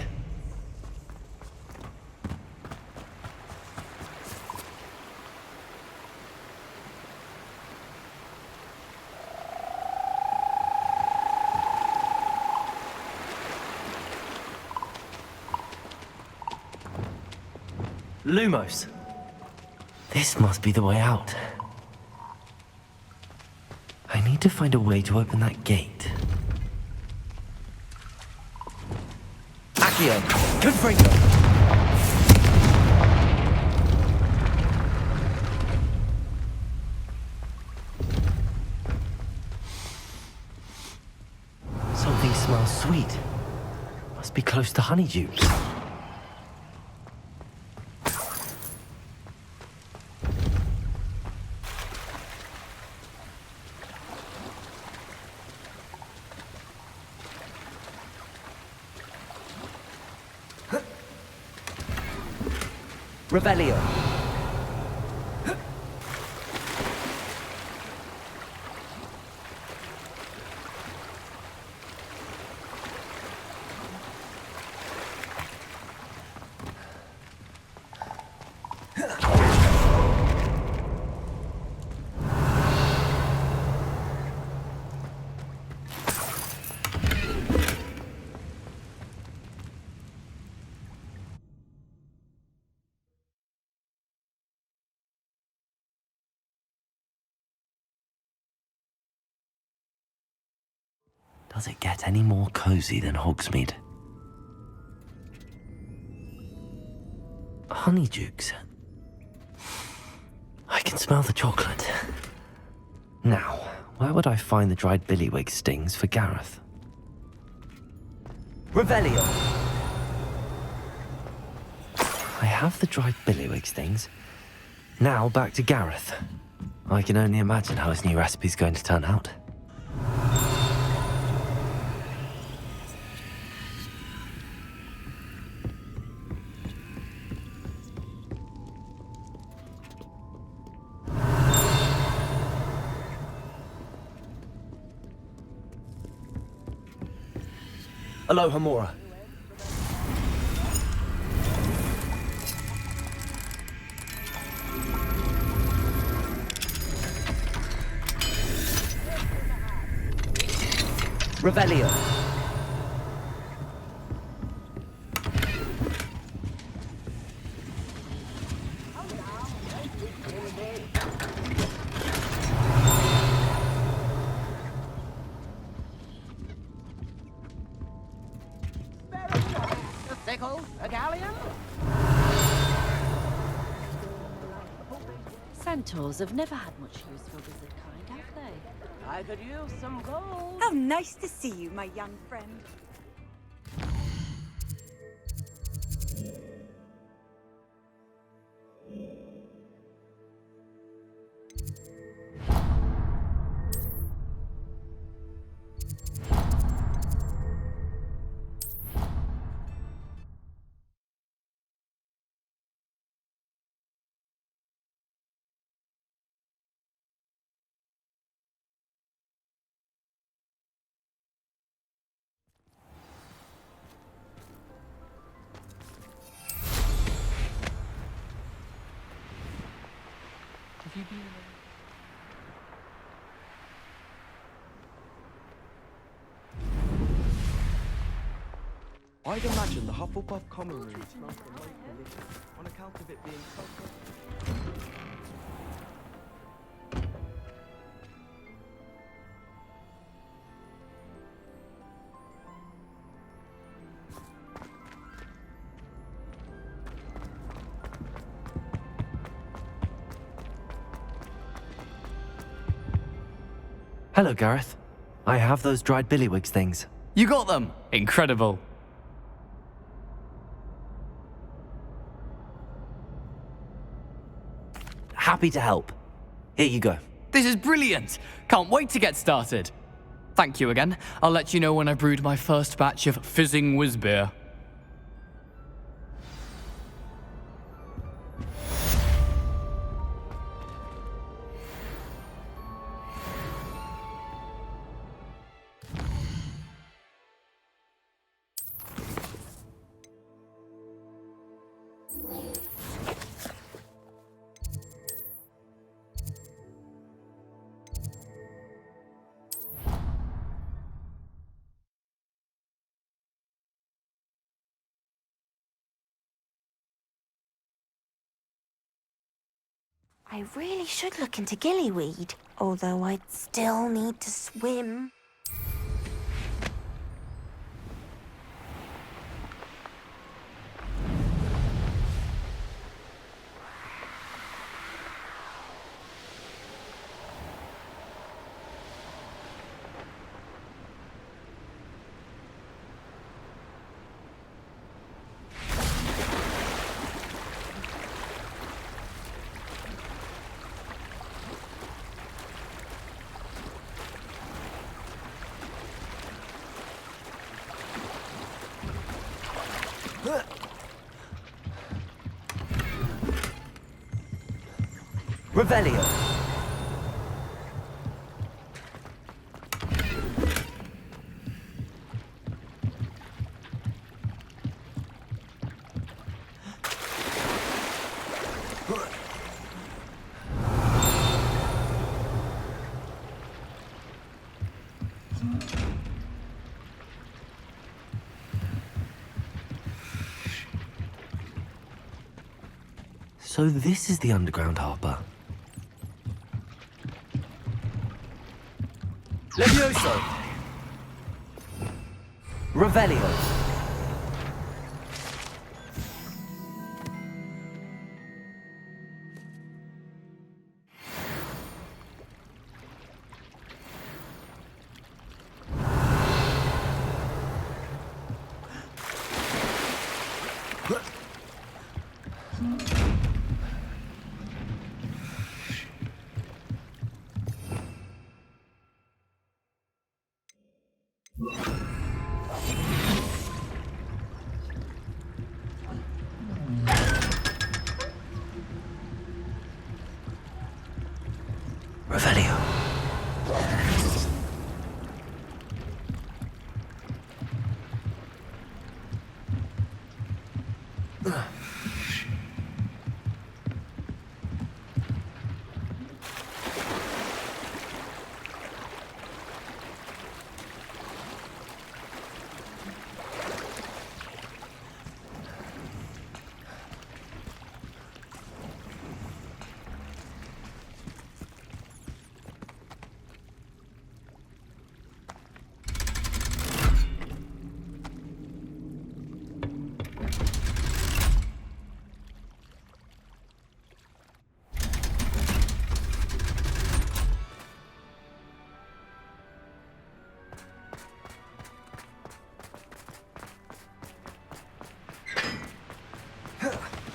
Lumos! This must be the way out. I need to find a way to open that gate. Accio! Confringo! Something smells sweet. Must be close to honeydews. Revelio! Does it get any more cozy than Hogsmeade? Honeydukes. I can smell the chocolate. Now, where would I find the dried billywig stings for Gareth? Revelio! I have the dried billywig stings. Now back to Gareth. I can only imagine how his new recipe's going to turn out. Aloha Mora. Revelio. A sickle? A galleon? Centaurs have never had much use for wizard kind, have they? I could use some gold. How nice to see you, my young friend. Have you been... I'd imagine the Hufflepuff common room smells the most delicious on account of it being so... Hello, Gareth. I have those dried billywig things. You got them! Incredible. Happy to help. Here you go. This is brilliant! Can't wait to get started. Thank you again. I'll let you know when I've brewed my first batch of fizzing whizbeer. I really should look into gillyweed, although I'd still need to swim. Revelio. So this is the underground harbour. Levioso! Revelio. Revelio.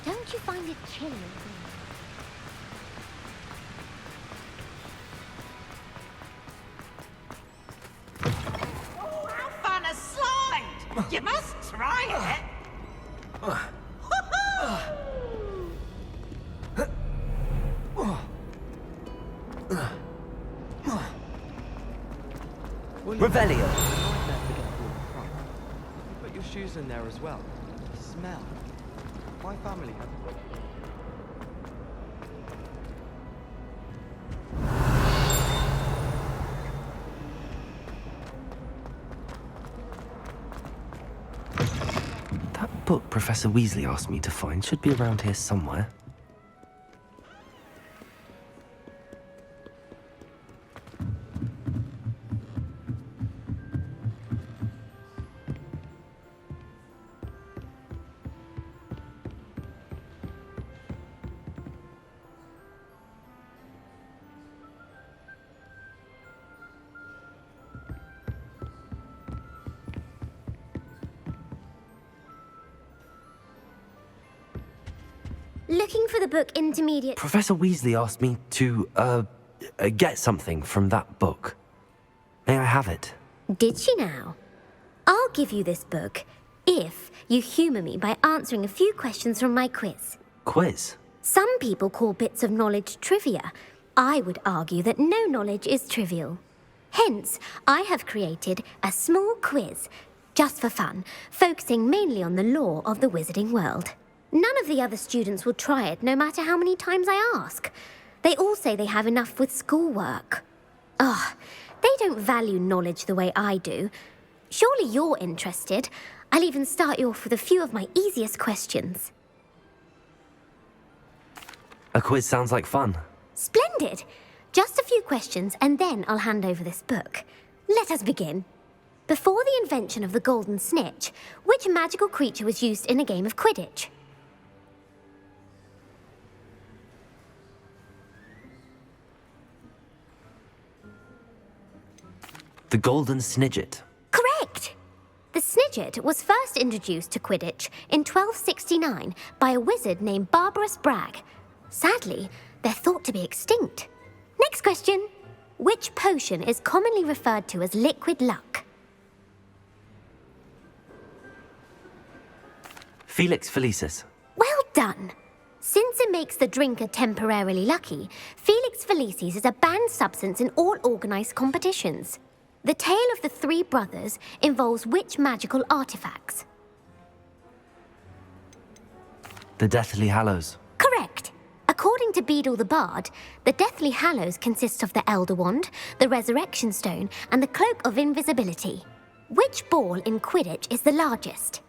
Don't you find it chilly? Oh, how fun a slide! You must try it. Revelio. Put your shoes in there as well. The smell. My family have. That book Professor Weasley asked me to find should be around here somewhere. Looking for the book Intermediate... Professor Weasley asked me to, get something from that book. May I have it? Did she now? I'll give you this book if you humour me by answering a few questions from my quiz. Quiz? Some people call bits of knowledge trivia. I would argue that no knowledge is trivial. Hence, I have created a small quiz, just for fun, focusing mainly on the lore of the wizarding world. None of the other students will try it, no matter how many times I ask. They all say they have enough with schoolwork. Ugh, they don't value knowledge the way I do. Surely you're interested. I'll even start you off with a few of my easiest questions. A quiz sounds like fun. Splendid! Just a few questions, and then I'll hand over this book. Let us begin. Before the invention of the golden snitch, which magical creature was used in a game of Quidditch? The Golden Snidget. Correct! The Snidget was first introduced to Quidditch in 1269 by a wizard named Barbarous Bragg. Sadly, they're thought to be extinct. Next question. Which potion is commonly referred to as liquid luck? Felix Felicis. Well done! Since it makes the drinker temporarily lucky, Felix Felicis is a banned substance in all organised competitions. The tale of the three brothers involves which magical artifacts? The Deathly Hallows. Correct. According to Beedle the Bard, the Deathly Hallows consists of the Elder Wand, the Resurrection Stone, and the Cloak of Invisibility. Which ball in Quidditch is the largest?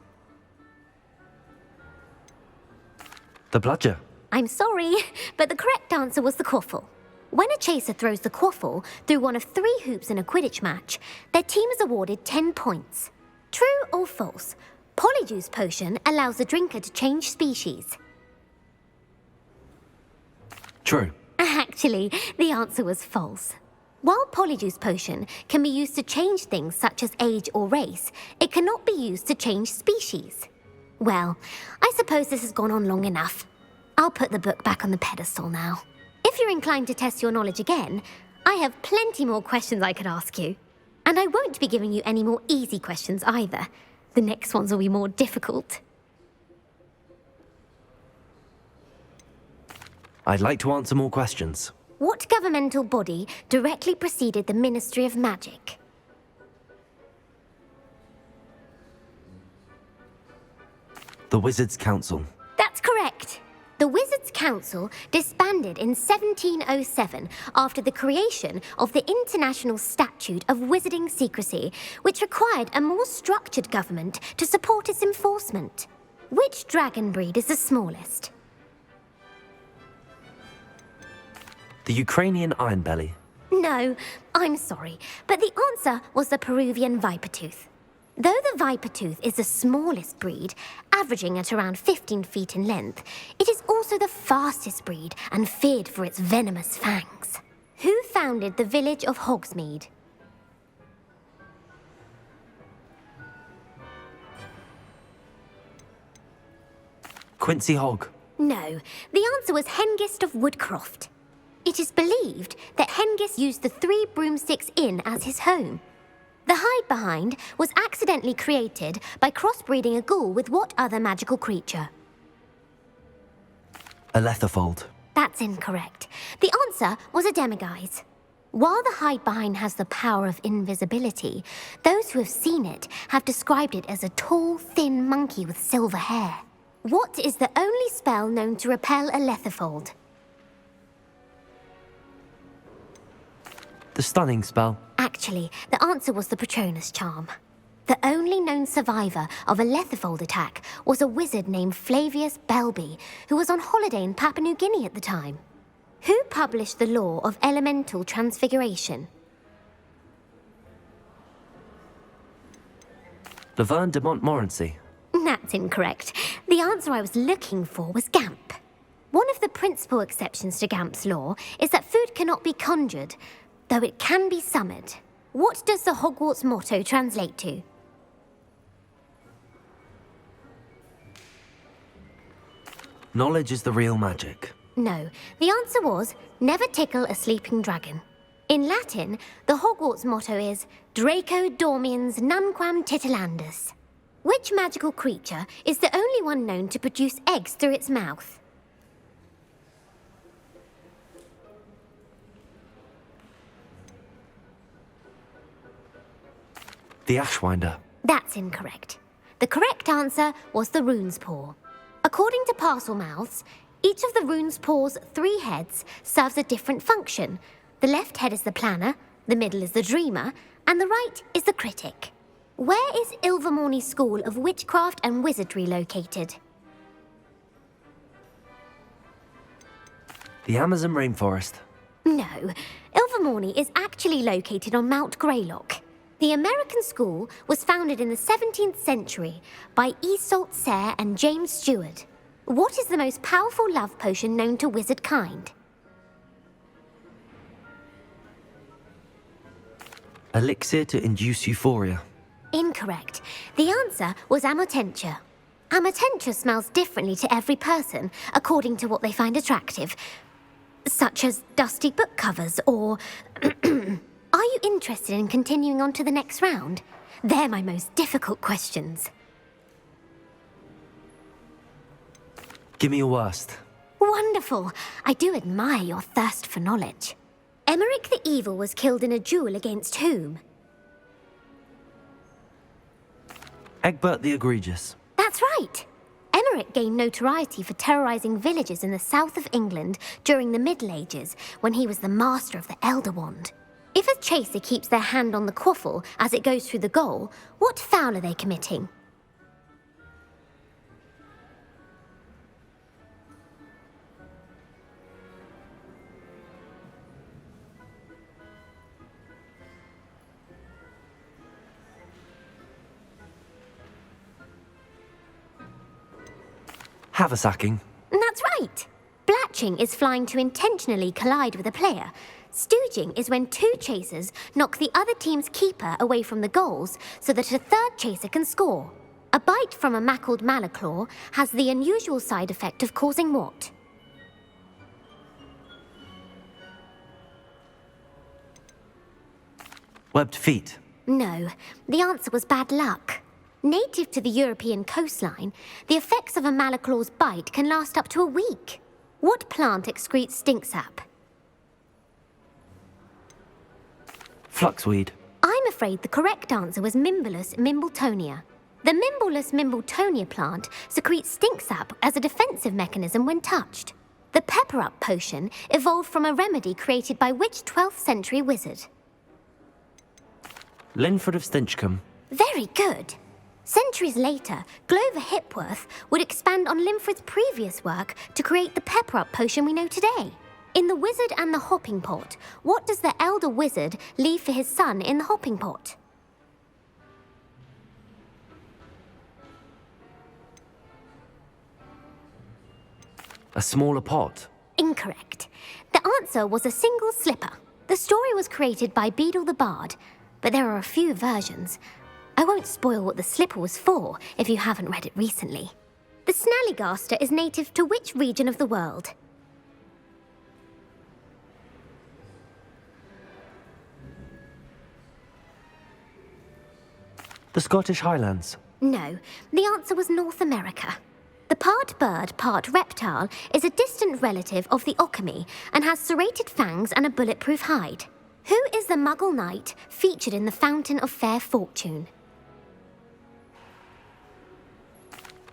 The Bludger. I'm sorry, but the correct answer was the Quaffle. When a chaser throws the Quaffle through one of 3 hoops in a Quidditch match, their team is awarded 10 points. True or false? Polyjuice potion allows the drinker to change species. True. Actually, the answer was false. While Polyjuice potion can be used to change things such as age or race, it cannot be used to change species. Well, I suppose this has gone on long enough. I'll put the book back on the pedestal now. If you're inclined to test your knowledge again, I have plenty more questions I could ask you. And I won't be giving you any more easy questions either. The next ones will be more difficult. I'd like to answer more questions. What governmental body directly preceded the Ministry of Magic? The Wizards' Council. That's correct. The Wizards' Council disbanded in 1707 after the creation of the International Statute of Wizarding Secrecy, which required a more structured government to support its enforcement. Which dragon breed is the smallest? The Ukrainian Ironbelly. No, I'm sorry, but the answer was the Peruvian Vipertooth. Though the Vipertooth is the smallest breed, averaging at around 15 feet in length, it is also the fastest breed and feared for its venomous fangs. Who founded the village of Hogsmeade? Quincy Hogg. No, the answer was Hengist of Woodcroft. It is believed that Hengist used the Three Broomsticks Inn as his home. The hide-behind was accidentally created by crossbreeding a ghoul with what other magical creature? A Letherfold. That's incorrect. The answer was a demiguise. While the hide-behind has the power of invisibility, those who have seen it have described it as a tall, thin monkey with silver hair. What is the only spell known to repel a Letherfold? The Stunning Spell. Actually, the answer was the Patronus Charm. The only known survivor of a Letherfold attack was a wizard named Flavius Belby, who was on holiday in Papua New Guinea at the time. Who published the law of elemental transfiguration? Laverne de Montmorency. That's incorrect. The answer I was looking for was Gamp. One of the principal exceptions to Gamp's law is that food cannot be conjured, though it can be summoned. What does the Hogwarts motto translate to? Knowledge is the real magic. No, the answer was, never tickle a sleeping dragon. In Latin, the Hogwarts motto is, Draco dormiens nunquam titilandus. Which magical creature is the only one known to produce eggs through its mouth? The Ashwinder. That's incorrect. The correct answer was the Rune's Paw. According to Parselmouths, each of the Rune's Paw's 3 heads serves a different function. The left head is the planner, the middle is the dreamer, and the right is the critic. Where is Ilvermorny School of Witchcraft and Wizardry located? The Amazon rainforest. No, Ilvermorny is actually located on Mount Greylock. The American school was founded in the 17th century by Iseult Sayre and James Stewart. What is the most powerful love potion known to wizard kind? Elixir to induce euphoria. Incorrect. The answer was Amotentia. Amotentia smells differently to every person, according to what they find attractive, such as dusty book covers or... Are you interested in continuing on to the next round? They're my most difficult questions. Give me your worst. Wonderful. I do admire your thirst for knowledge. Emmerich the Evil was killed in a duel against whom? Egbert the Egregious. That's right. Emmerich gained notoriety for terrorizing villages in the south of England during the Middle Ages when he was the master of the Elder Wand. If a chaser keeps their hand on the quaffle as it goes through the goal, what foul are they committing? have a sacking. That's right. Blatching is flying to intentionally collide with a player. Stooging is when two chasers knock the other team's keeper away from the goals so that a third chaser can score. A bite from a mackled malaclaw has the unusual side effect of causing what? Webbed feet. No, the answer was bad luck. Native to the European coastline, the effects of a malaclaw's bite can last up to a week. What plant excretes stink sap? Fluxweed. I'm afraid the correct answer was Mimbulus mimbletonia. The Mimbulus mimbletonia plant secretes stink sap as a defensive mechanism when touched. The pepper-up potion evolved from a remedy created by which 12th century wizard? Linford of Stinchcombe. Very good. Centuries later, Glover Hipworth would expand on Linford's previous work to create the pepper-up potion we know today. In The Wizard and the Hopping Pot, what does the elder wizard leave for his son in the hopping pot? A smaller pot. Incorrect. The answer was a single slipper. The story was created by Beadle the Bard, but there are a few versions. I won't spoil what the slipper was for if you haven't read it recently. The Snallygaster is native to which region of the world? The Scottish Highlands. No, the answer was North America. The part bird, part reptile is a distant relative of the Occamy and has serrated fangs and a bulletproof hide. Who is the Muggle knight featured in the Fountain of Fair Fortune?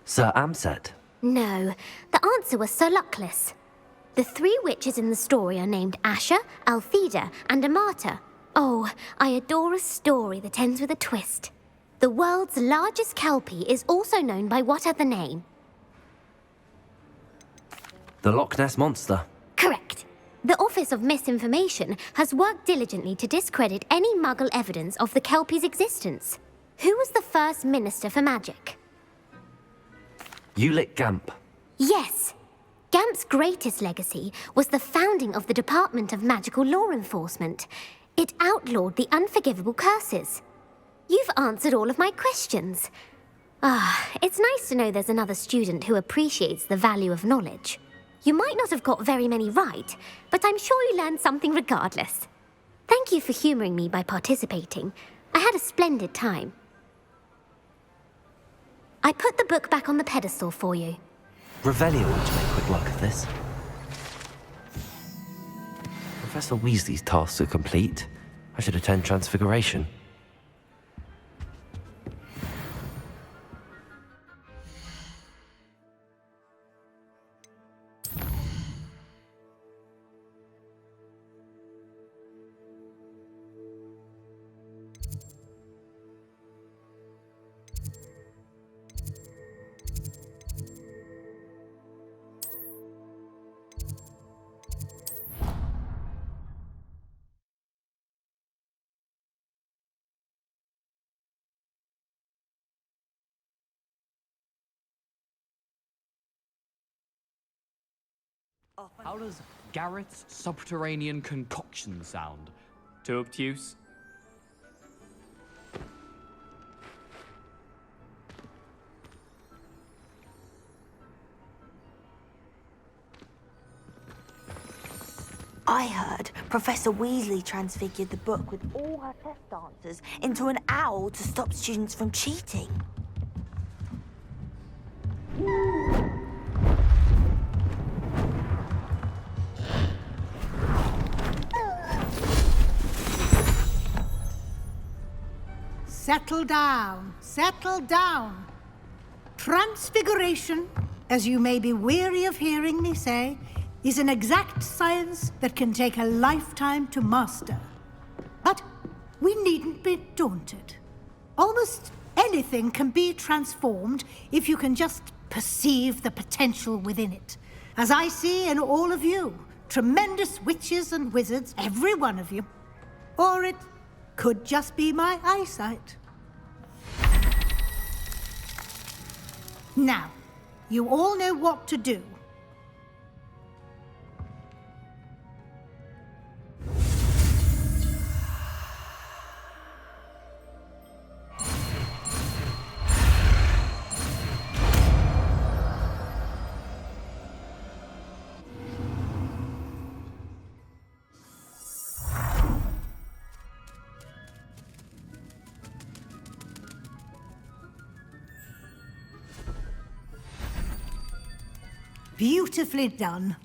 Sir Amset. No, the answer was Sir Luckless. The three witches in the story are named Asher, Altheda, and Amata. Oh, I adore a story that ends with a twist. The world's largest kelpie is also known by what other name? The Loch Ness Monster. Correct. The Office of Misinformation has worked diligently to discredit any Muggle evidence of the kelpie's existence. Who was the first Minister for Magic? Ulick Gamp. Yes. Gamp's greatest legacy was the founding of the Department of Magical Law Enforcement. It outlawed the unforgivable curses. You've answered all of my questions. It's nice to know there's another student who appreciates the value of knowledge. You might not have got very many right, but I'm sure you learned something regardless. Thank you for humouring me by participating. I had a splendid time. I put the book back on the pedestal for you. Revelio ought to make quick work of this. Professor Weasley's tasks are complete. I should attend Transfiguration. How does Garrett's subterranean concoction sound? Too obtuse? I heard Professor Weasley transfigured the book with all her test answers into an owl to stop students from cheating. Settle down, settle down. Transfiguration, as you may be weary of hearing me say, is an exact science that can take a lifetime to master. But we needn't be daunted. Almost anything can be transformed if you can just perceive the potential within it. As I see in all of you, tremendous witches and wizards, every one of you. Or it could just be my eyesight. Now, You all know what to do. Beautifully done.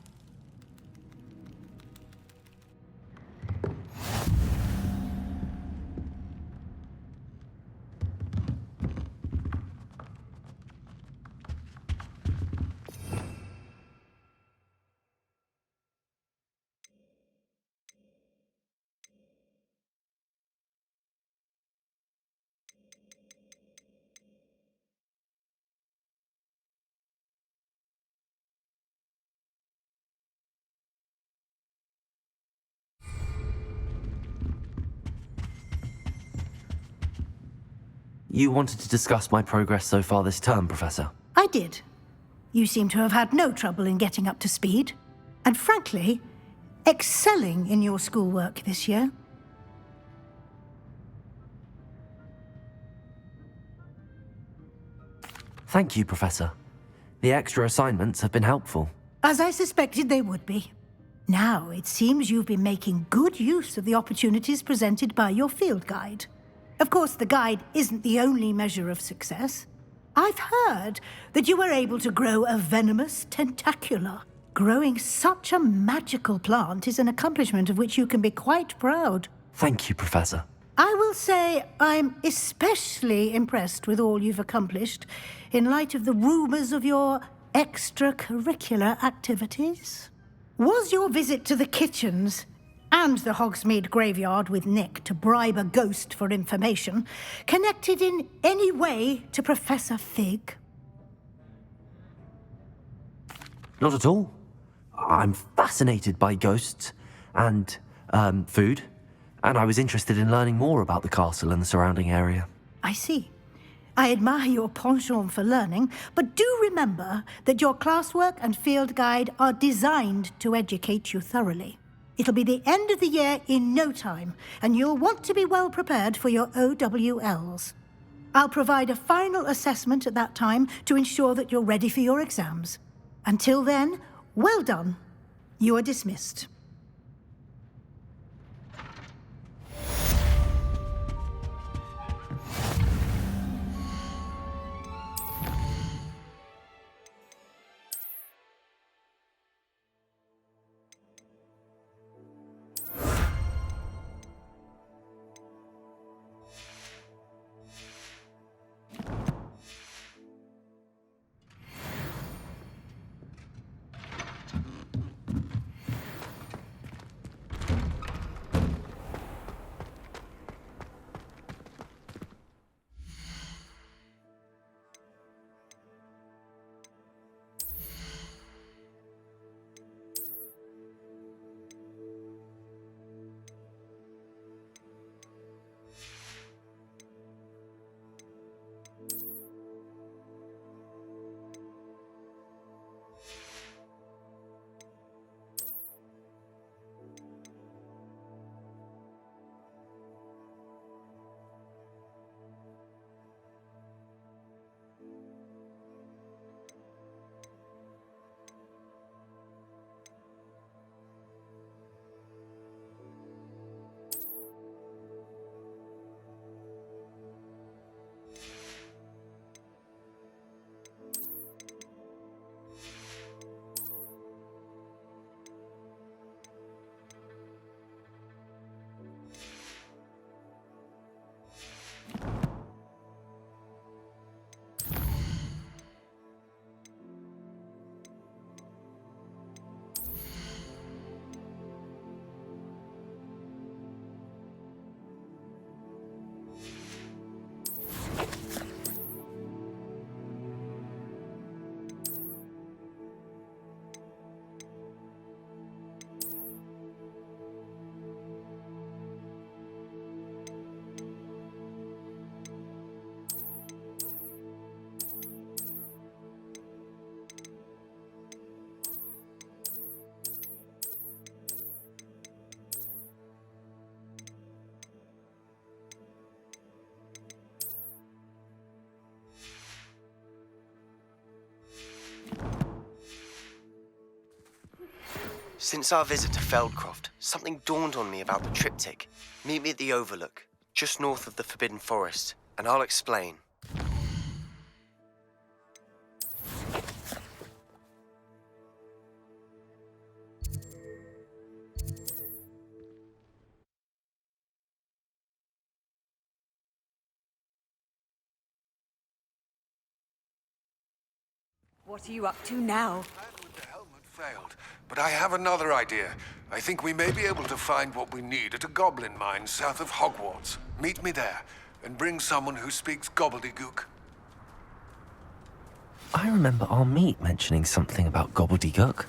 You wanted to discuss my progress so far this term, Professor? I did. You seem to have had no trouble in getting up to speed. And frankly, excelling in your schoolwork this year. Thank you, Professor. The extra assignments have been helpful. As I suspected they would be. Now, it seems you've been making good use of the opportunities presented by your field guide. Of course, the guide isn't the only measure of success. I've heard that you were able to grow a venomous tentacula. Growing such a magical plant is an accomplishment of which you can be quite proud. Thank you, Professor. I will say I'm especially impressed with all you've accomplished in light of the rumors of your extracurricular activities. Was your visit to the kitchens and the Hogsmeade graveyard with Nick to bribe a ghost for information connected in any way to Professor Fig? Not at all. I'm fascinated by ghosts and, food, and I was interested in learning more about the castle and the surrounding area. I see. I admire your penchant for learning, but do remember that your classwork and field guide are designed to educate you thoroughly. It'll be the end of the year in no time, and you'll want to be well prepared for your OWLs. I'll provide a final assessment at that time to ensure that you're ready for your exams. Until then, well done. You are dismissed. Since our visit to Feldcroft, something dawned on me about the triptych. Meet me at the Overlook, just north of the Forbidden Forest, and I'll explain. What are you up to now? Failed, but I have another idea. I think we may be able to find what we need at a goblin mine south of Hogwarts. Meet me there, and bring someone who speaks gobbledygook. I remember our meet mentioning something about gobbledygook.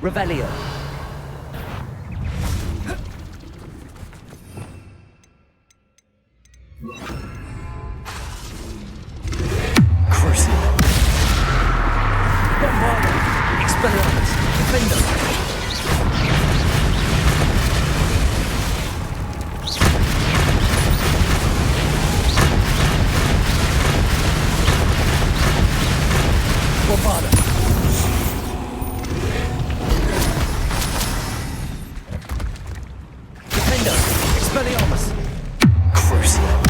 Revelio. Crucible. Bombardo. Expelliarmus. Defender. Bombardo. Expelliarmus! Crucial.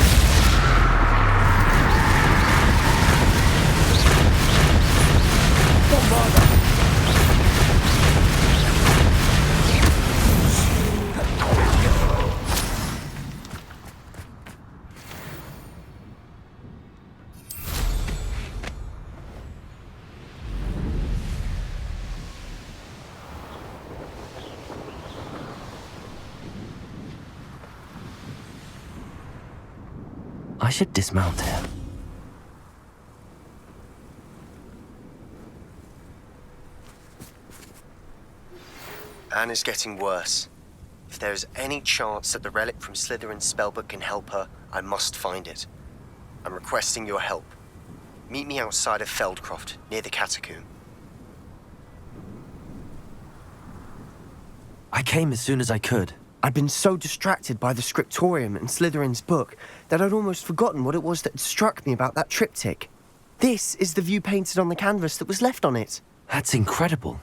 I should dismount here. Anne is getting worse. If there is any chance that the relic from Slytherin's spellbook can help her, I must find it. I'm requesting your help. Meet me outside of Feldcroft, near the catacomb. I came as soon as I could. I'd been so distracted by the scriptorium and Slytherin's book that I'd almost forgotten what it was that had struck me about that triptych. This is the view painted on the canvas that was left on it. That's incredible.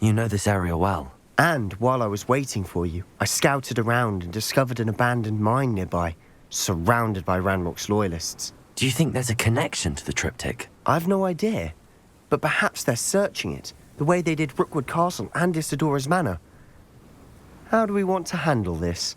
You know this area well. And while I was waiting for you, I scouted around and discovered an abandoned mine nearby, surrounded by Ranrock's loyalists. Do you think there's a connection to the triptych? I've no idea, but perhaps they're searching it, the way they did Rookwood Castle and Isidora's Manor. How do we want to handle this?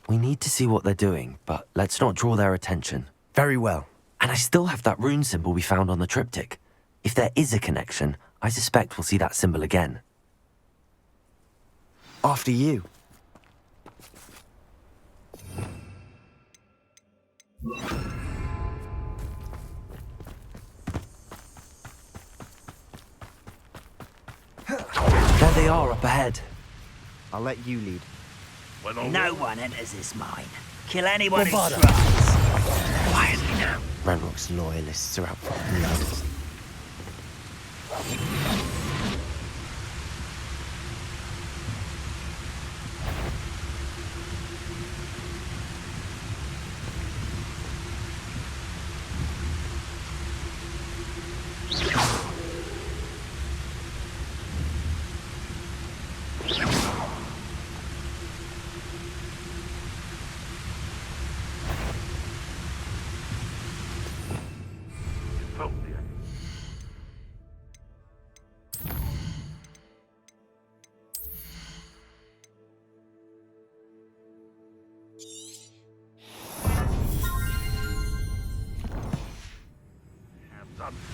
We need to see what they're doing, but let's not draw their attention. Very well. And I still have that rune symbol we found on the triptych. If there is a connection, I suspect we'll see that symbol again. After you. There they are up ahead. I'll let you lead. No one enters this mine. Kill anyone who Bravado. tries. Quietly now. Ranrock's loyalists are out for blood.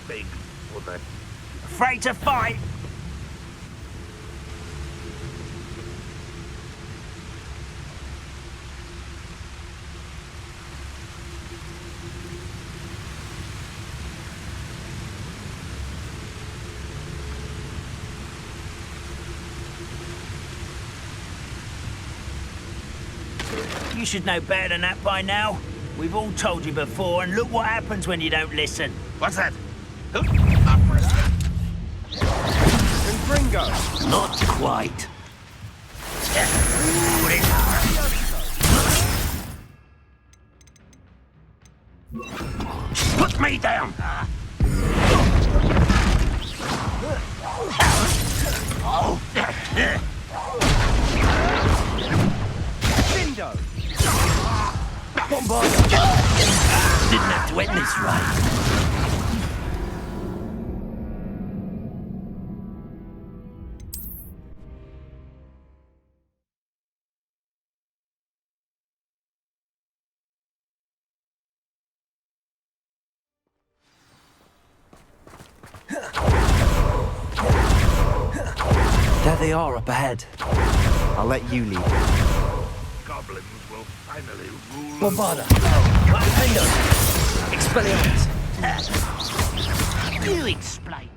Big woman. Afraid to fight? You should know better than that by now. We've all told you before, and look what happens when you don't listen. What's that? Gringo! Not quite. Put me down! Window! Bombard! Didn't have to end this way. There they are up ahead. I'll let you lead. Goblins will finally rule. Bombarda! Window! Expelliarmus! You explain.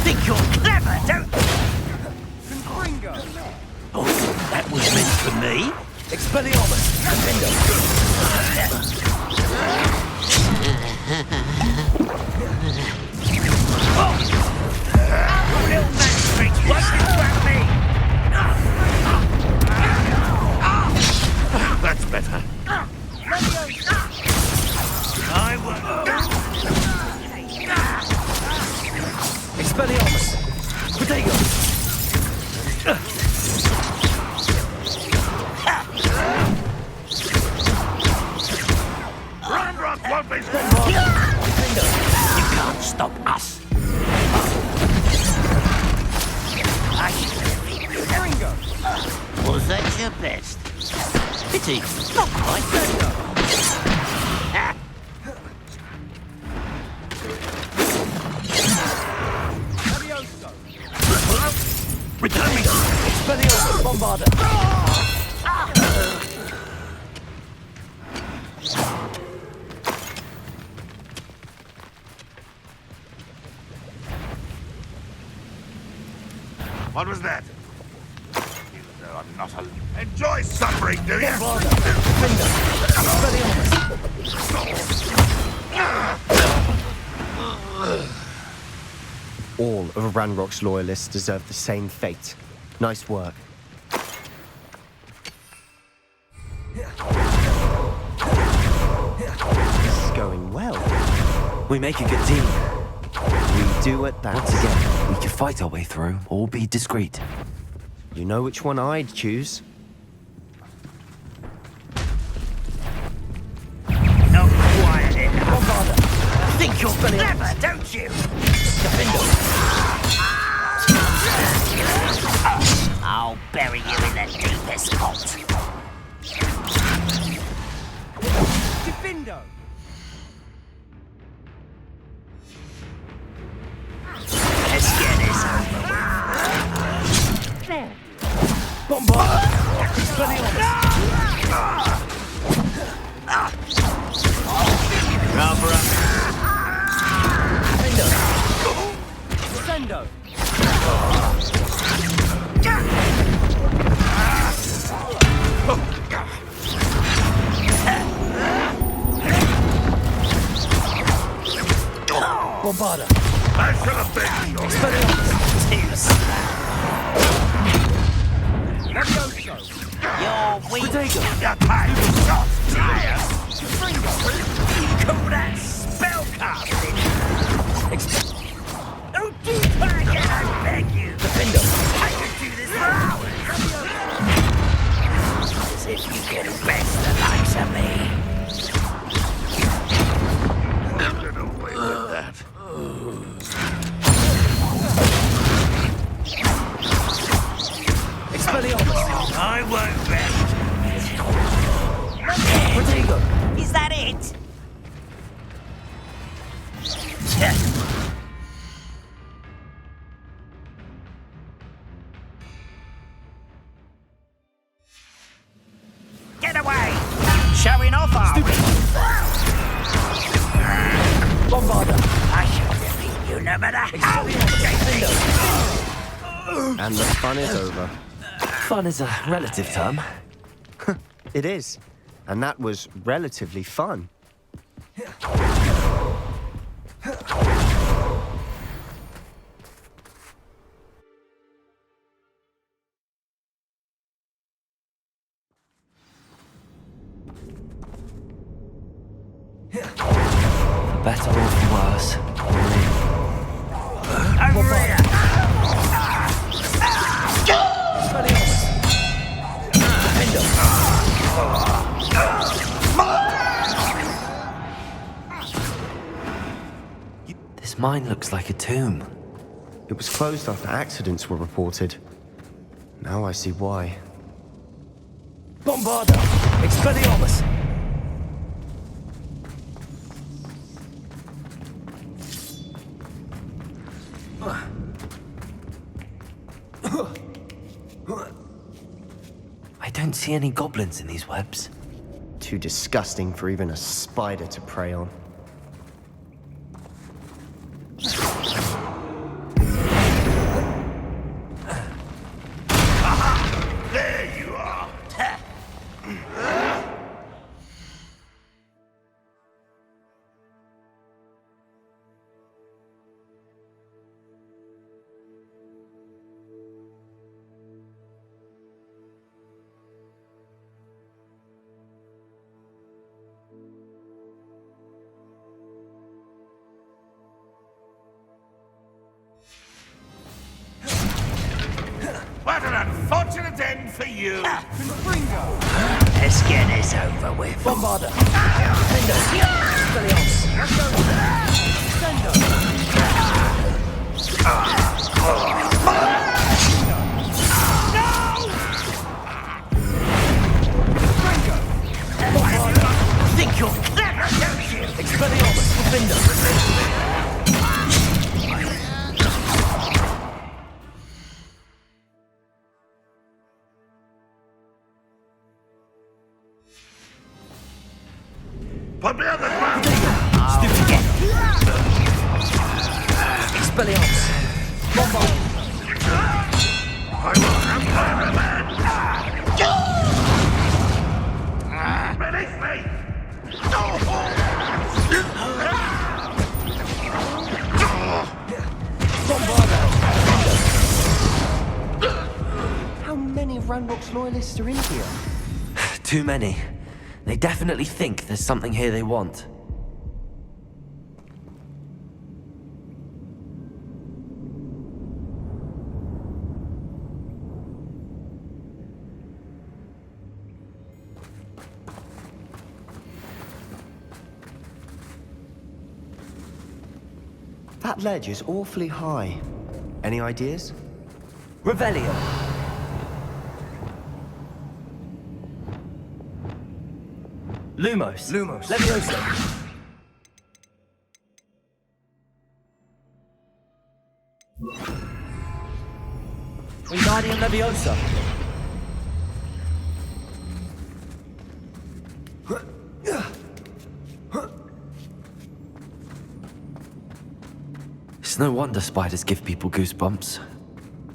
Think you're clever, don't you? Gringo! Oh, that was meant for me. Expelliarmus! Little man tricks, what's this about me? That's better. I won't. Expelliarmus! Protego! Ranrock won't be You can't stop us. Was that your best? Pity. Not quite. Return me! Expelliarmus! Bombarder! What was that? You know I'm not a... Enjoy suffering, do you? All of Ranrock's loyalists deserve the same fate. Nice work. This is going well. We make a good team. We do at that. Once again, we can fight our way through or be discreet. You know which one I'd choose? Not quiet enough. Think you're clever, don't you? I'll bury you in the deepest pot. Defindo! Let's get this over with. There. Bombard! Rubber. Sendo! Bombarder! I should have been your You're weak. Protego! Your time is not tired. You call that spellcasting? Oh, do back and I beg you. Defendo! I could do this for hours. As if you can best the likes of me. Get away with that. Expelliarmus! I won't rest. Protego! Is that it? Get away! Showing off, are we? Bombarder! I shall defeat you no matter how you chase me. And the fun is over. Fun is a relative term. It is. And that was relatively fun. For better or for worse. Over here! This mine looks like a tomb. It was closed after accidents were reported. Now I see why. Bombarder! Expelliarmus! I don't see any goblins in these webs. Too disgusting for even a spider to prey on. There you are. unfortunate end for you. Let's get this over with. Bombarda! Defender! Expelliarmus! Think you're clever, don't you? Expelliarmus! Defender! Put me on the ground! Stupid again! Expelliarmus! Bombard! I will have my revenge! Release me! How many of Ranrock's loyalists are in here? Too many. They definitely think there's something here they want. That ledge is awfully high. Any ideas? Revelio! Lumos! Leviosa! Wingardium Leviosa! It's no wonder spiders give people goosebumps.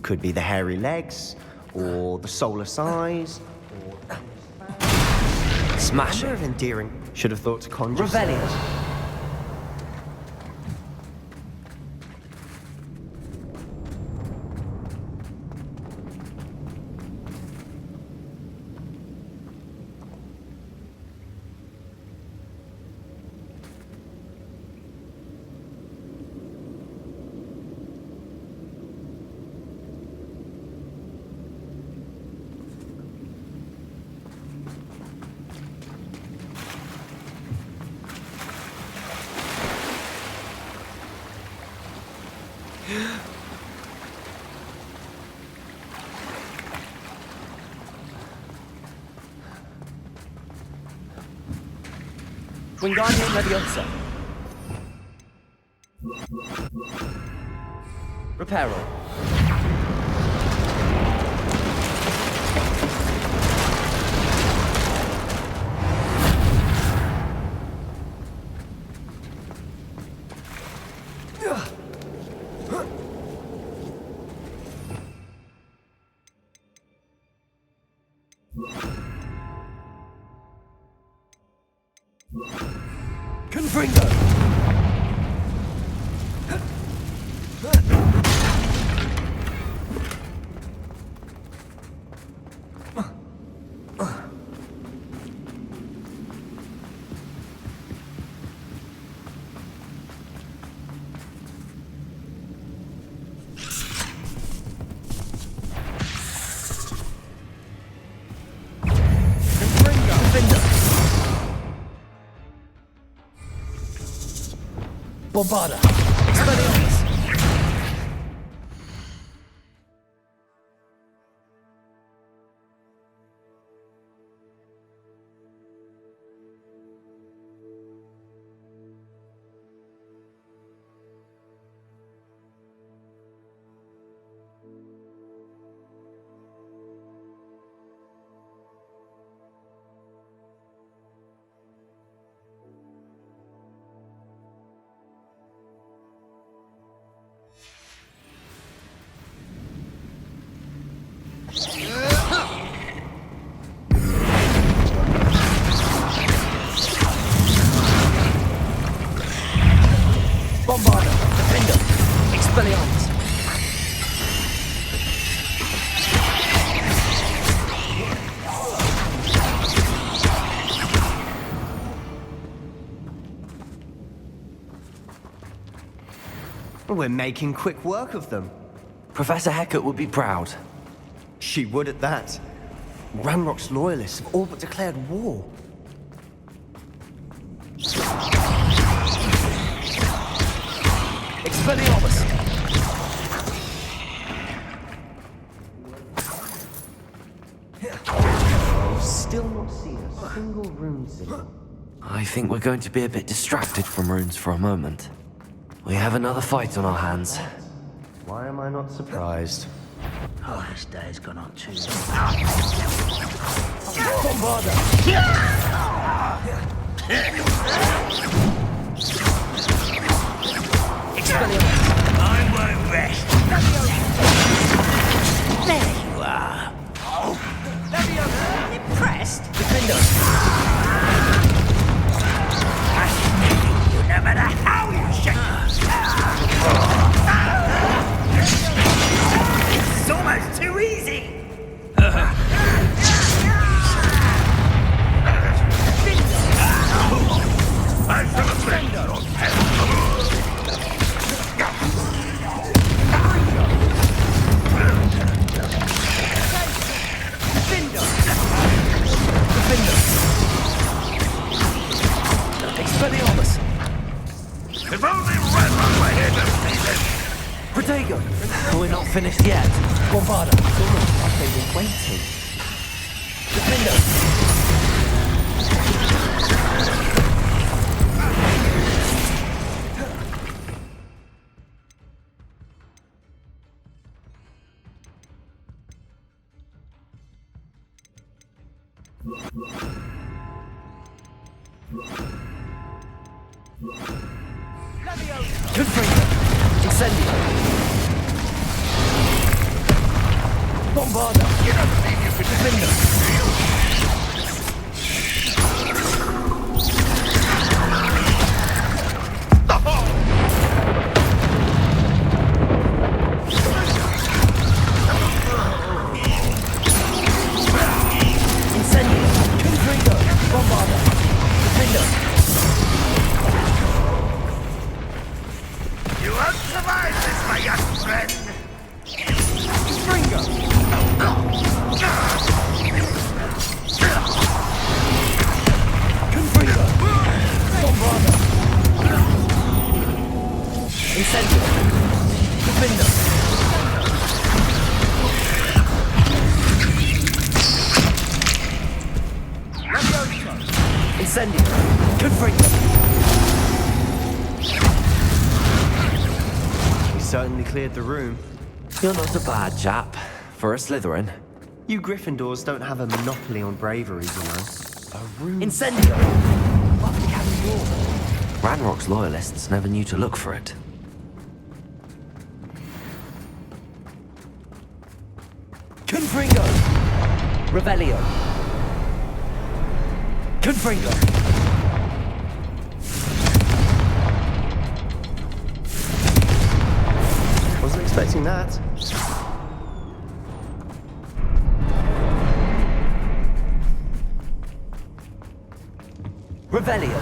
Could be the hairy legs, or the soulless eyes, or... Smash it. Of endearing. Should have thought to conjure. Revelio. Wingardium Leviosa. Reparo. Confringo! Bombarda! Expelliarmus! Bombarda! Defender! Expelliarmus! We're making quick work of them. Professor Hecat would be proud. She would at that. Ranrock's loyalists have all but declared war. Expelliarmus! I've still not seen a single rune symbol. I think we're going to be a bit distracted from runes for a moment. We have another fight on our hands. Why am I not surprised? Oh, this day's gone on too long. Bombarda! Expelliarmus! I won't rest. There you are. Impressed? Defender! I sneak you no matter how you shake. It's almost too easy. I shall avenge your death. Expelliarmus! If only Ranrock were here to see this! Protego! We're not finished yet. Bombarda! It's almost like they were waiting. Defender! Confringo! Incendio! Bombarda! You don't believe you could defend us, do you? Incendio! Confringo! Bombarda! Defender! You won't survive this, my young friend! Confringo! Confringo! Bombarda! Incendio! Defender! Incendio! Confringo! We certainly cleared the room. You're not a bad chap for a Slytherin. You Gryffindors don't have a monopoly on bravery, you know. A room. Incendio! Ranrock's loyalists never knew to look for it. Confringo! Revelio! Confringo! Wasn't expecting that. Revelio!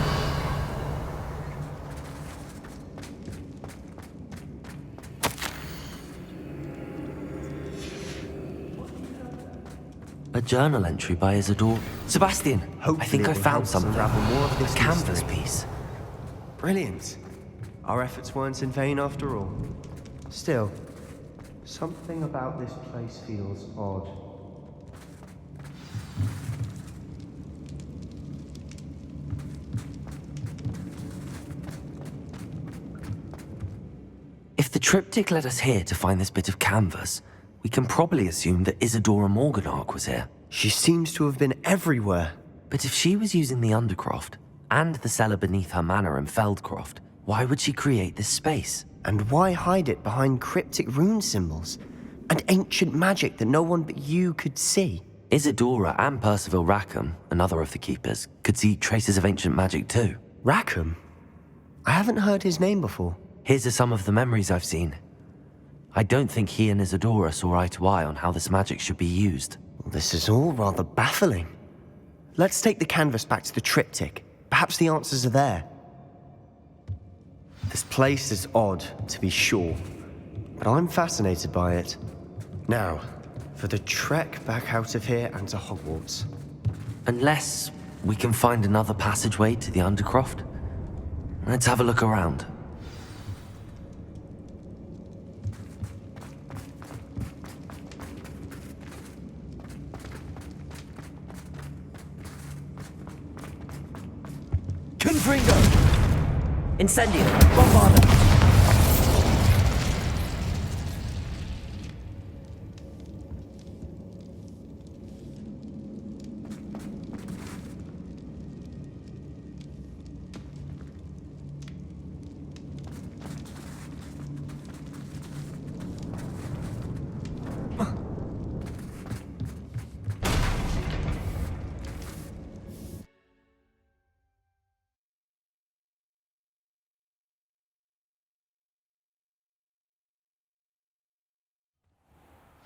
A journal entry by Isidore. Sebastian, I think I found something. Unravel more of this A canvas mystery. piece. Brilliant. Our efforts weren't in vain after all. Still, something about this place feels odd. If the triptych led us here to find this bit of canvas, we can probably assume that Isadora Morganach was here. She seems to have been everywhere. But if she was using the Undercroft, and the cellar beneath her manor in Feldcroft, why would she create this space? And why hide it behind cryptic rune symbols? And ancient magic that no one but you could see? Isadora and Percival Rackham, another of the Keepers, could see traces of ancient magic too. Rackham? I haven't heard his name before. Here's are some of the memories I've seen. I don't think he and Isadora saw eye to eye on how this magic should be used. This is all rather baffling. Let's take the canvas back to the triptych. Perhaps the answers are there. This place is odd, to be sure, but I'm fascinated by it. Now, for the trek back out of here and to Hogwarts. Unless we can find another passageway to the Undercroft. Let's have a look around. Confringo! Incendio! Bombarda!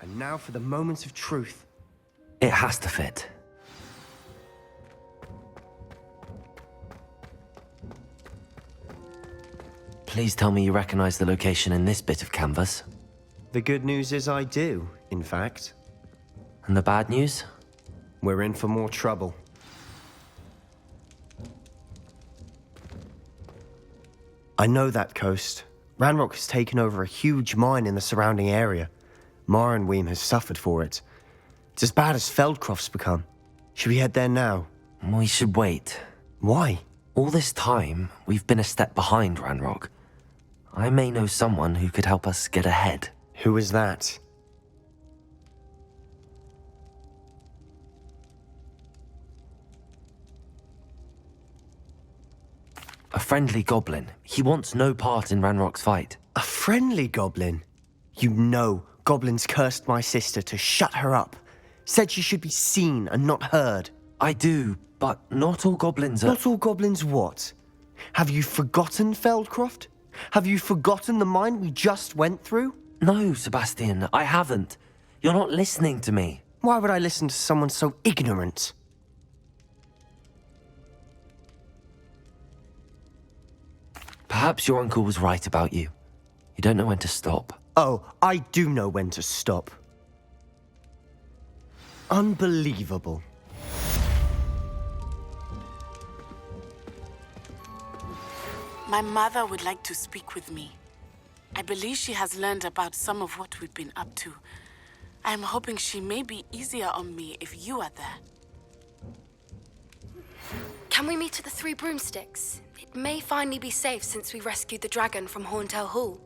And now for the moment of truth. It has to fit. Please tell me you recognize the location in this bit of canvas. The good news is I do, in fact. And the bad news? We're in for more trouble. I know that coast. Ranrock has taken over a huge mine in the surrounding area. Marrenweem has suffered for it. It's as bad as Feldcroft's become. Should we head there now? We should wait. Why? All this time, we've been a step behind Ranrock. I may know someone who could help us get ahead. Who is that? A friendly goblin. He wants no part in Ranrock's fight. A friendly goblin? You know goblins cursed my sister to shut her up. Said she should be seen and not heard. I do, but not all goblins are... Not all goblins what? Have you forgotten Feldcroft? Have you forgotten the mine we just went through? No, Sebastian, I haven't. You're not listening to me. Why would I listen to someone so ignorant? Perhaps your uncle was right about you. You don't know when to stop. Oh, I do know when to stop. Unbelievable. My mother would like to speak with me. I believe she has learned about some of what we've been up to. I'm hoping she may be easier on me if you are there. Can we meet at the Three Broomsticks? It may finally be safe since we rescued the dragon from Horntail Hall.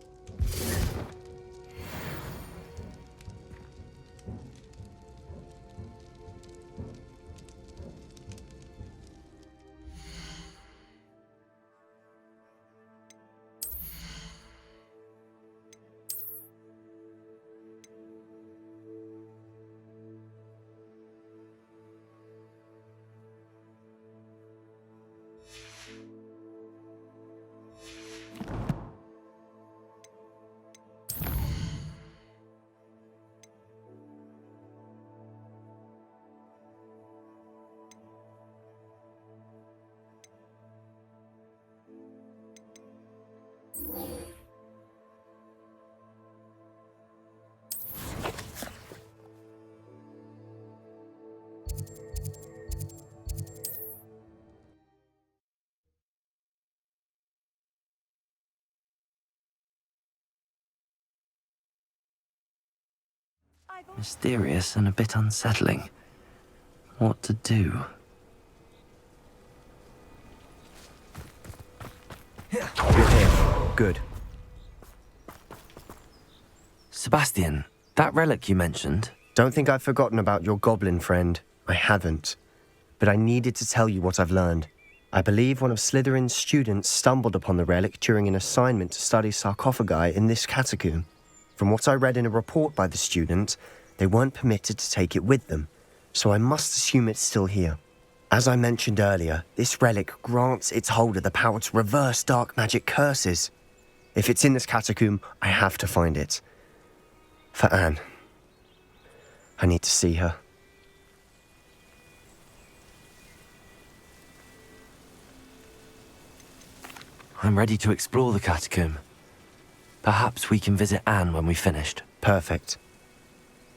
Mysterious and a bit unsettling. What to do? You're here. Good. Sebastian, that relic you mentioned... Don't think I've forgotten about your goblin friend. I haven't. But I needed to tell you what I've learned. I believe one of Slytherin's students stumbled upon the relic during an assignment to study sarcophagi in this catacomb. From what I read in a report by the student, they weren't permitted to take it with them, so I must assume it's still here. As I mentioned earlier, this relic grants its holder the power to reverse dark magic curses. If it's in this catacomb, I have to find it. For Anne. I need to see her. I'm ready to explore the catacomb. Perhaps we can visit Anne when we've finished. Perfect.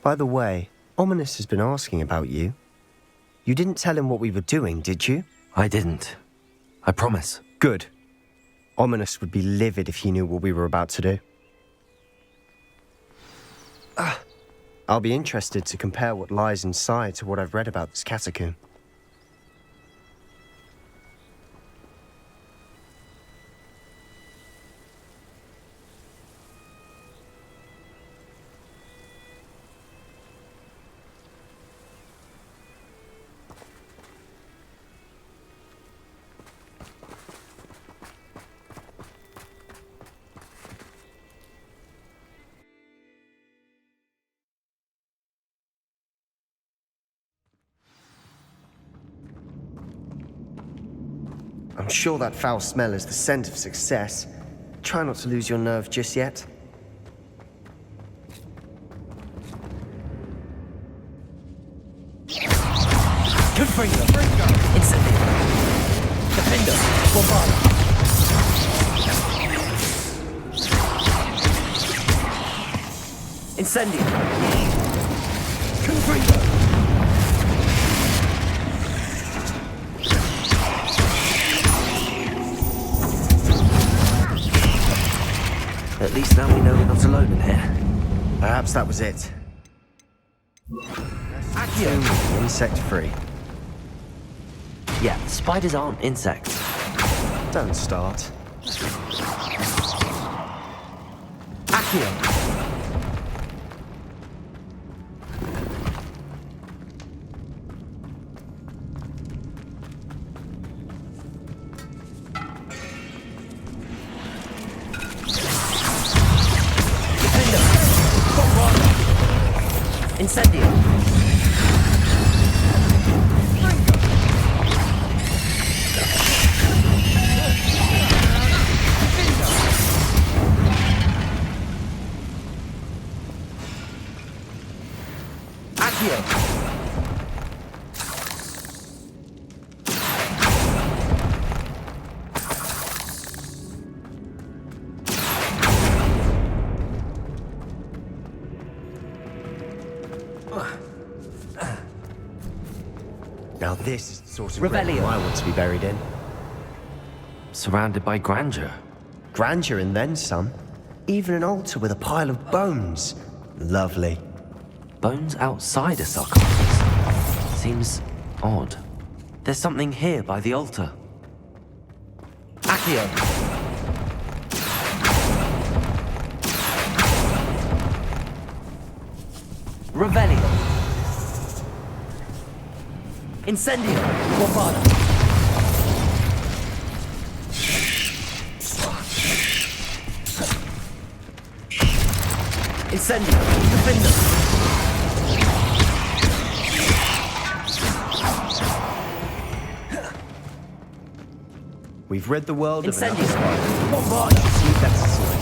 By the way, Ominous has been asking about you. You didn't tell him what we were doing, did you? I didn't. I promise. Good. Ominous would be livid if he knew what we were about to do. I'll be interested to compare what lies inside to what I've read about this catacomb. I'm sure that foul smell is the scent of success. Try not to lose your nerve just yet. Confringo! Incendio! Defender! Bombarda! Incendio! Confringo! At least now we know we're not alone in here. Perhaps that was it. Accio! Insect-free. Yeah, spiders aren't insects. Don't start. Accio! Incendio! Accio! Now this is the sort of Revelio. realm I want to be buried in. Surrounded by grandeur. Grandeur and then some. Even an altar with a pile of bones. Lovely. Bones outside a sarcophagus. Seems odd. There's something here by the altar. Accio! Revelio! Incendio! Bombarda! Incendio! Defender! We've rid the world of Incendio! another spider. Bombarda! See, that's a sign.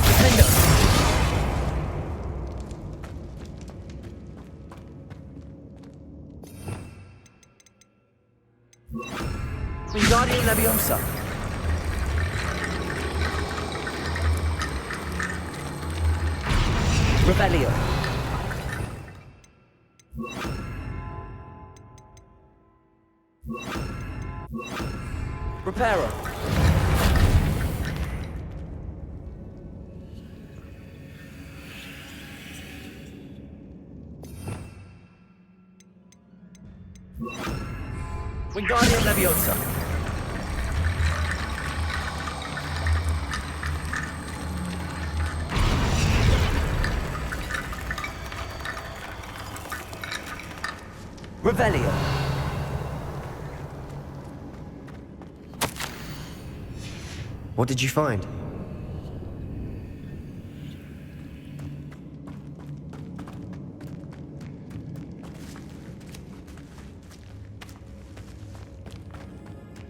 Defender! Wingardium Leviosa! Revelio! Reparo! Wingardium Leviosa! Revelio! What did you find?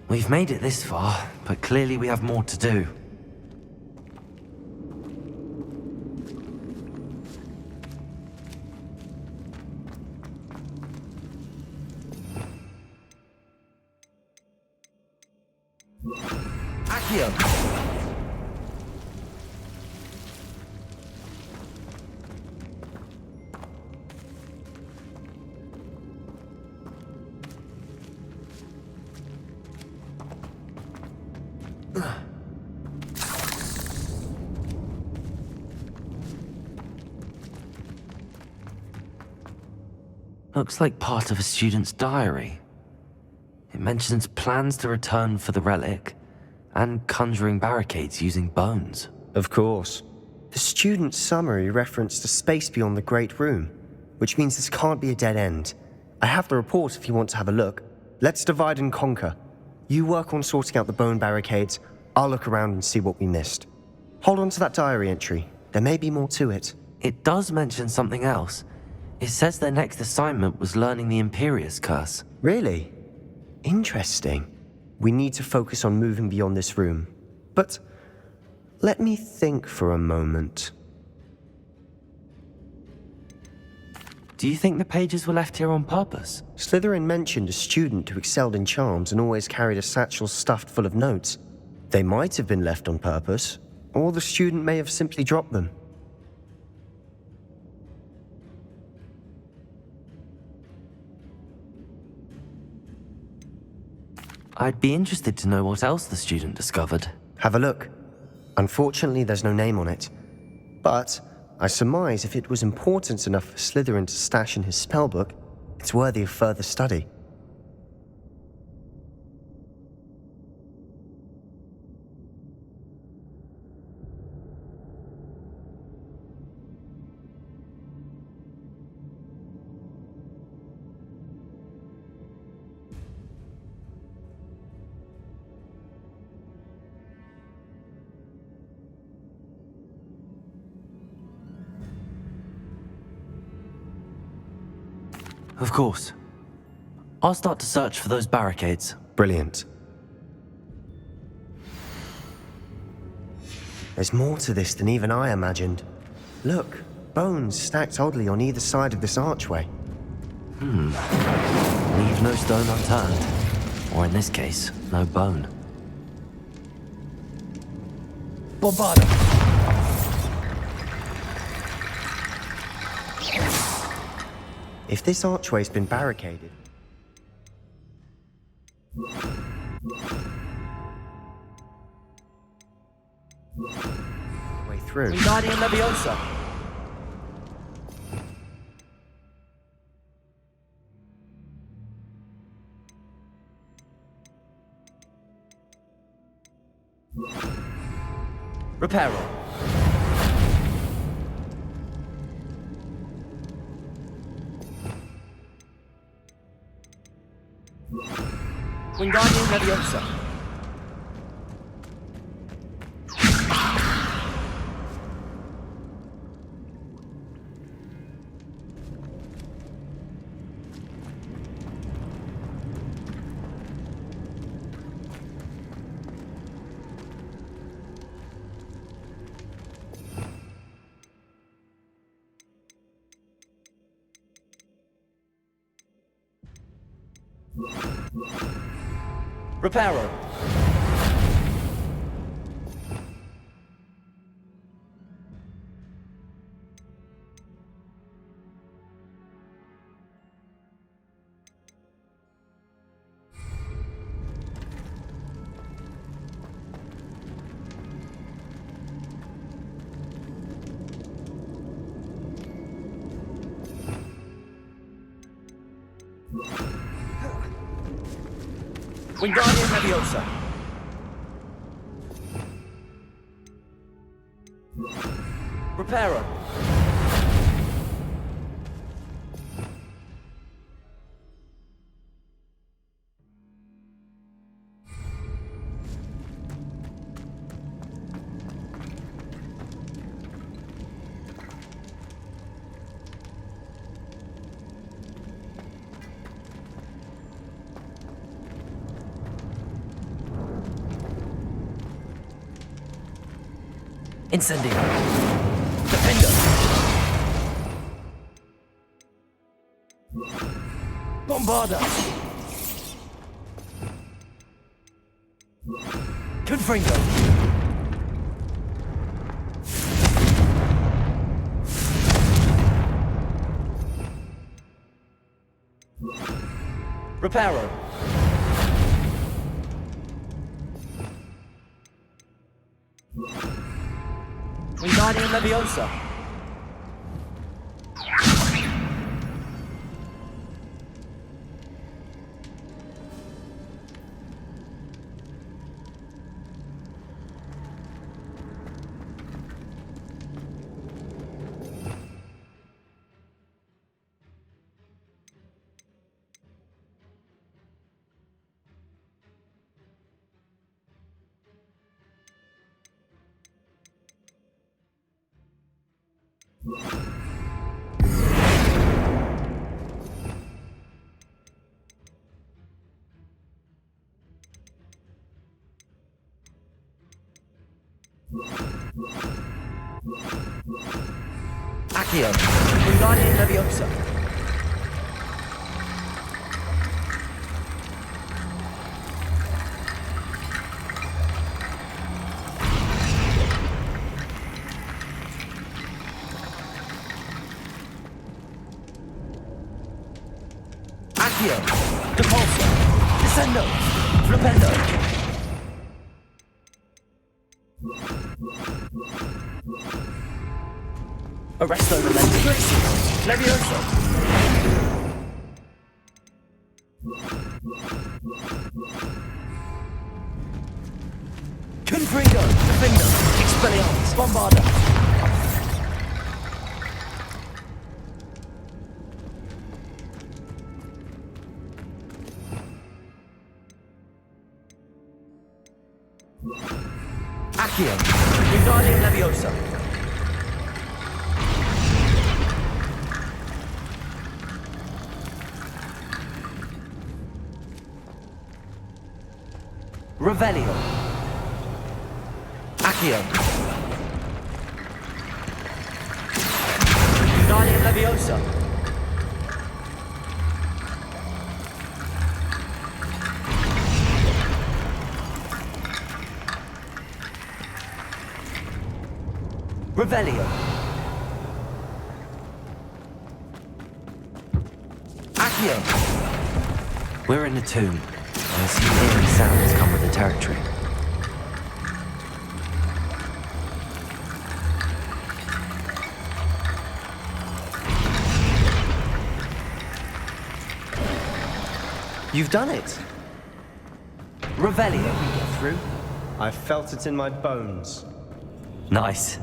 We've made it this far, but clearly we have more to do. Accio! Looks like part of a student's diary. It mentions plans to return for the relic and conjuring barricades using bones. Of course. The student's summary referenced a space beyond the Great Room, which means this can't be a dead end. I have the report if you want to have a look. Let's divide and conquer. You work on sorting out the bone barricades. I'll look around and see what we missed. Hold on to that diary entry. There may be more to it. It does mention something else. It says their next assignment was learning the Imperius Curse. Really? Interesting. We need to focus on moving beyond this room. But let me think for a moment. Do you think the pages were left here on purpose? Slytherin mentioned a student who excelled in charms and always carried a satchel stuffed full of notes. They might have been left on purpose, or the student may have simply dropped them. I'd be interested to know what else the student discovered. Have a look. Unfortunately, there's no name on it. But I surmise if it was important enough for Slytherin to stash in his spellbook, it's worthy of further study. Of course. I'll start to search for those barricades. Brilliant. There's more to this than even I imagined. Look, bones stacked oddly on either side of this archway. Leave no stone unturned. Or in this case, no bone. Bombarda! If this archway's been barricaded... way through... Wingardium Leviosa! Reparo. Wingardium Leviosa. Reparo. Wingardium Leviosa. Reparo. Incendio. Defender. Bombarda. Confringo. Reparo. Wingardium Leviosa. Accio. Wingardium Leviosa. Accio. Depulso. Descendo. Flipendo. Arresto Momenti. Levioso. Confringo. Defender. Expelliarmus. Bombarda. Accio. Wingardium Leviosa. Revelio. Accio. Wingardium Leviosa. Revelio. Accio. We're in the tomb. I assume eerie sounds come with the territory. You've done it. Revelio. We get through. I felt it in my bones. Nice.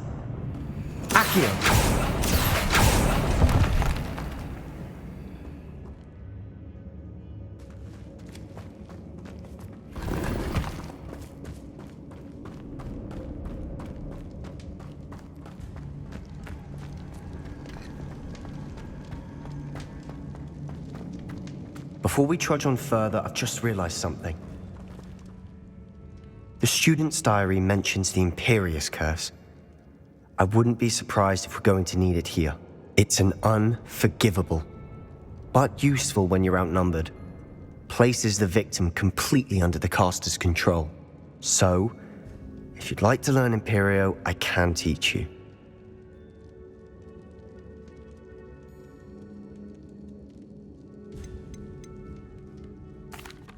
Accio. Before we trudge on further, I've just realized something. The student's diary mentions the Imperious Curse. I wouldn't be surprised if we're going to need it here. It's an unforgivable, but useful when you're outnumbered. Places the victim completely under the caster's control. So, if you'd like to learn Imperio, I can teach you.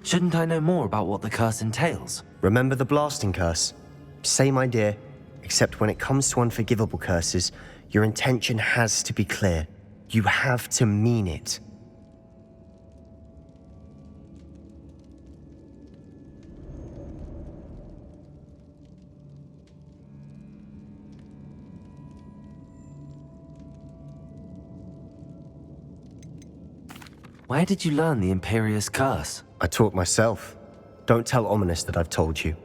Shouldn't I know more about what the curse entails? Remember the blasting curse? Same idea, except when it comes to unforgivable curses, your intention has to be clear. You have to mean it. Where did you learn the Imperious Curse? I taught myself. Don't tell Ominous that I've told you.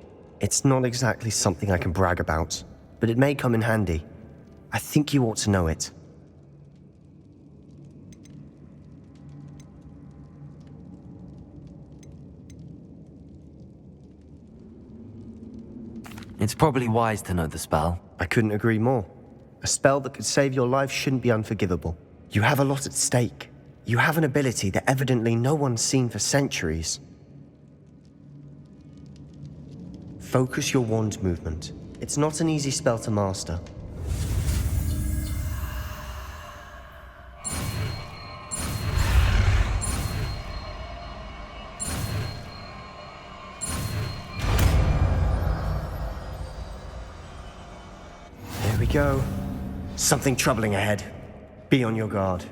It's not exactly something I can brag about, but it may come in handy. I think you ought to know it. It's probably wise to know the spell. I couldn't agree more. A spell that could save your life shouldn't be unforgivable. You have a lot at stake. You have an ability that evidently no one's seen for centuries. Focus your wand movement. It's not an easy spell to master. There we go. Something troubling ahead. Be on your guard.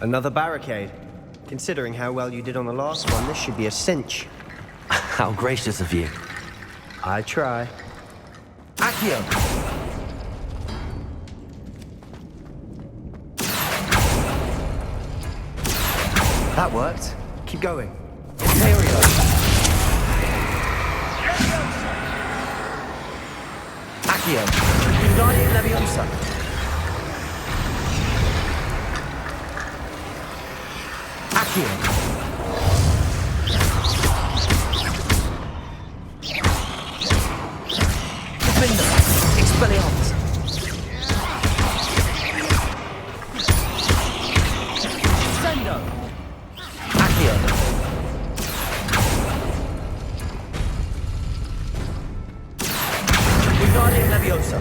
Another barricade. Considering how well you did on the last one, this should be a cinch. How gracious of you. I try. Accio! That worked. Keep going. Imperio! Accio! Wingardium Leviosa! Accio! Defender! Expelliarmus! Sendo! Accio! Wingardium Leviosa!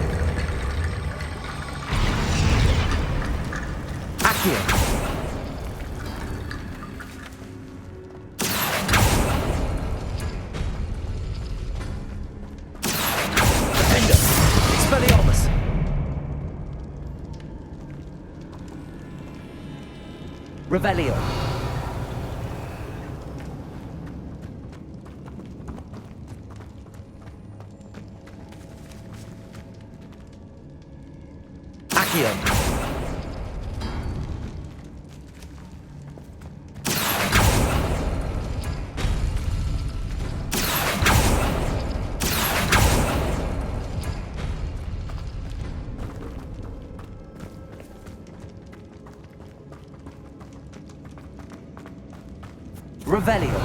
Accio! Defender! Expelliarmus! Revelio! Accio! Revelio!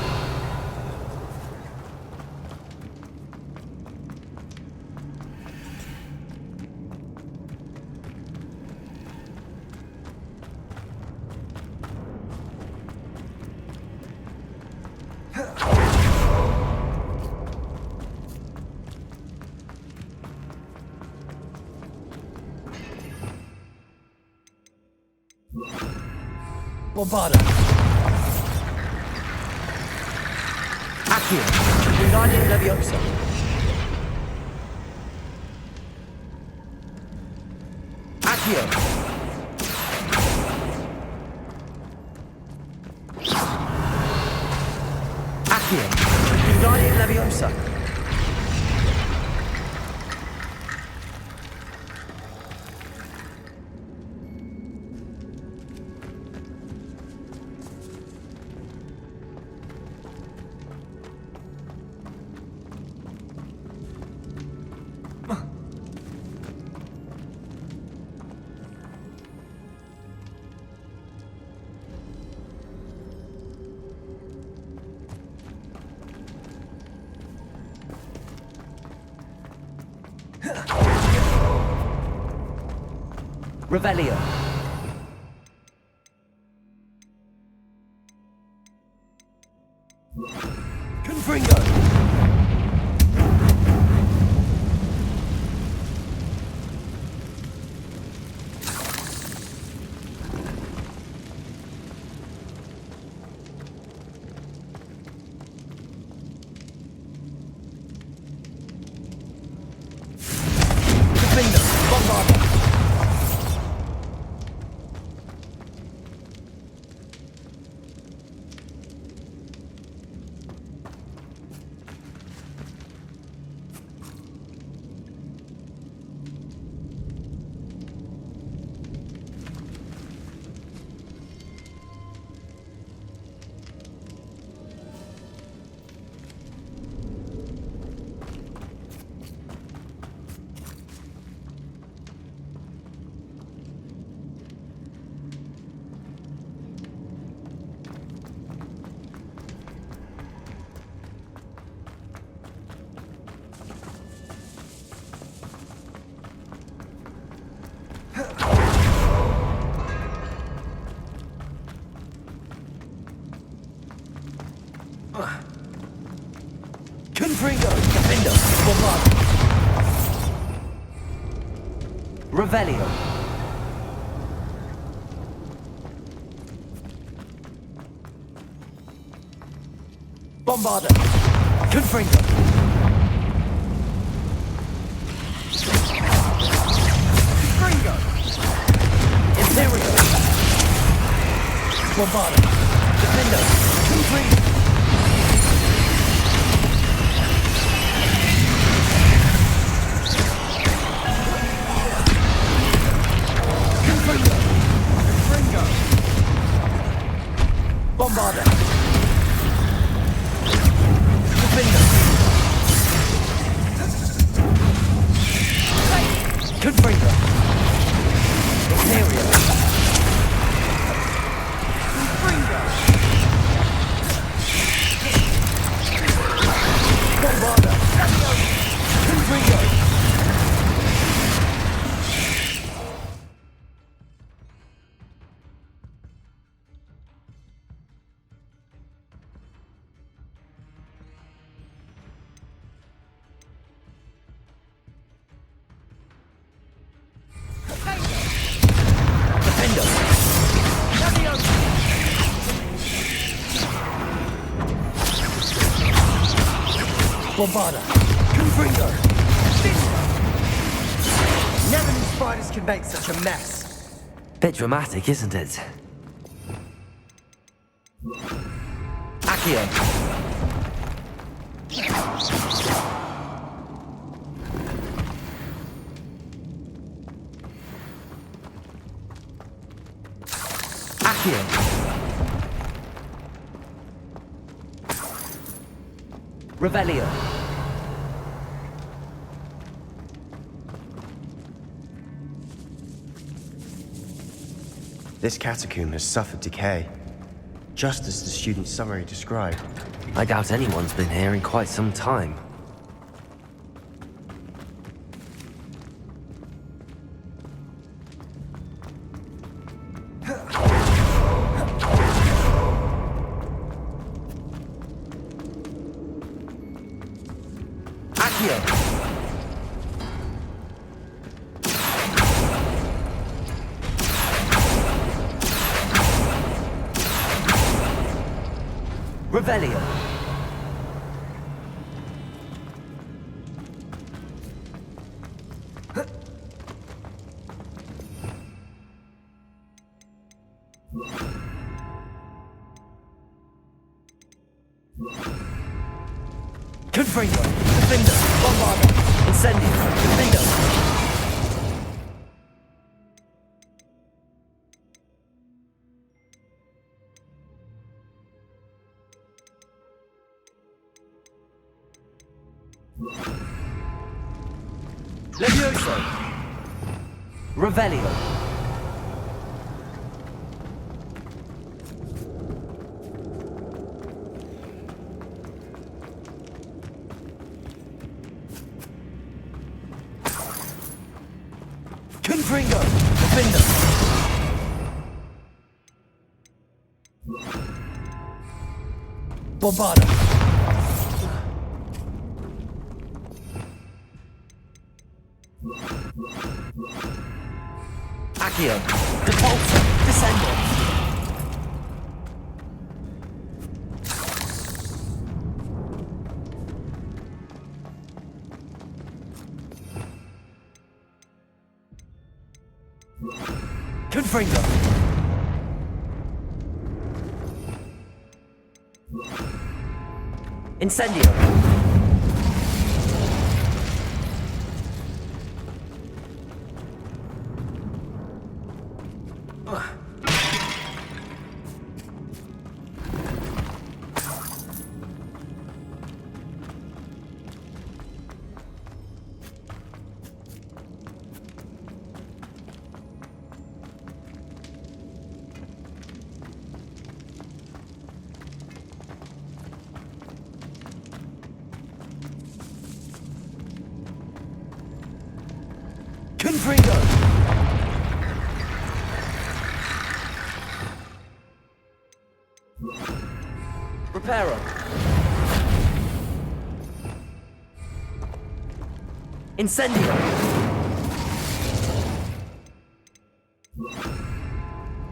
Bombarda! Accio! Wingardium Leviosa! Accio! Accio! Wingardium Leviosa! Revelio! Confringo! Defender! Bombarda! Confringo! Defender! Bombarda! Revelio! Bombarda! Confringo! Confringo! Imperio! Bombarda! Defender! Bombarda! Confringo! Never knew spiders could make such a mess. Bit dramatic, isn't it? Accio! Accio! Revelio! This catacomb has suffered decay, just as the student's summary described. I doubt anyone's been here in quite some time. Revelio! Confringo! Defender! Bombarda! Incendio! Defender! Levioso! Revelio! Confringo! Defender! Bombarda! Accio! Depulso! Descendo! Confringo! Incendio! Confringo! Reparo! Incendio!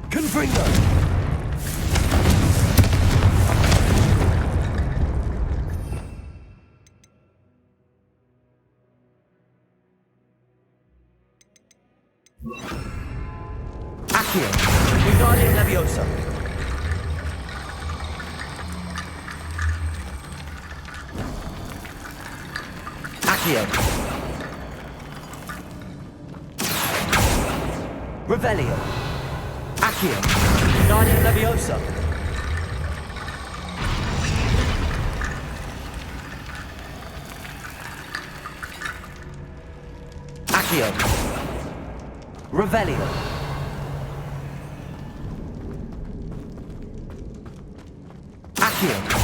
Confringo! Accio! Wingardium Leviosa! Accio! Revelio! Accio! Wingardium Leviosa! Accio! Revelio! Accio!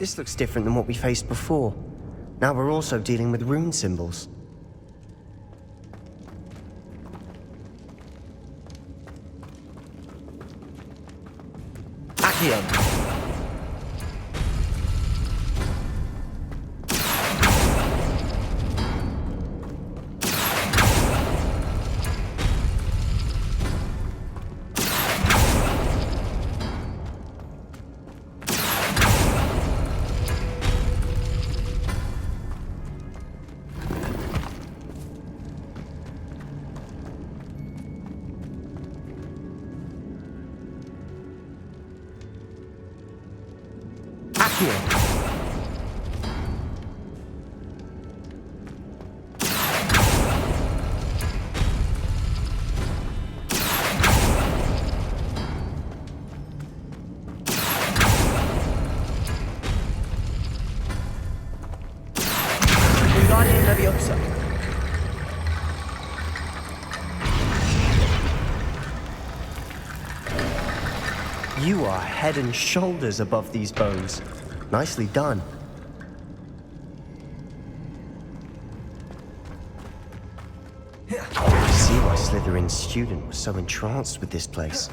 This looks different than what we faced before. Now we're also dealing with rune symbols. Accio! You are head and shoulders above these bones. Nicely done. I see why Slytherin's student was so entranced with this place.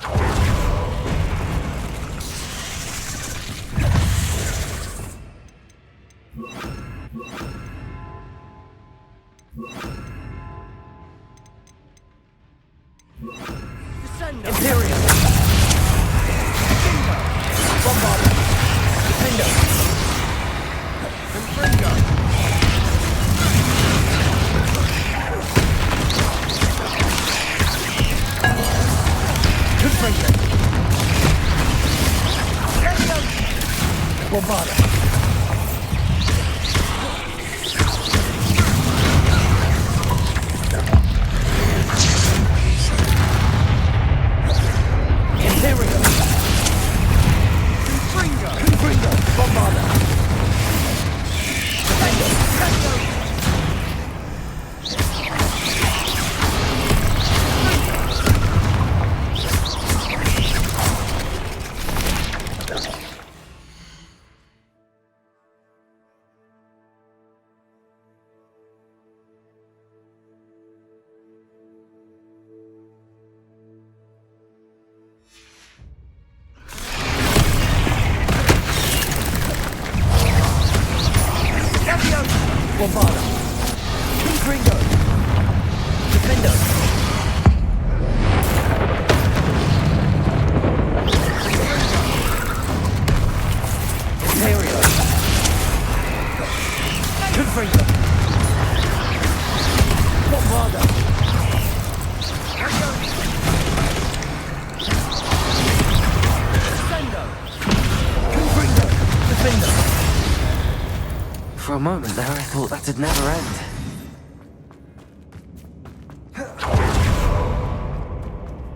For a moment there, I thought that'd never end.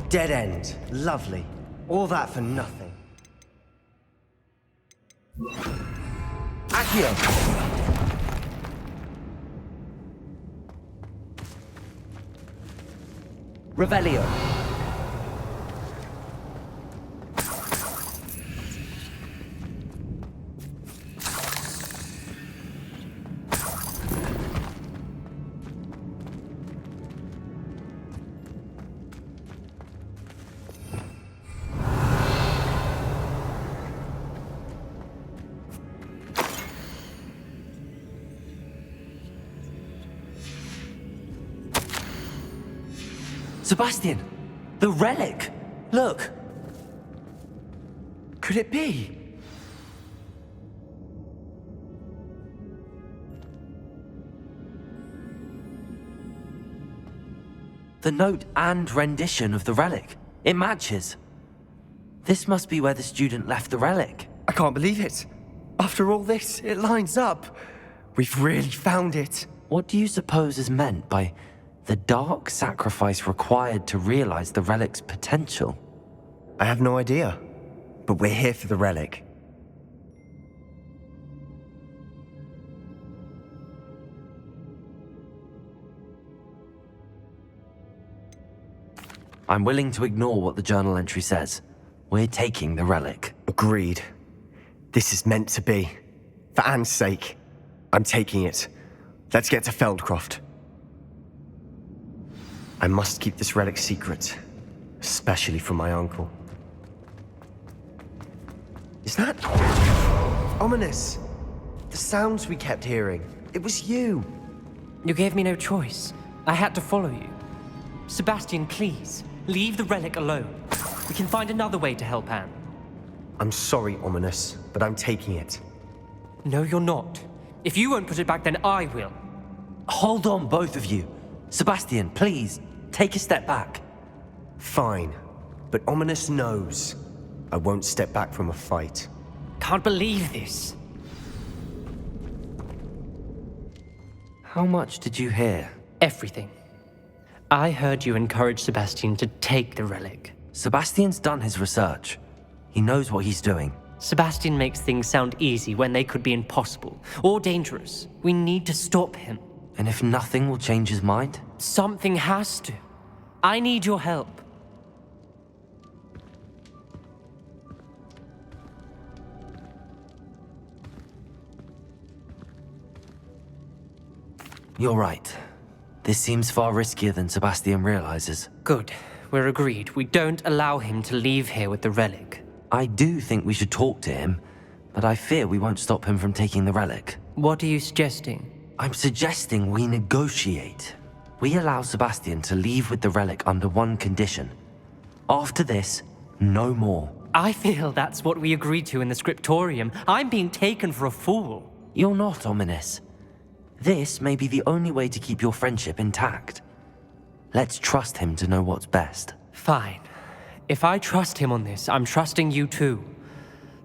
Dead end. Lovely. All that for nothing. Accio! Revelio. Sebastian! The relic! Look! Could it be? The note and rendition of the relic. It matches. This must be where the student left the relic. I can't believe it. After all this, it lines up. We've really found it. What do you suppose is meant by the dark sacrifice required to realize the relic's potential? I have no idea, but we're here for the relic. I'm willing to ignore what the journal entry says. We're taking the relic. Agreed. This is meant to be. For Anne's sake, I'm taking it. Let's get to Feldcroft. I must keep this relic secret, especially from my uncle. Is that ominous? The sounds we kept hearing. It was you. You gave me no choice. I had to follow you. Sebastian, please, leave the relic alone. We can find another way to help Anne. I'm sorry, Ominous, but I'm taking it. No, you're not. If you won't put it back, then I will. Hold on, both of you. Sebastian, please, take a step back. Fine, but Ominous knows I won't step back from a fight. Can't believe this. How much did you hear? Everything. I heard you encourage Sebastian to take the relic. Sebastian's done his research. He knows what he's doing. Sebastian makes things sound easy when they could be impossible or dangerous. We need to stop him. And if nothing will change his mind? Something has to. I need your help. You're right. This seems far riskier than Sebastian realizes. Good. We're agreed. We don't allow him to leave here with the relic. I do think we should talk to him, but I fear we won't stop him from taking the relic. What are you suggesting? I'm suggesting we negotiate. We allow Sebastian to leave with the relic under one condition. After this, no more. I feel that's what we agreed to in the scriptorium. I'm being taken for a fool. You're not, Ominous. This may be the only way to keep your friendship intact. Let's trust him to know what's best. Fine. If I trust him on this, I'm trusting you too.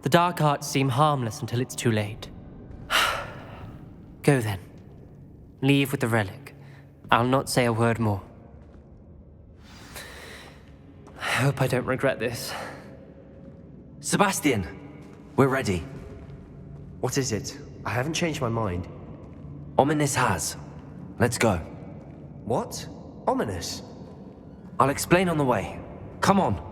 The dark arts seem harmless until it's too late. Go then. Leave with the relic. I'll not say a word more. I hope I don't regret this. Sebastian, we're ready. What is it? I haven't changed my mind. Ominous has. Let's go. What? Ominous? I'll explain on the way. Come on.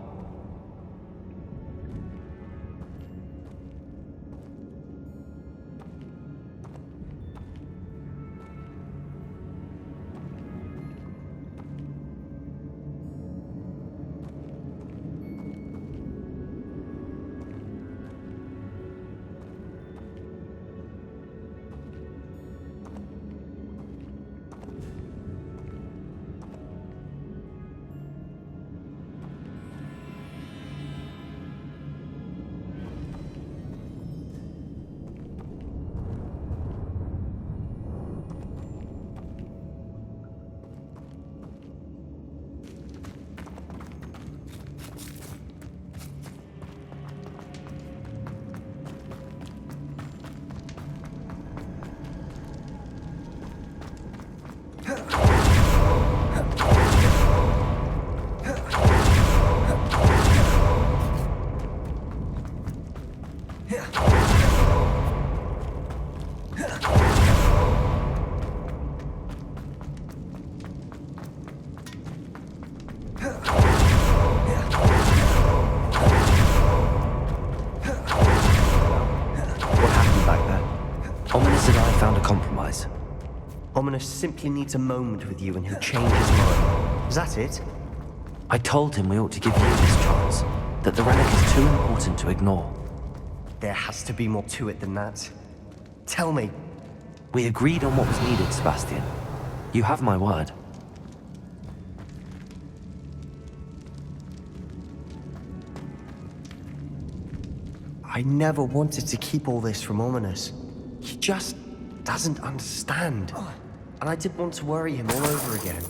Ominous simply needs a moment with you and he'll change his mind. Is that it? I told him we ought to give you this chance, that the relic is too important to ignore. There has to be more to it than that. Tell me. We agreed on what was needed, Sebastian. You have my word. I never wanted to keep all this from Ominous. He just doesn't understand. And I didn't want to worry him all over again.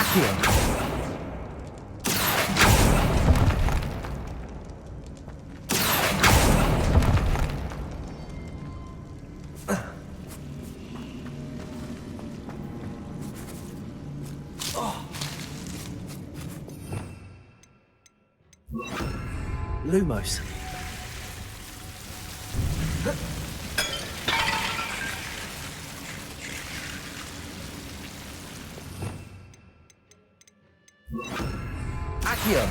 Accio. Lumos. Accio.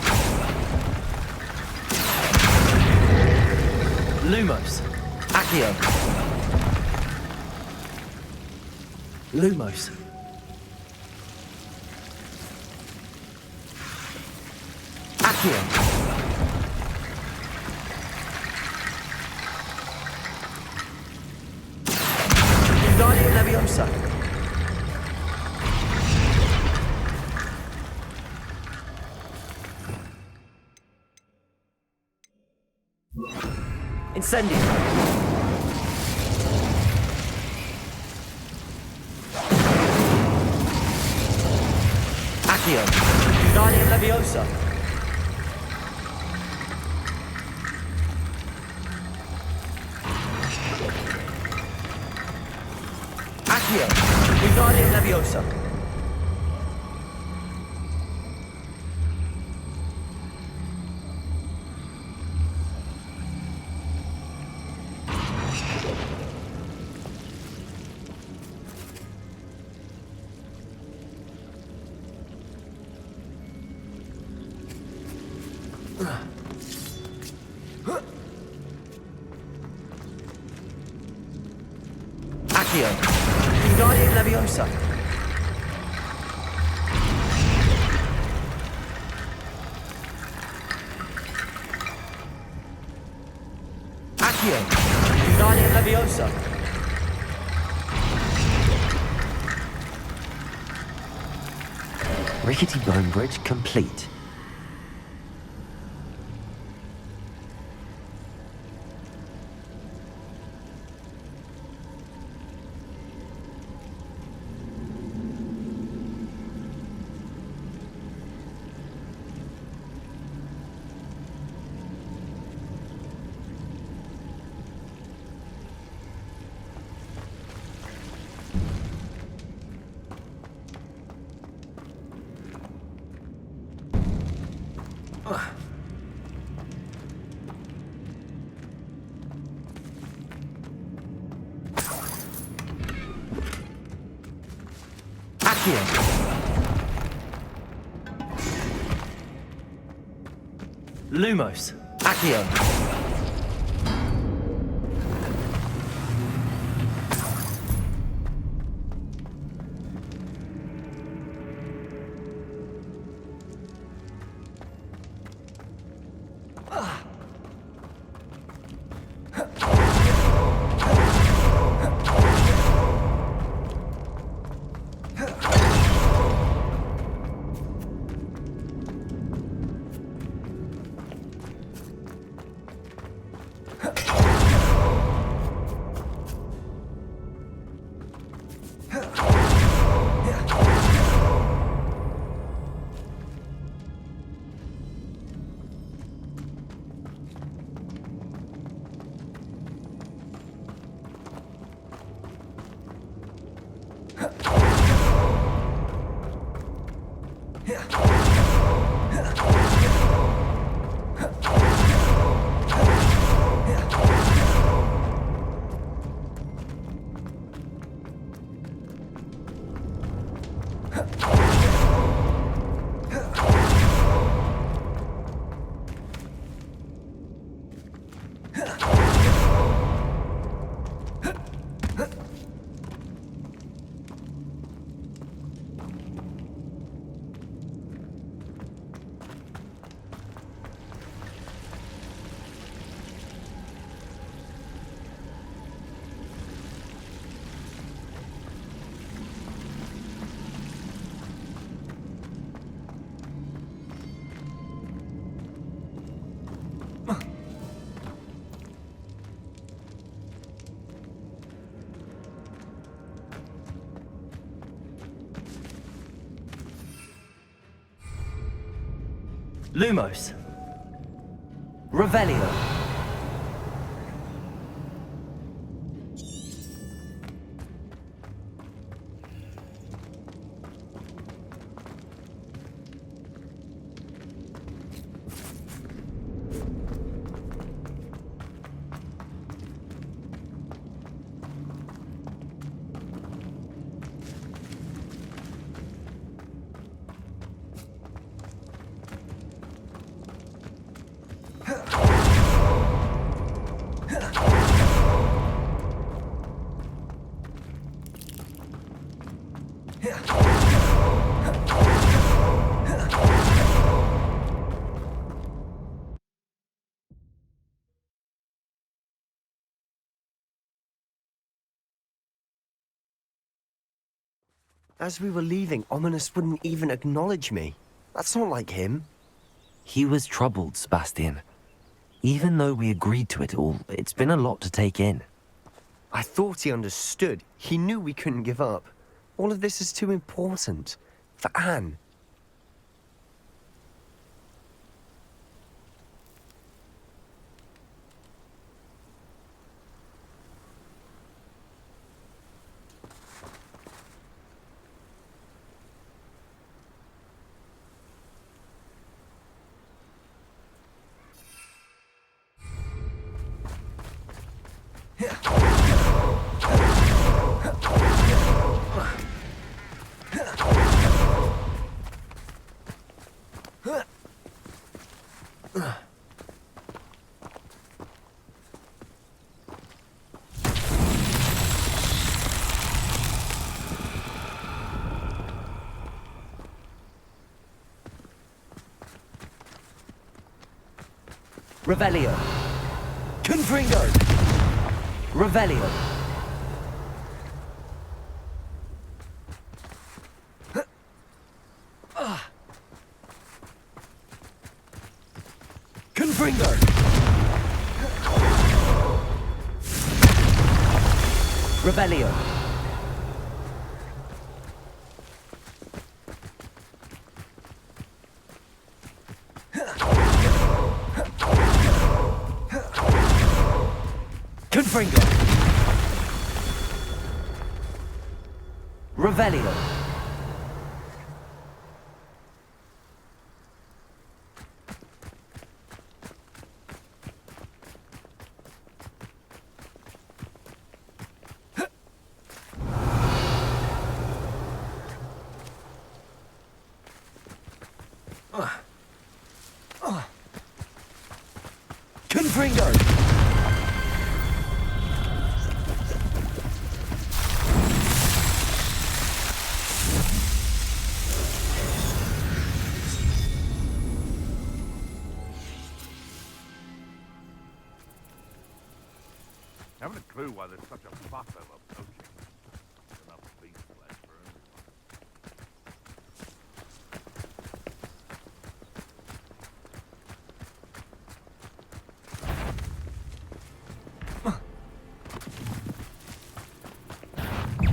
Lumos. Accio. Lumos. Accio. Wingardium Leviosa. Incendio. Accio. Wingardium Leviosa. Accio. Wingardium Leviosa. Accio. Wingardium Leviosa. Accio. Wingardium Leviosa. Rickety bone bridge complete. Accio. Lumos. Accio. Lumos. Revelio. As we were leaving, Ominous wouldn't even acknowledge me. That's not like him. He was troubled, Sebastian. Even though we agreed to it all, it's been a lot to take in. I thought he understood. He knew we couldn't give up. All of this is too important. For Anne. Revelio. Confringo. Revelio. Confringo. Revelio. Confringo. Revelio. Confringo. Haven't a clue why there's such a fuss over poaching. Enough beef flesh for everyone.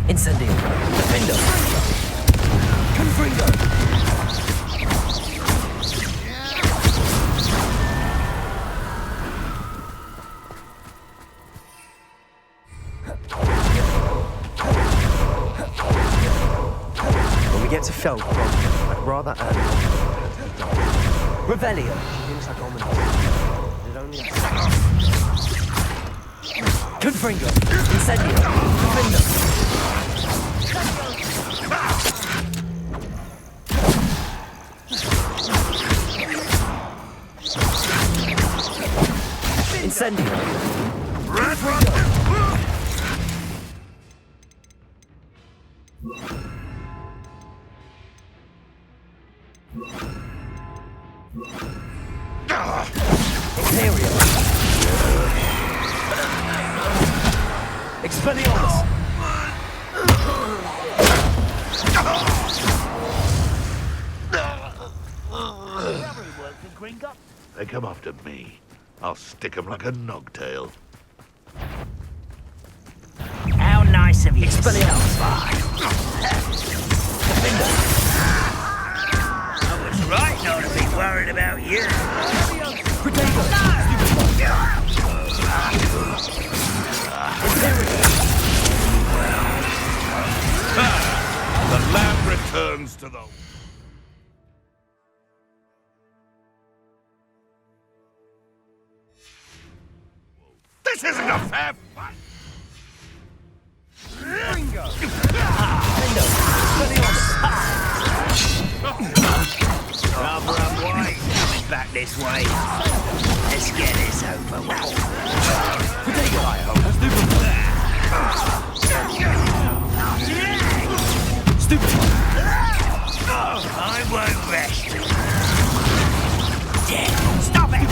Incendio. Defendo. Confringo. When we get to Feld, I'd rather Anne. Revelio. She thinks like Ominous. It only Confringo. Incendio. Defendo. Incendio. Imperio. Expelliarmus. They come after me. I'll stick 'em like a nogtail. How nice of you. Expelliarmus. I was right not to be worried about about you. The lamb returns to the... This isn't a fair fight! Bingo! Rather unwise coming back this way. Let's get this over with. Stupid! I won't rest. Yeah, stop it!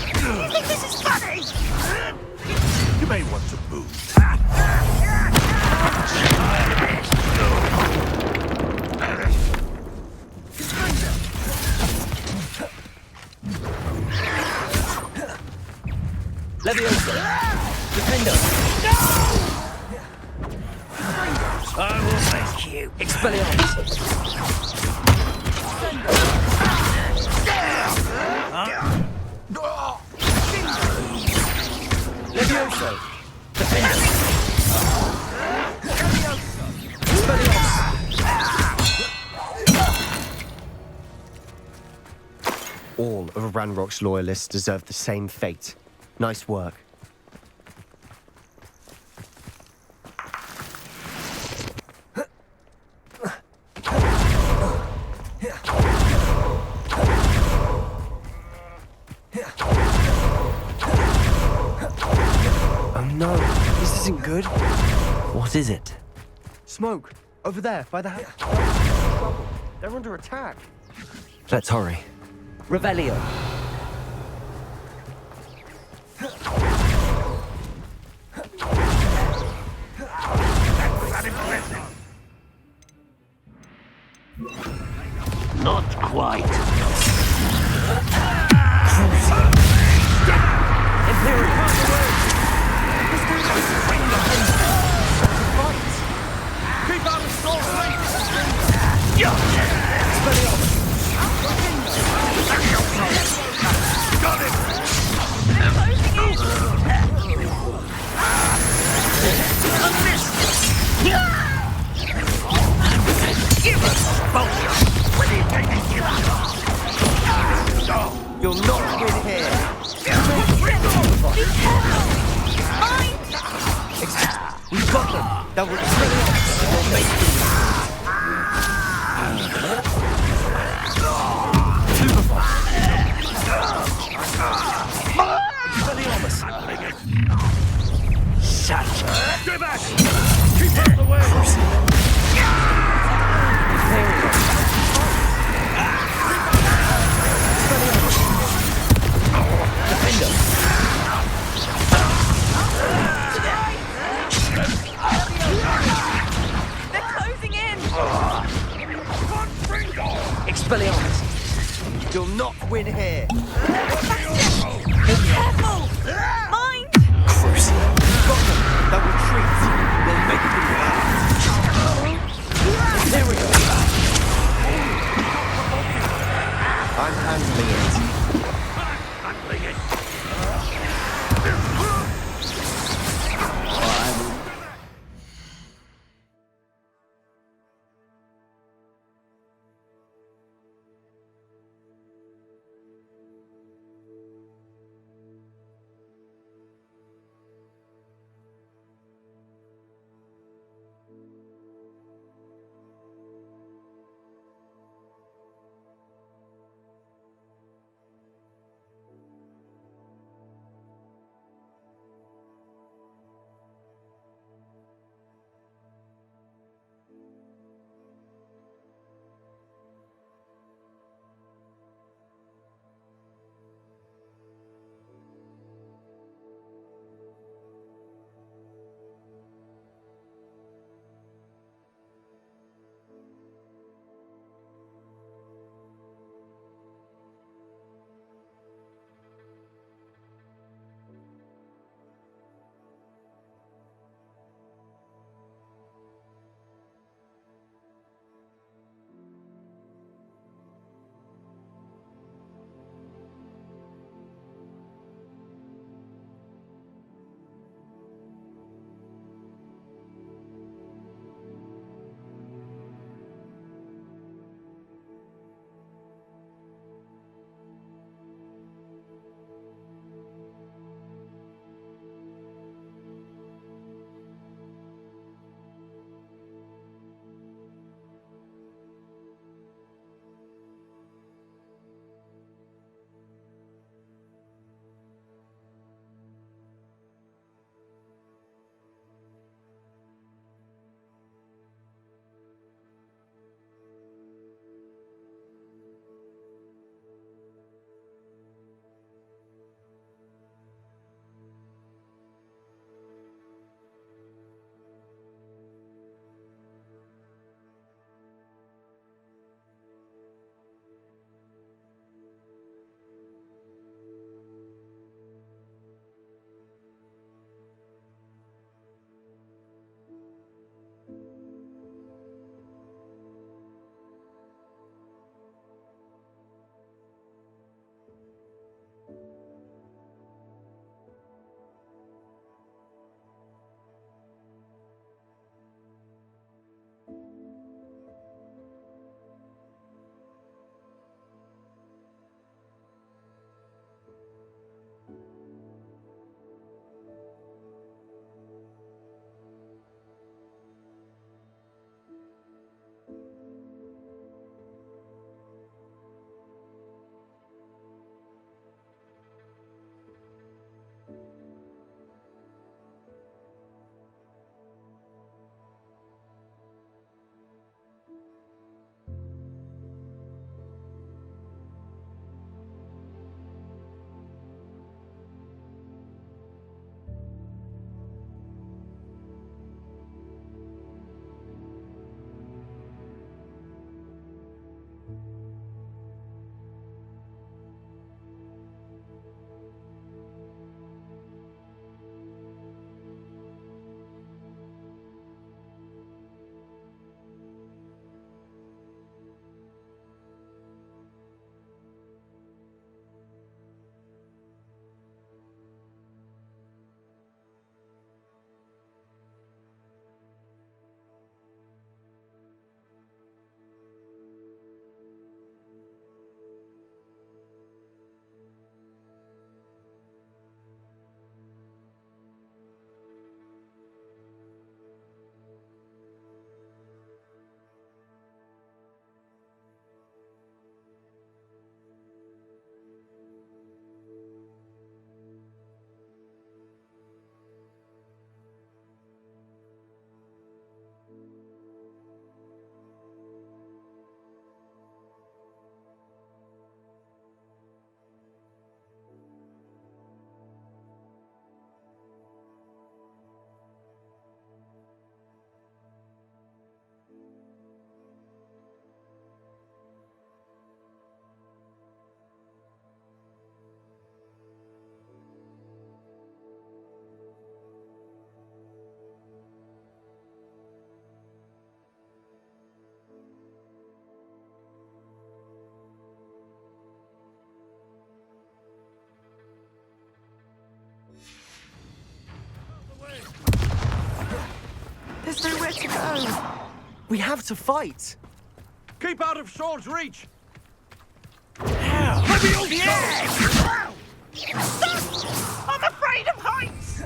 You think this is funny? You may want to move. Leviosa! Defender! I will make you. Expelliarmus! Levioso! Defender! All of Ranrock's loyalists deserve the same fate. Nice work. Oh no, this isn't good. What is it? Smoke! Over there, by the house. They're under attack. Let's hurry. Revelio! Not quite. Keep out of storm! Got it! Give us both. What do you think they give us? You'll not win here. Be careful! Mine! We've got them. That will we'll make them. Such. Stay back! Keep out of the way! They're closing in! Expelliarmus! You'll not win here. Be careful! Mind! We've got them. They'll retreat. We'll make them mad. Here we go. I'm handling it. There's nowhere to go. We have to fight. Keep out of sword's reach! Let me hold yeah! I'm afraid of heights!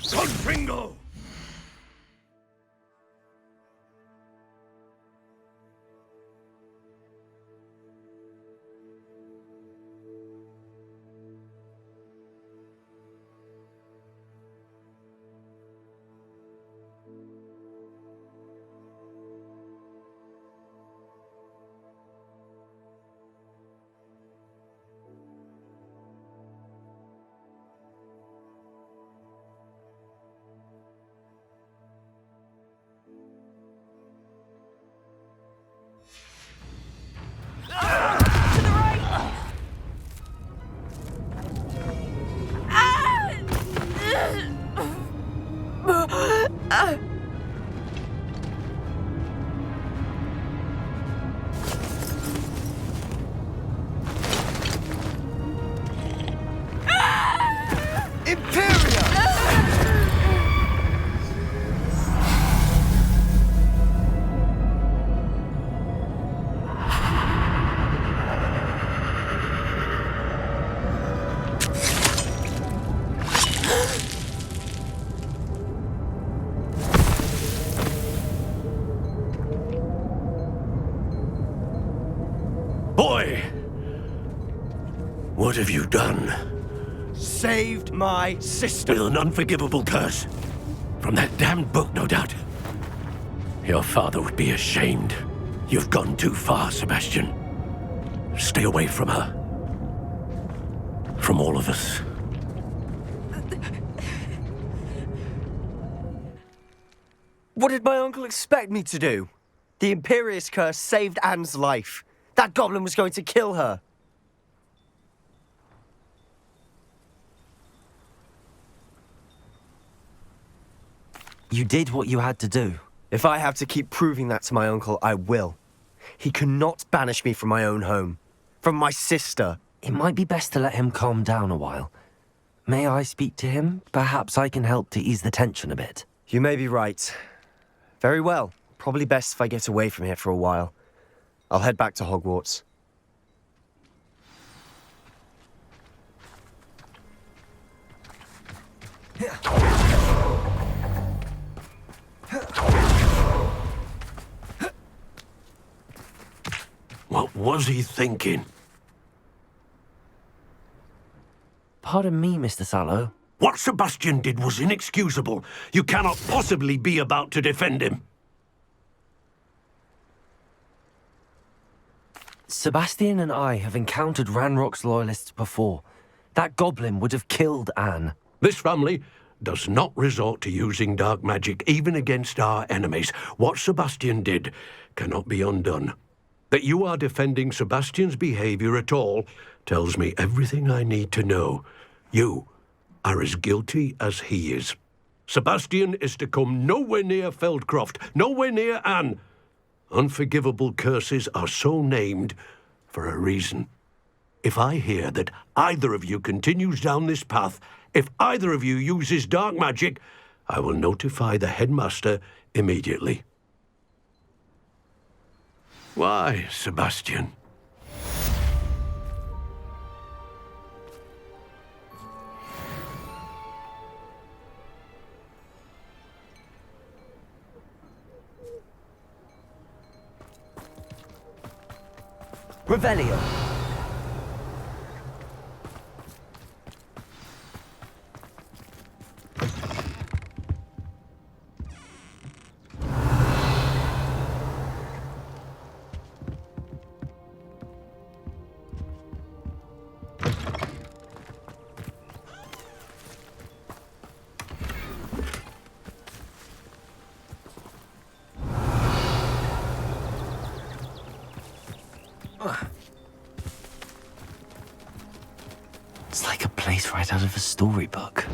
Confringo! Boy! What have you done? Saved my sister. With an unforgivable curse. From that damned book, no doubt. Your father would be ashamed. You've gone too far, Sebastian. Stay away from her. From all of us. What did my uncle expect me to do? The Imperious curse saved Anne's life. That goblin was going to kill her. You did what you had to do. If I have to keep proving that to my uncle, I will. He cannot banish me from my own home. From my sister. It might be best to let him calm down a while. May I speak to him? Perhaps I can help to ease the tension a bit. You may be right. Very well. Probably best if I get away from here for a while. I'll head back to Hogwarts. What was he thinking? Pardon me, Mr. Sallow. What Sebastian did was inexcusable. You cannot possibly be about to defend him. Sebastian and I have encountered Ranrock's loyalists before. That goblin would have killed Anne. This family does not resort to using dark magic, even against our enemies. What Sebastian did cannot be undone. That you are defending Sebastian's behavior at all tells me everything I need to know. You are as guilty as he is. Sebastian is to come nowhere near Feldcroft, nowhere near Anne. Unforgivable curses are so named for a reason. If I hear that either of you continues down this path, if either of you uses dark magic, I will notify the headmaster immediately. Why, Sebastian? Revelio. It's like a place right out of a storybook.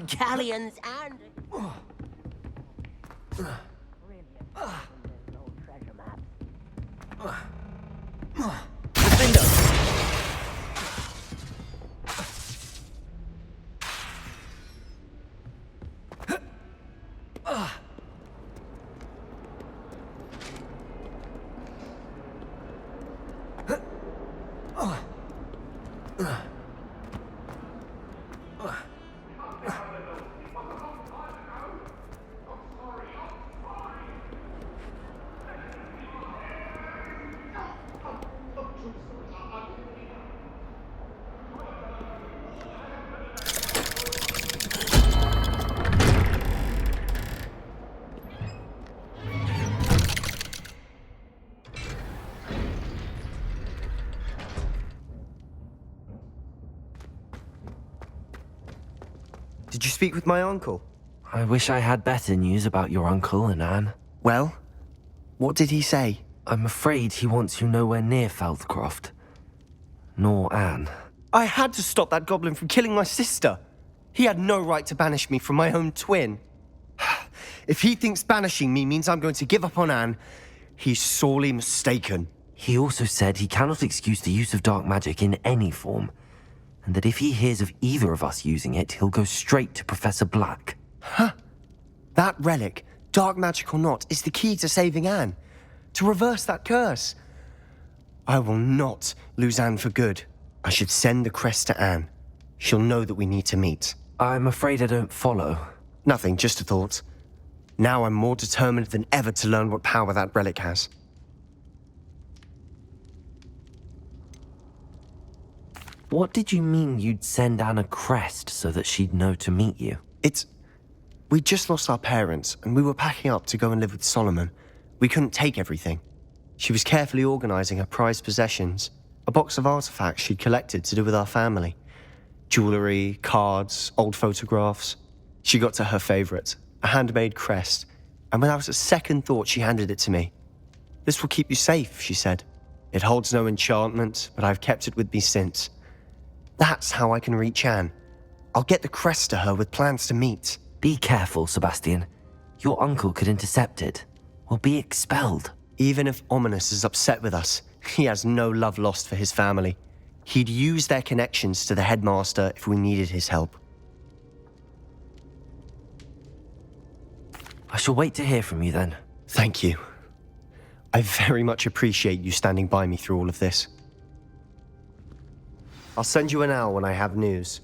Galleons and... Did you speak with my uncle? I wish I had better news about your uncle and Anne. Well, what did he say? I'm afraid he wants you nowhere near Feldcroft. Nor Anne. I had to stop that goblin from killing my sister. He had no right to banish me from my own twin. If he thinks banishing me means I'm going to give up on Anne, he's sorely mistaken. He also said he cannot excuse the use of dark magic in any form, and that if he hears of either of us using it, he'll go straight to Professor Black. Huh? That relic, dark magic or not, is the key to saving Anne. To reverse that curse. I will not lose Anne for good. I should send the crest to Anne. She'll know that we need to meet. I'm afraid I don't follow. Nothing, just a thought. Now I'm more determined than ever to learn what power that relic has. What did you mean you'd send Anne a crest so that she'd know to meet you? We just lost our parents, and we were packing up to go and live with Solomon. We couldn't take everything. She was carefully organizing her prized possessions, a box of artifacts she'd collected to do with our family. Jewelry, cards, old photographs. She got to her favorite, a handmade crest, and without a second thought she handed it to me. "This will keep you safe," she said. "It holds no enchantment, but I've kept it with me since. That's how I can reach Anne. I'll get the crest to her with plans to meet." Be careful, Sebastian. Your uncle could intercept it. We'll be expelled. Even if Ominous is upset with us, he has no love lost for his family. He'd use their connections to the headmaster if we needed his help. I shall wait to hear from you then. Thank you. I very much appreciate you standing by me through all of this. I'll send you an owl when I have news.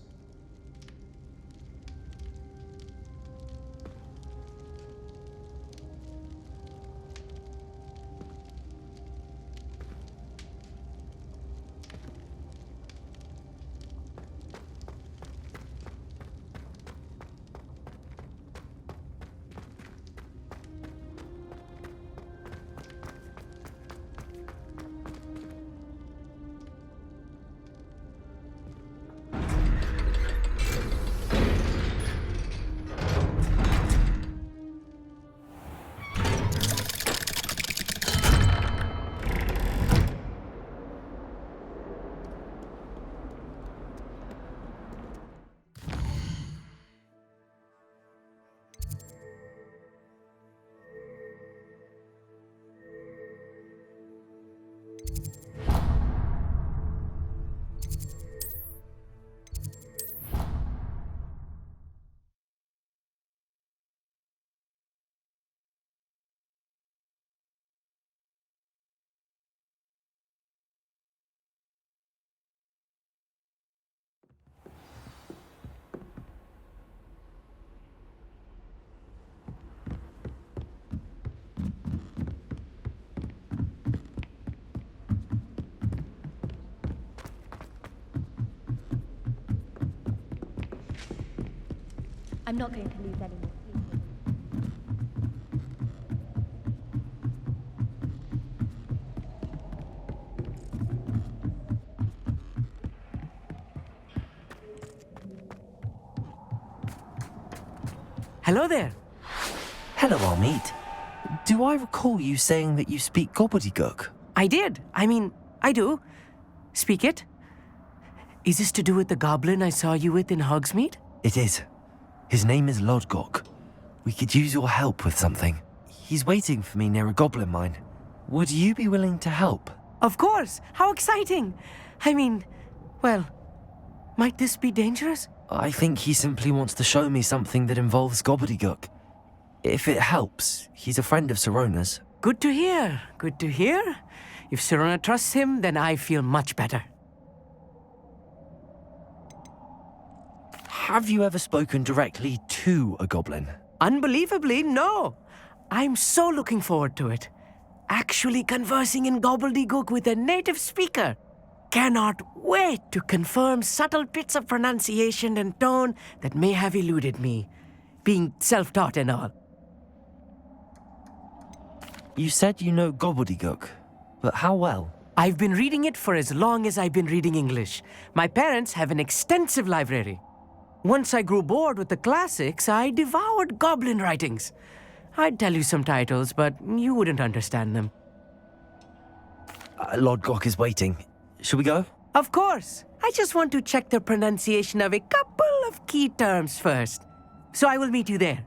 I'm not going to lose any more sleep. Hello there. Hello, Amit. Do I recall you saying that you speak gobbledygook? I did. I mean, I do. Speak it. Is this to do with the goblin I saw you with in Hogsmeade? It is. His name is Lodgok. We could use your help with something. He's waiting for me near a goblin mine. Would you be willing to help? Of course! How exciting! I mean, well, might this be dangerous? I think he simply wants to show me something that involves gobbledygook. If it helps, he's a friend of Sirona's. Good to hear. Good to hear. If Sirona trusts him, then I feel much better. Have you ever spoken directly to a goblin? Unbelievably, no. I'm so looking forward to it. Actually conversing in gobbledygook with a native speaker. Cannot wait to confirm subtle bits of pronunciation and tone that may have eluded me, being self-taught and all. You said you know gobbledygook, but how well? I've been reading it for as long as I've been reading English. My parents have an extensive library. Once I grew bored with the classics, I devoured goblin writings. I'd tell you some titles, but you wouldn't understand them. Lodgok is waiting. Should we go? Of course. I just want to check the pronunciation of a couple of key terms first. So I will meet you there.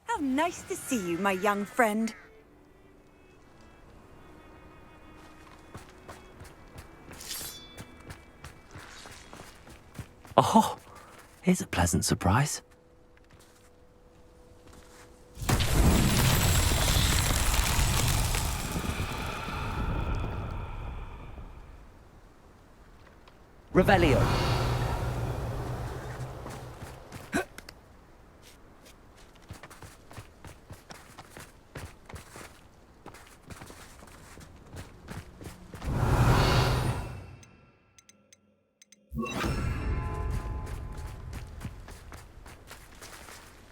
How nice to see you, my young friend. Oh, here's a pleasant surprise. Revelio.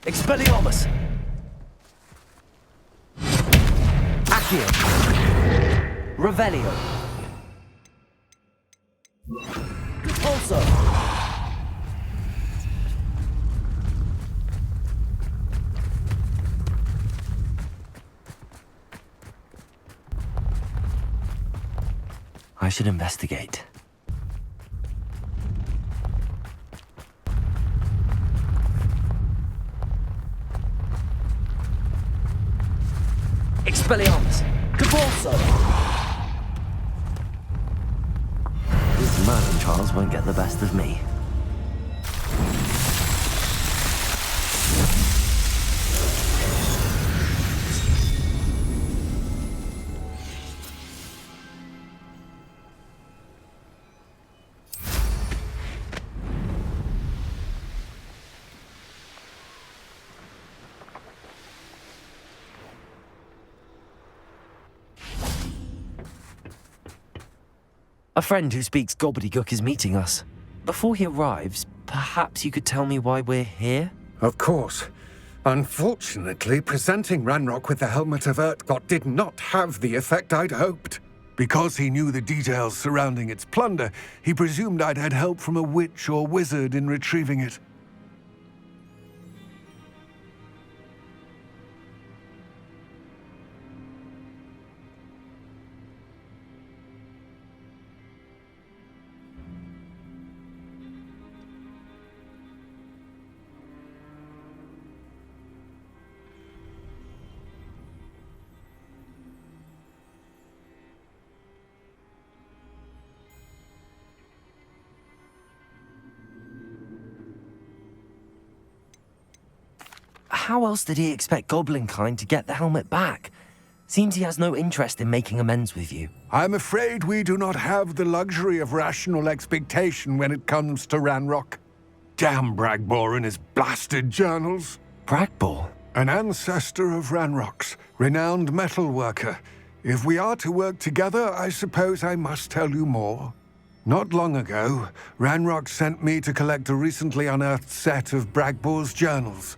Expelliarmus! Accio! Revelio! Also! I should investigate. Expelliarmus! Cabalso! These murdering trials won't get the best of me. A friend who speaks gobbledygook is meeting us. Before he arrives, perhaps you could tell me why we're here? Of course. Unfortunately, presenting Ranrock with the Helmet of Urtkot did not have the effect I'd hoped. Because he knew the details surrounding its plunder, he presumed I'd had help from a witch or wizard in retrieving it. How else did he expect Goblinkind to get the helmet back? Seems he has no interest in making amends with you. I'm afraid we do not have the luxury of rational expectation when it comes to Ranrock. Damn Bragbor and his blasted journals. Bragbor? An ancestor of Ranrock's, renowned metal worker. If we are to work together, I suppose I must tell you more. Not long ago, Ranrock sent me to collect a recently unearthed set of Bragbor's journals.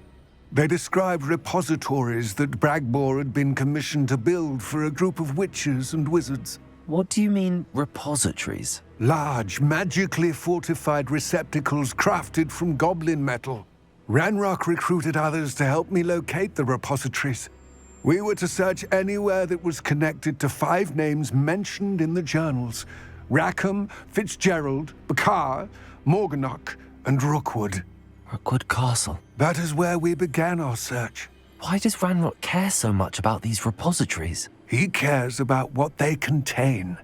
They described repositories that Bragbor had been commissioned to build for a group of witches and wizards. What do you mean, repositories? Large, magically fortified receptacles crafted from goblin metal. Ranrock recruited others to help me locate the repositories. We were to search anywhere that was connected to 5 names mentioned in the journals: Rackham, Fitzgerald, Bakar, Morganach, and Rookwood. Rookwood Castle. That is where we began our search. Why does Ranrock care so much about these repositories? He cares about what they contain.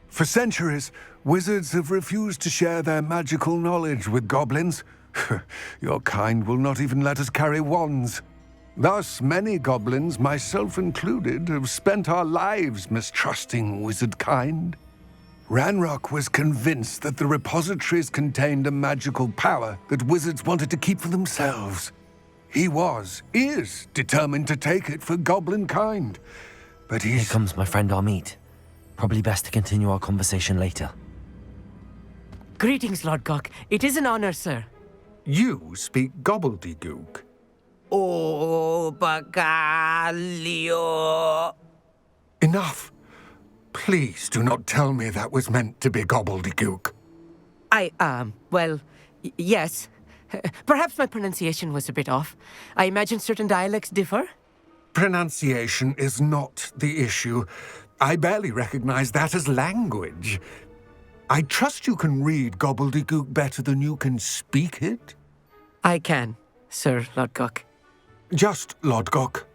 For centuries, wizards have refused to share their magical knowledge with goblins. Your kind will not even let us carry wands. Thus, many goblins, myself included, have spent our lives mistrusting wizard kind. Ranrock was convinced that the repositories contained a magical power that wizards wanted to keep for themselves. He is determined to take it for goblin kind. But Here comes my friend Amit. Probably best to continue our conversation later. Greetings, Lord Cock. It is an honor, sir. You speak gobbledygook. Oh, Bacalio. Enough. Please do not tell me that was meant to be gobbledygook. Yes. Perhaps my pronunciation was a bit off. I imagine certain dialects differ. Pronunciation is not the issue. I barely recognize that as language. I trust you can read gobbledygook better than you can speak it? I can, Sir Lodgok. Just Lodgok.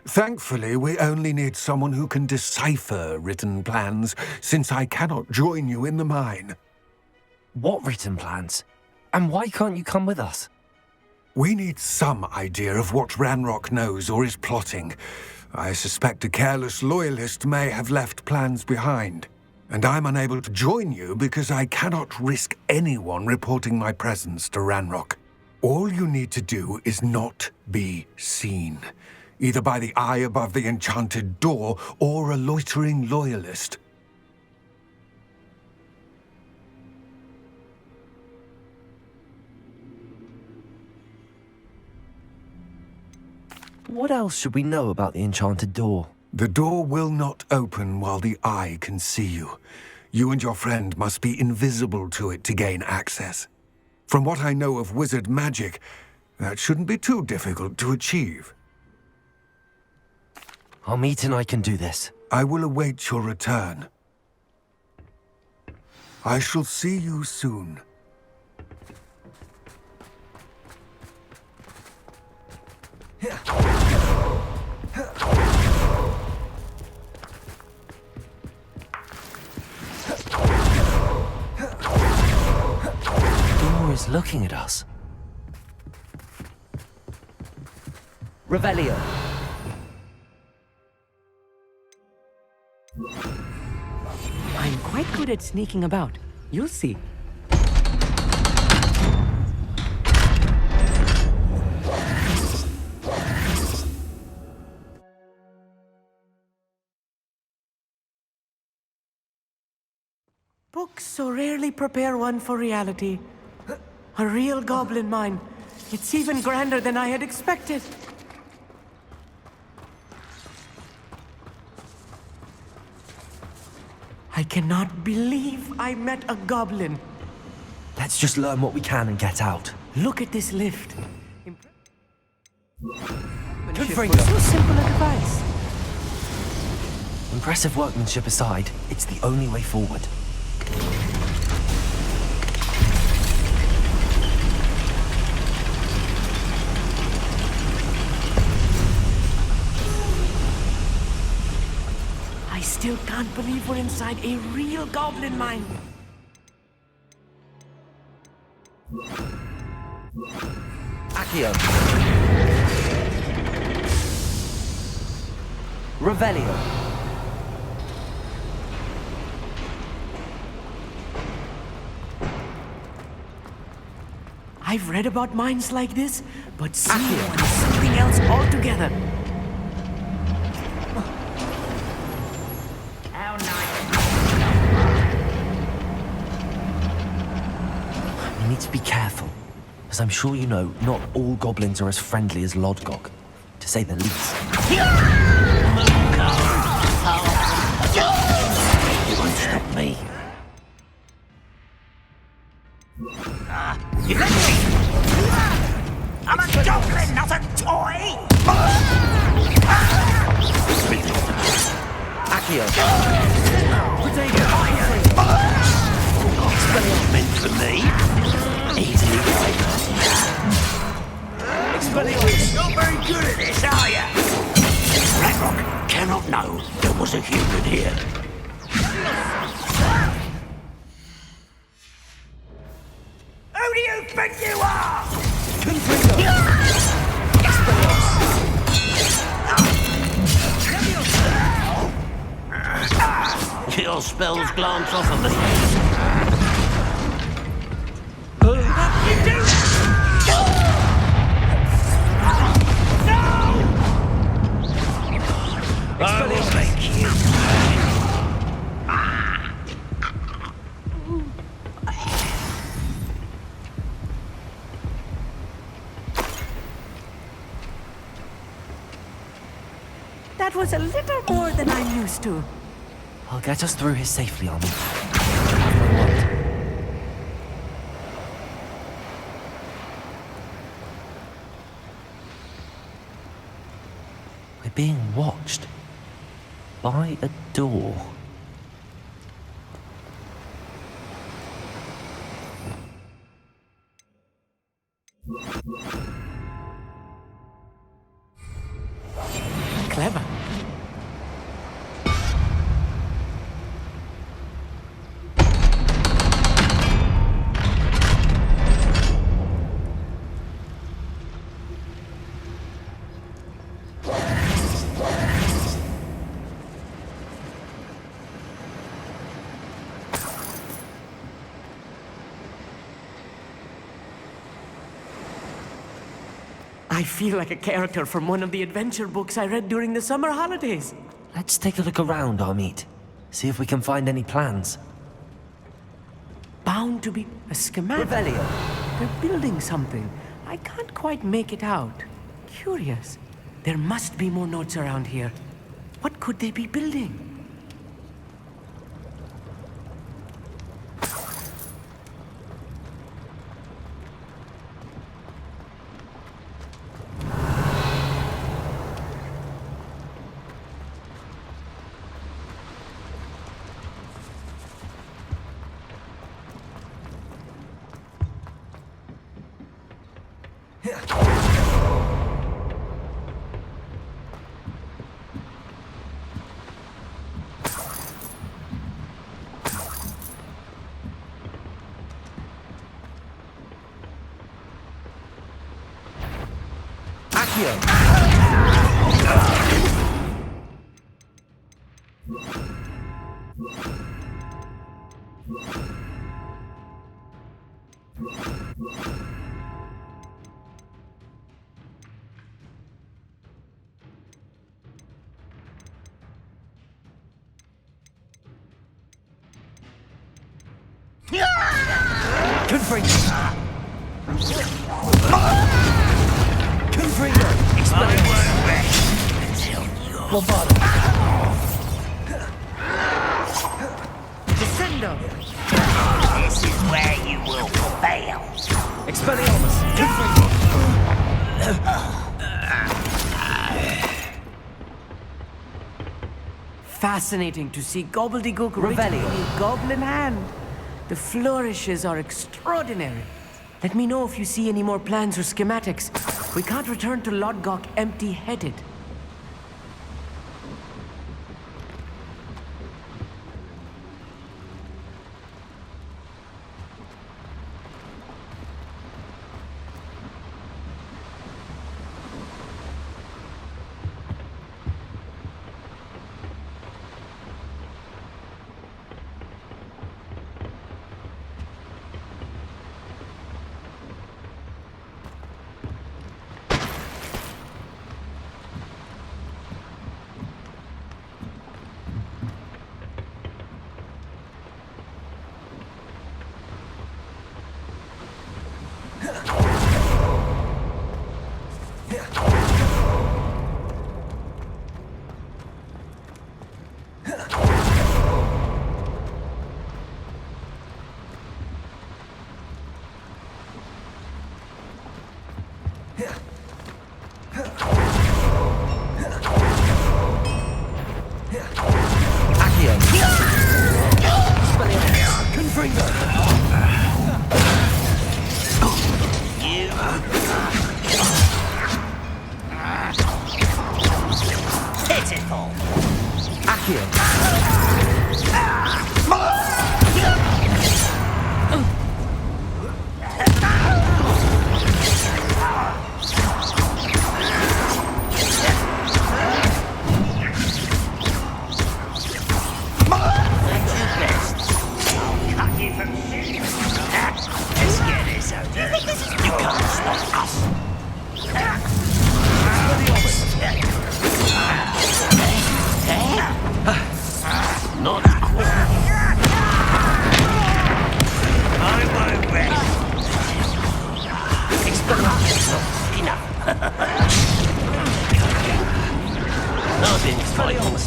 Thankfully, we only need someone who can decipher written plans, since I cannot join you in the mine. What written plans? And why can't you come with us? We need some idea of what Ranrock knows or is plotting. I suspect a careless loyalist may have left plans behind. And I'm unable to join you because I cannot risk anyone reporting my presence to Ranrock. All you need to do is not be seen, either by the eye above the enchanted door or a loitering loyalist. What else should we know about the enchanted door? The door will not open while the eye can see you. You and your friend must be invisible to it to gain access. From what I know of wizard magic, that shouldn't be too difficult to achieve. Amit and I can do this. I will await your return. I shall see you soon. Door is looking at us. Revelio. I'm quite good at sneaking about. You'll see. Books so rarely prepare one for reality. A real goblin mine. It's even grander than I had expected. I cannot believe I met a goblin. Let's just learn what we can and get out. Look at this lift. Confringo. So simple a device. Impressive workmanship aside, it's the only way forward. I still can't believe we're inside a real goblin mine. Accio. Revelio. I've read about mines like this, but seeing one is something else altogether. We need to be careful. As I'm sure you know, not all goblins are as friendly as Lodgok, to say the least. You won't stop me. You let me! I'm a goblin, not a toy! Accio! Expelliarmus meant for me. Easily right. Expelliarmus! Not very good at this, are ya? Ranrock cannot know there was a human here. Who do you think you are? Your spells glance off of me. You do? No! I will make you. That was a little more than I'm used to. I'll get us through here safely, Army. We're being watched by a door. Clever. I feel like a character from one of the adventure books I read during the summer holidays. Let's take a look around, Armeet. See if we can find any plans. Bound to be a schematic. Revelio. They're building something. I can't quite make it out. Curious. There must be more notes around here. What could they be building? Confringo! Confringo! I won't rest until you're... Lombardo! Descendo! This is where you will fail. Expelliarmus! Confringo! Fascinating to see gobbledygook Revelio. written in a goblin hand. The flourishes are extraordinary. Let me know if you see any more plans or schematics. We can't return to Lodgok empty-headed.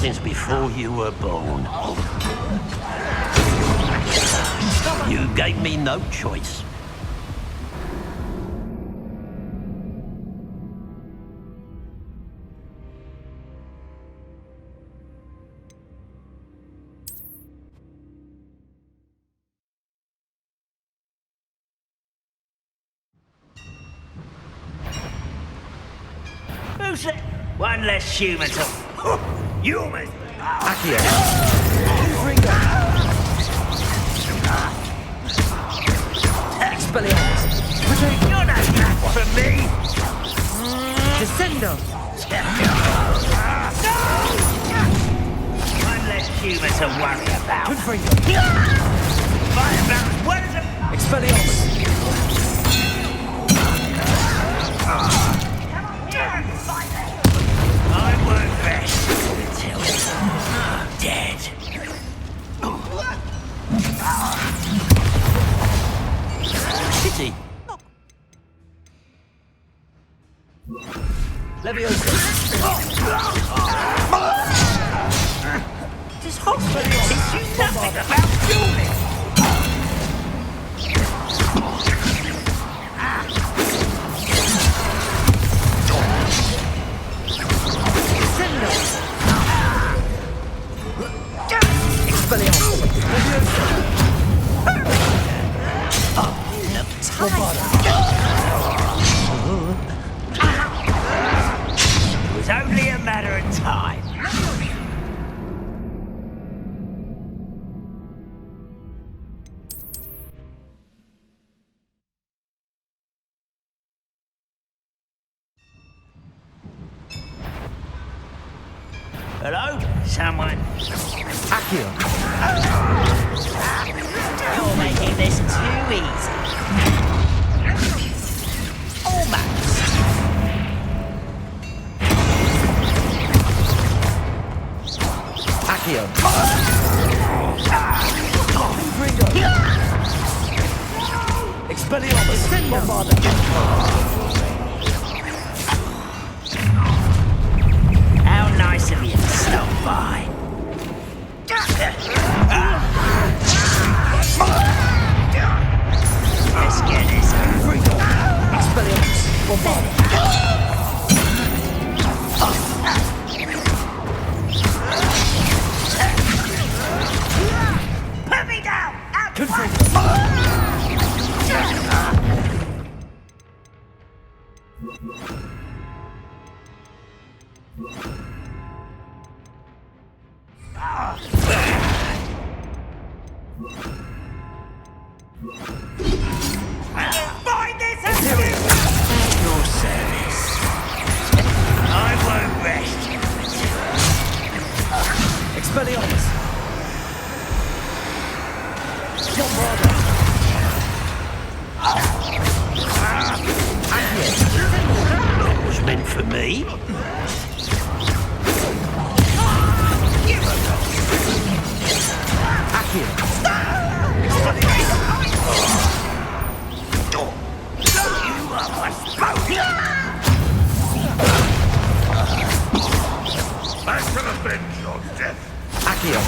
since before you were born. You gave me no choice. Who's that? One less human to... Humans! Accio. Expelliarmus! You're not that for me! Descendo! One less human to worry about. Fire balance, what is it? Expelliarmus! I won't rest until I'm dead. Pity. Leviosa! This Hogwarts teach you nothing about dueling! It was only a matter of time. Hello? Someone? Accio. You're making this too easy. Almost. Accio. Expelliarmus! Bombarda! How nice of you to stop by. Let's get this over. Expelliarmus! Bombarda! Put me down! Out! Find this at your service. I won't rest. Expelliarmus! Bombarda! That was meant for me. Accio. Back to the bench, your death. Accio.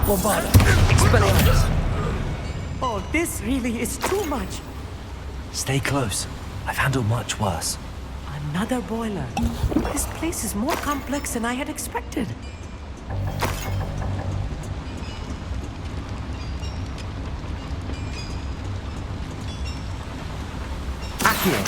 Bombarda! Expelliarmus! Oh, this really is too much. Stay close. I've handled much worse. Another boiler. This place is more complex than I had expected. Accio.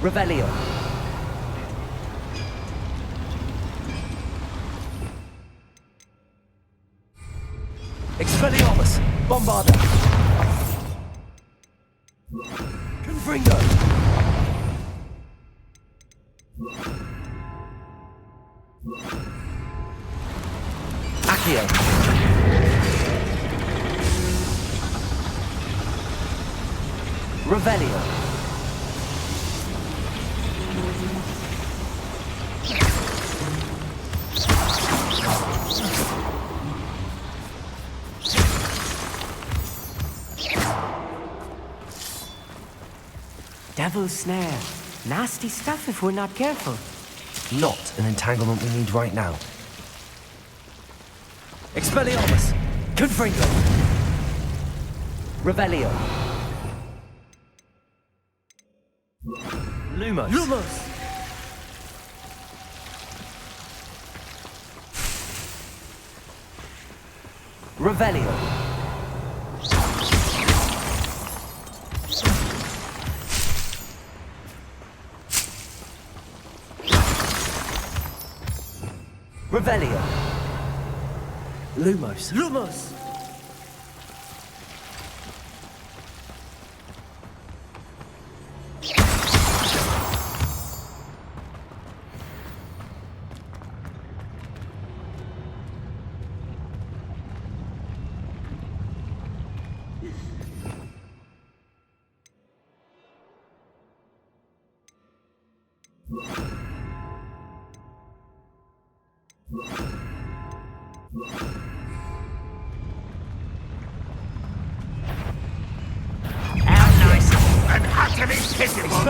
Revelio. Expelliarmus! Bombarda! Confringo! Accio. Revelio. Devil's snare. Nasty stuff if we're not careful. Not an entanglement we need right now. Expelliarmus! Confringo! Revelio! Lumos! Lumos! Revelio! Revelio! Lumos! Lumos! How nice and utterly pitiful.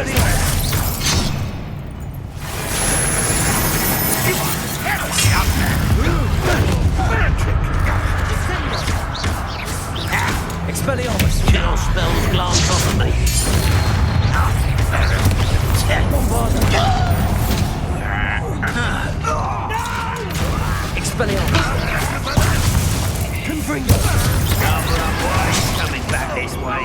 Expelliarmus! Chill spells glance off of me. Expelliarmus! Confringo! Cover up, boys. Coming back this way.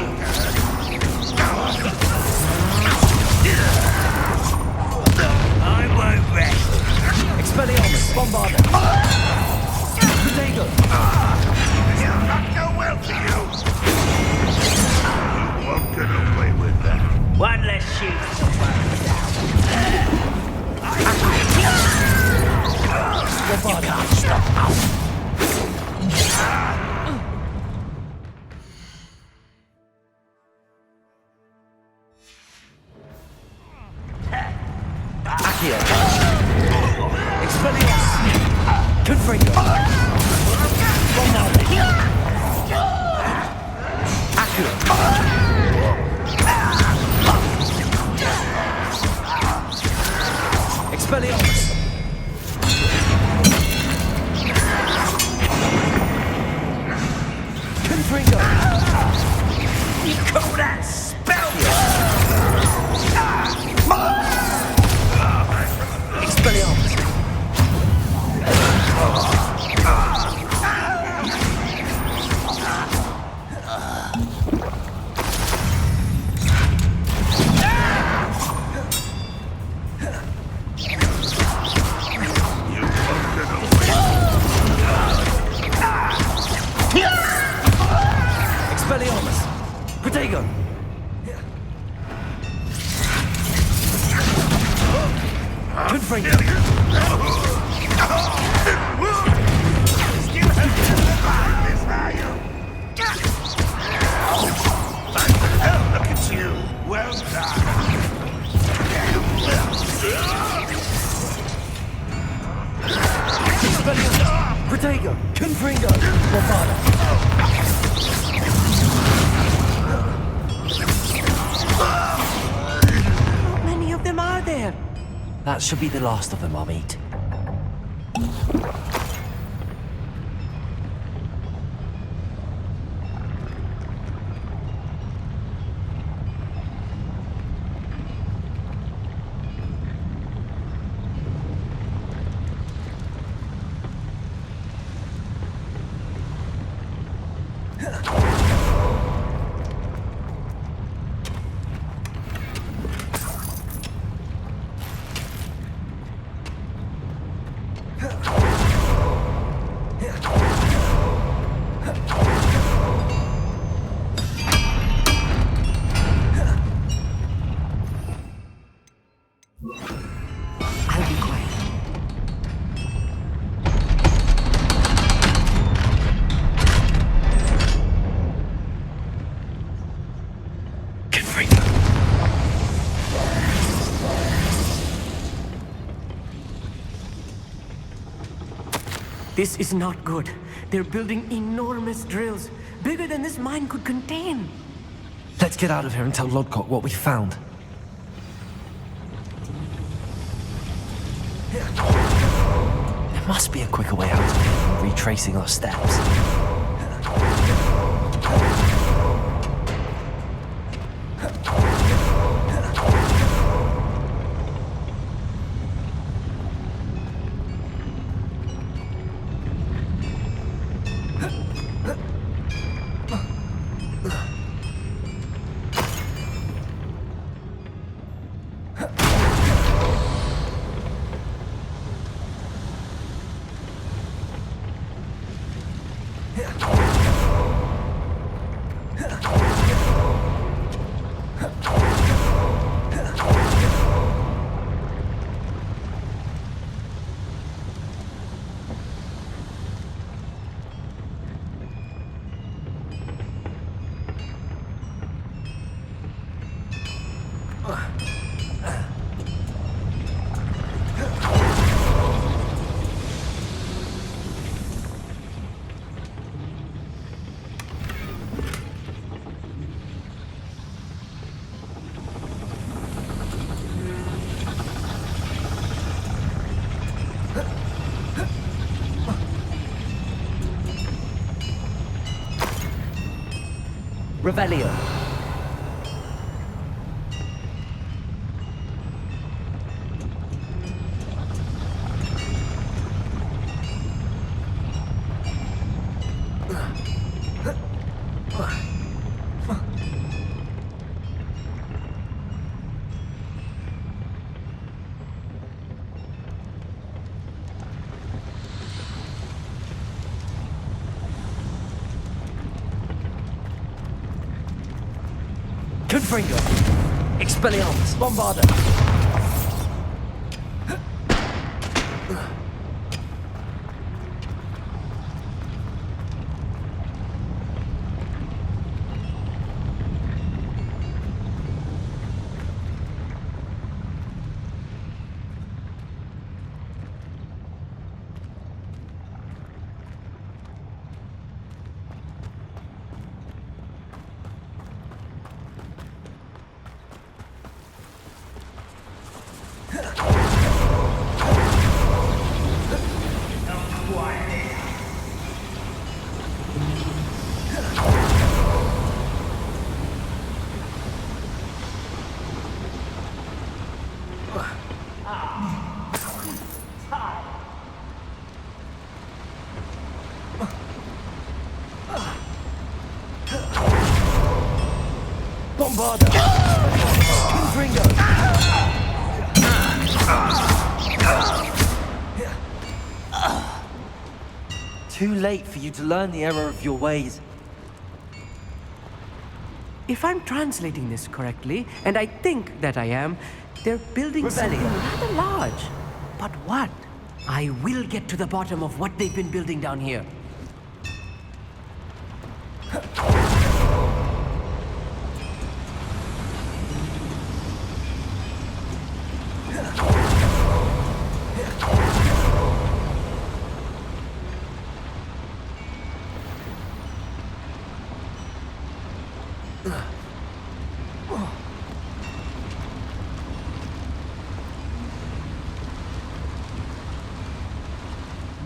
I won't rest. Expelliarmus! Bombarda! Protego! It'll not go well for you. You won't get away with that. One less shoot. You can't stop us! Accio! Expelliarmus! Confringo! Bombarda! Accio! Expelliarmus! Confringo! You call that spell? Expelliarmus! Expelliarmus! Protego! Confringo! Still have to survive this, are you? Oh, look at you. Well done. Protego! Confringo! Bombarda! How many of them are there? That should be the last of them I'll meet. This is not good. They're building enormous drills, bigger than this mine could contain. Let's get out of here and tell Lodcock what we found. There must be a quicker way out of here than retracing our steps. Revelio. Confringo! Expelliarmus! Bombarda! Bombarda! Confringo! Too late for you to learn the error of your ways. If I'm translating this correctly, and I think that I am, they're building something rather large. But what? I will get to the bottom of what they've been building down here.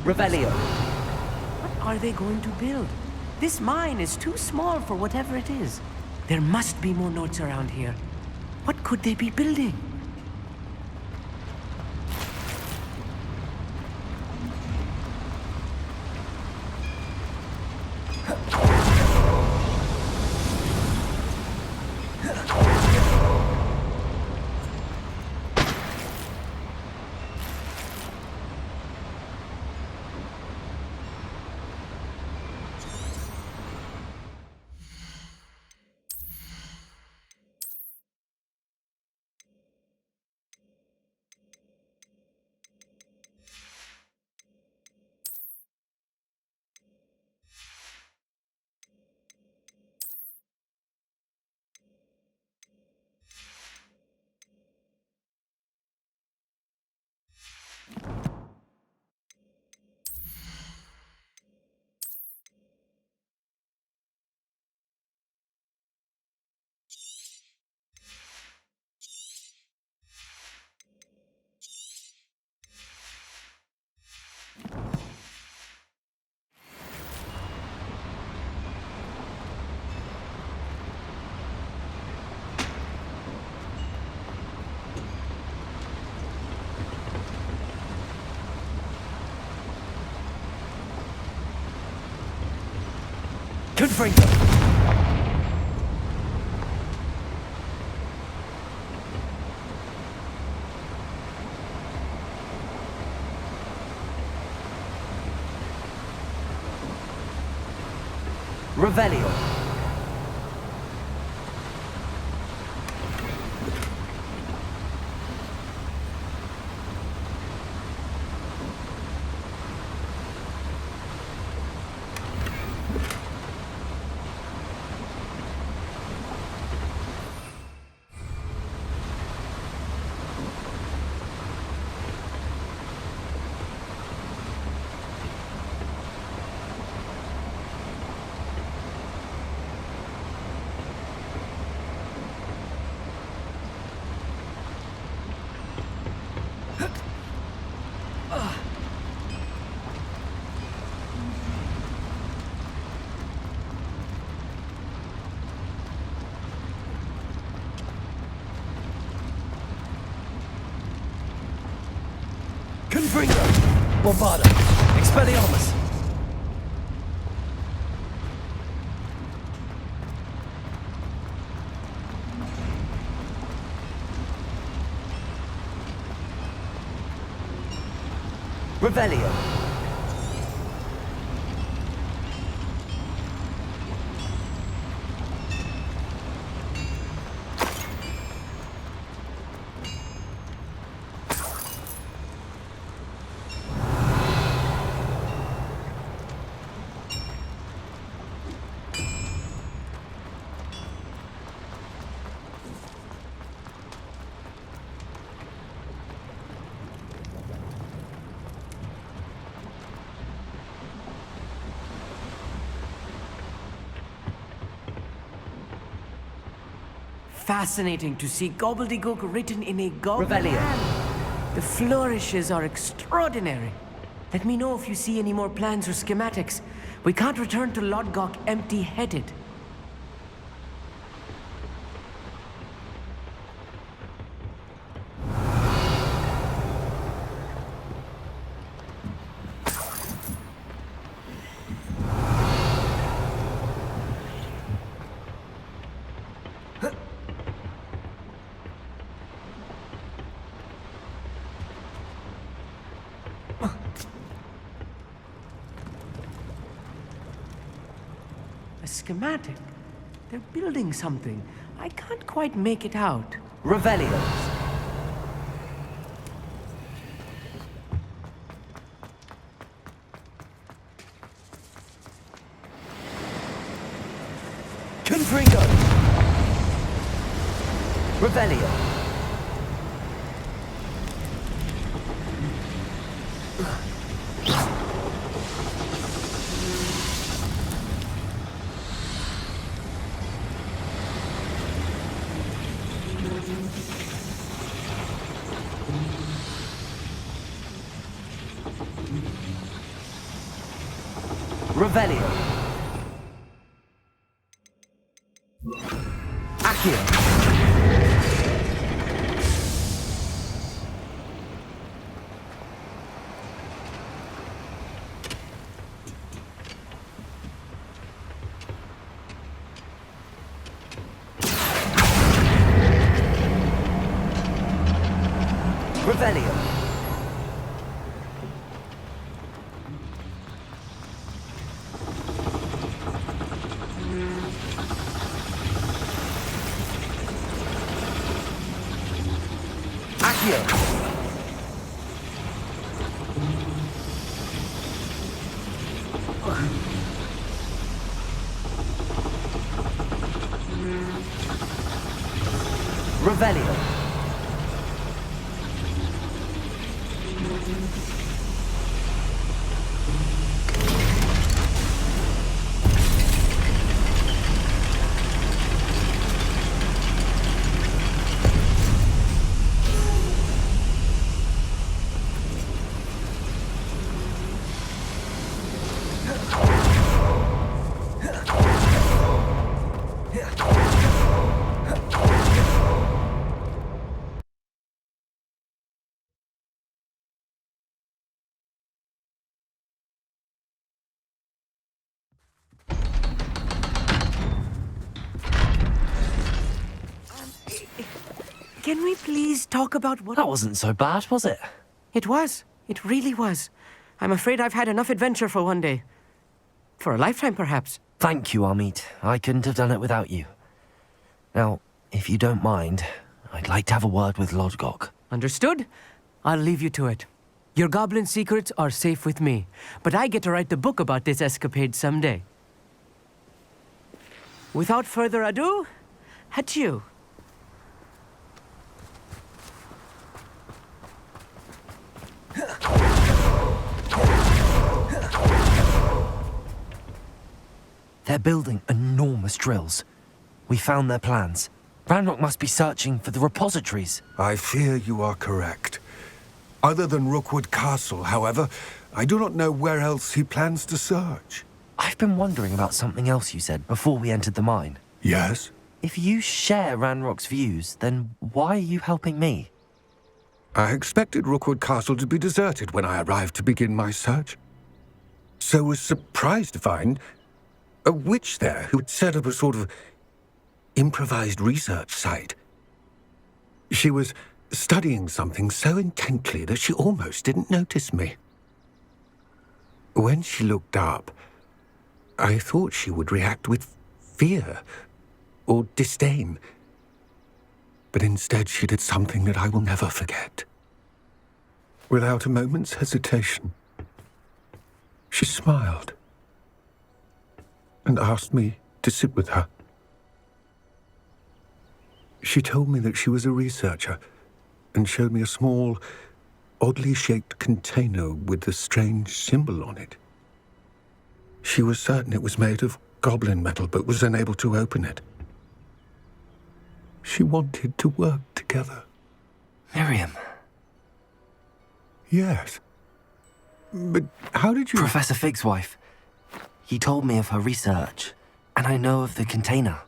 Revelio. What are they going to build? This mine is too small for whatever it is. There must be more notes around here. What could they be building? Confringo! Revelio. Confringo! Bombarda! Expelliarmus! Revelio! Fascinating to see gobbledygook written in a goblin Revelio. hand. The flourishes are extraordinary. Let me know if you see any more plans or schematics. We can't return to Lodgok empty-headed. A schematic? They're building something. I can't quite make it out. Revelio. Confringo! Revelio. Revelio. Accio. Revelio. Accio. Revelio. Can we please talk about what... That wasn't so bad, was it? It was. It really was. I'm afraid I've had enough adventure for one day. For a lifetime, perhaps. Thank you, Amit. I couldn't have done it without you. Now, if you don't mind, I'd like to have a word with Lodgok. Understood? I'll leave you to it. Your goblin secrets are safe with me, but I get to write the book about this escapade someday. Without further ado, adieu. They're building enormous drills. We found their plans. Ranrock must be searching for the repositories. I fear you are correct. Other than Rookwood Castle, however, I do not know where else he plans to search. I've been wondering about something else you said before we entered the mine. Yes? If you share Ranrock's views, then why are you helping me? I expected Rookwood Castle to be deserted when I arrived to begin my search. So was surprised to find a witch there who had set up a sort of improvised research site. She was studying something so intently that she almost didn't notice me. When she looked up, I thought she would react with fear or disdain. But instead she did something that I will never forget. Without a moment's hesitation, she smiled and asked me to sit with her. She told me that she was a researcher and showed me a small, oddly shaped container with a strange symbol on it. She was certain it was made of goblin metal, but was unable to open it. She wanted to work together. Miriam. Yes. But how did you... Professor Fig's wife. He told me of her research, and I know of the container.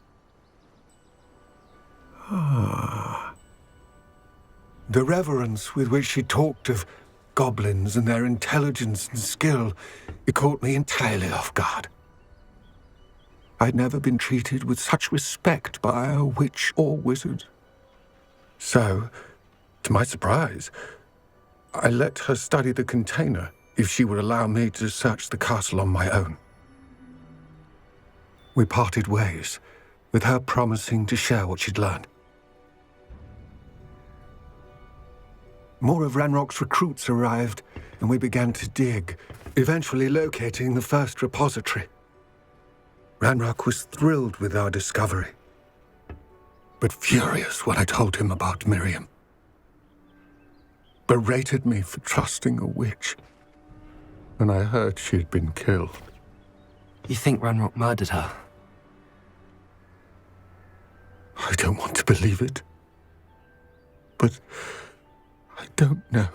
Ah. The reverence with which she talked of goblins and their intelligence and skill, it caught me entirely off guard. I'd never been treated with such respect by a witch or wizard. So, to my surprise, I let her study the container if she would allow me to search the castle on my own. We parted ways, with her promising to share what she'd learned. More of Ranrock's recruits arrived, and we began to dig, eventually locating the first repository. Ranrock was thrilled with our discovery, but furious when I told him about Miriam. Berated me for trusting a witch, and I heard she had been killed. You think Ranrock murdered her? I don't want to believe it, but I don't know.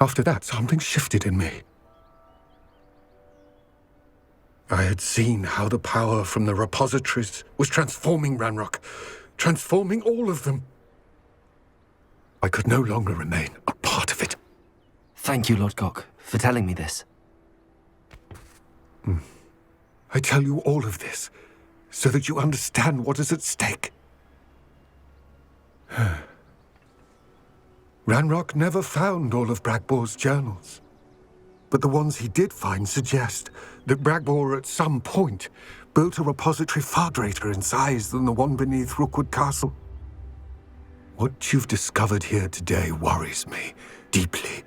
After that, something shifted in me. I had seen how the power from the repositories was transforming Ranrock, transforming all of them. I could no longer remain a part of it. Thank you, Lord Cock, for telling me this. I tell you all of this so that you understand what is at stake. Ranrock never found all of Bragbor's journals, but the ones he did find suggest that Bragbor at some point built a repository far greater in size than the one beneath Rookwood Castle. What you've discovered here today worries me deeply.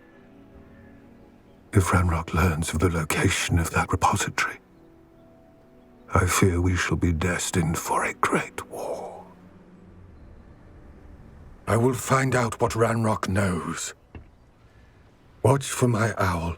If Ranrock learns of the location of that repository, I fear we shall be destined for a great war. I will find out what Ranrock knows. Watch for my owl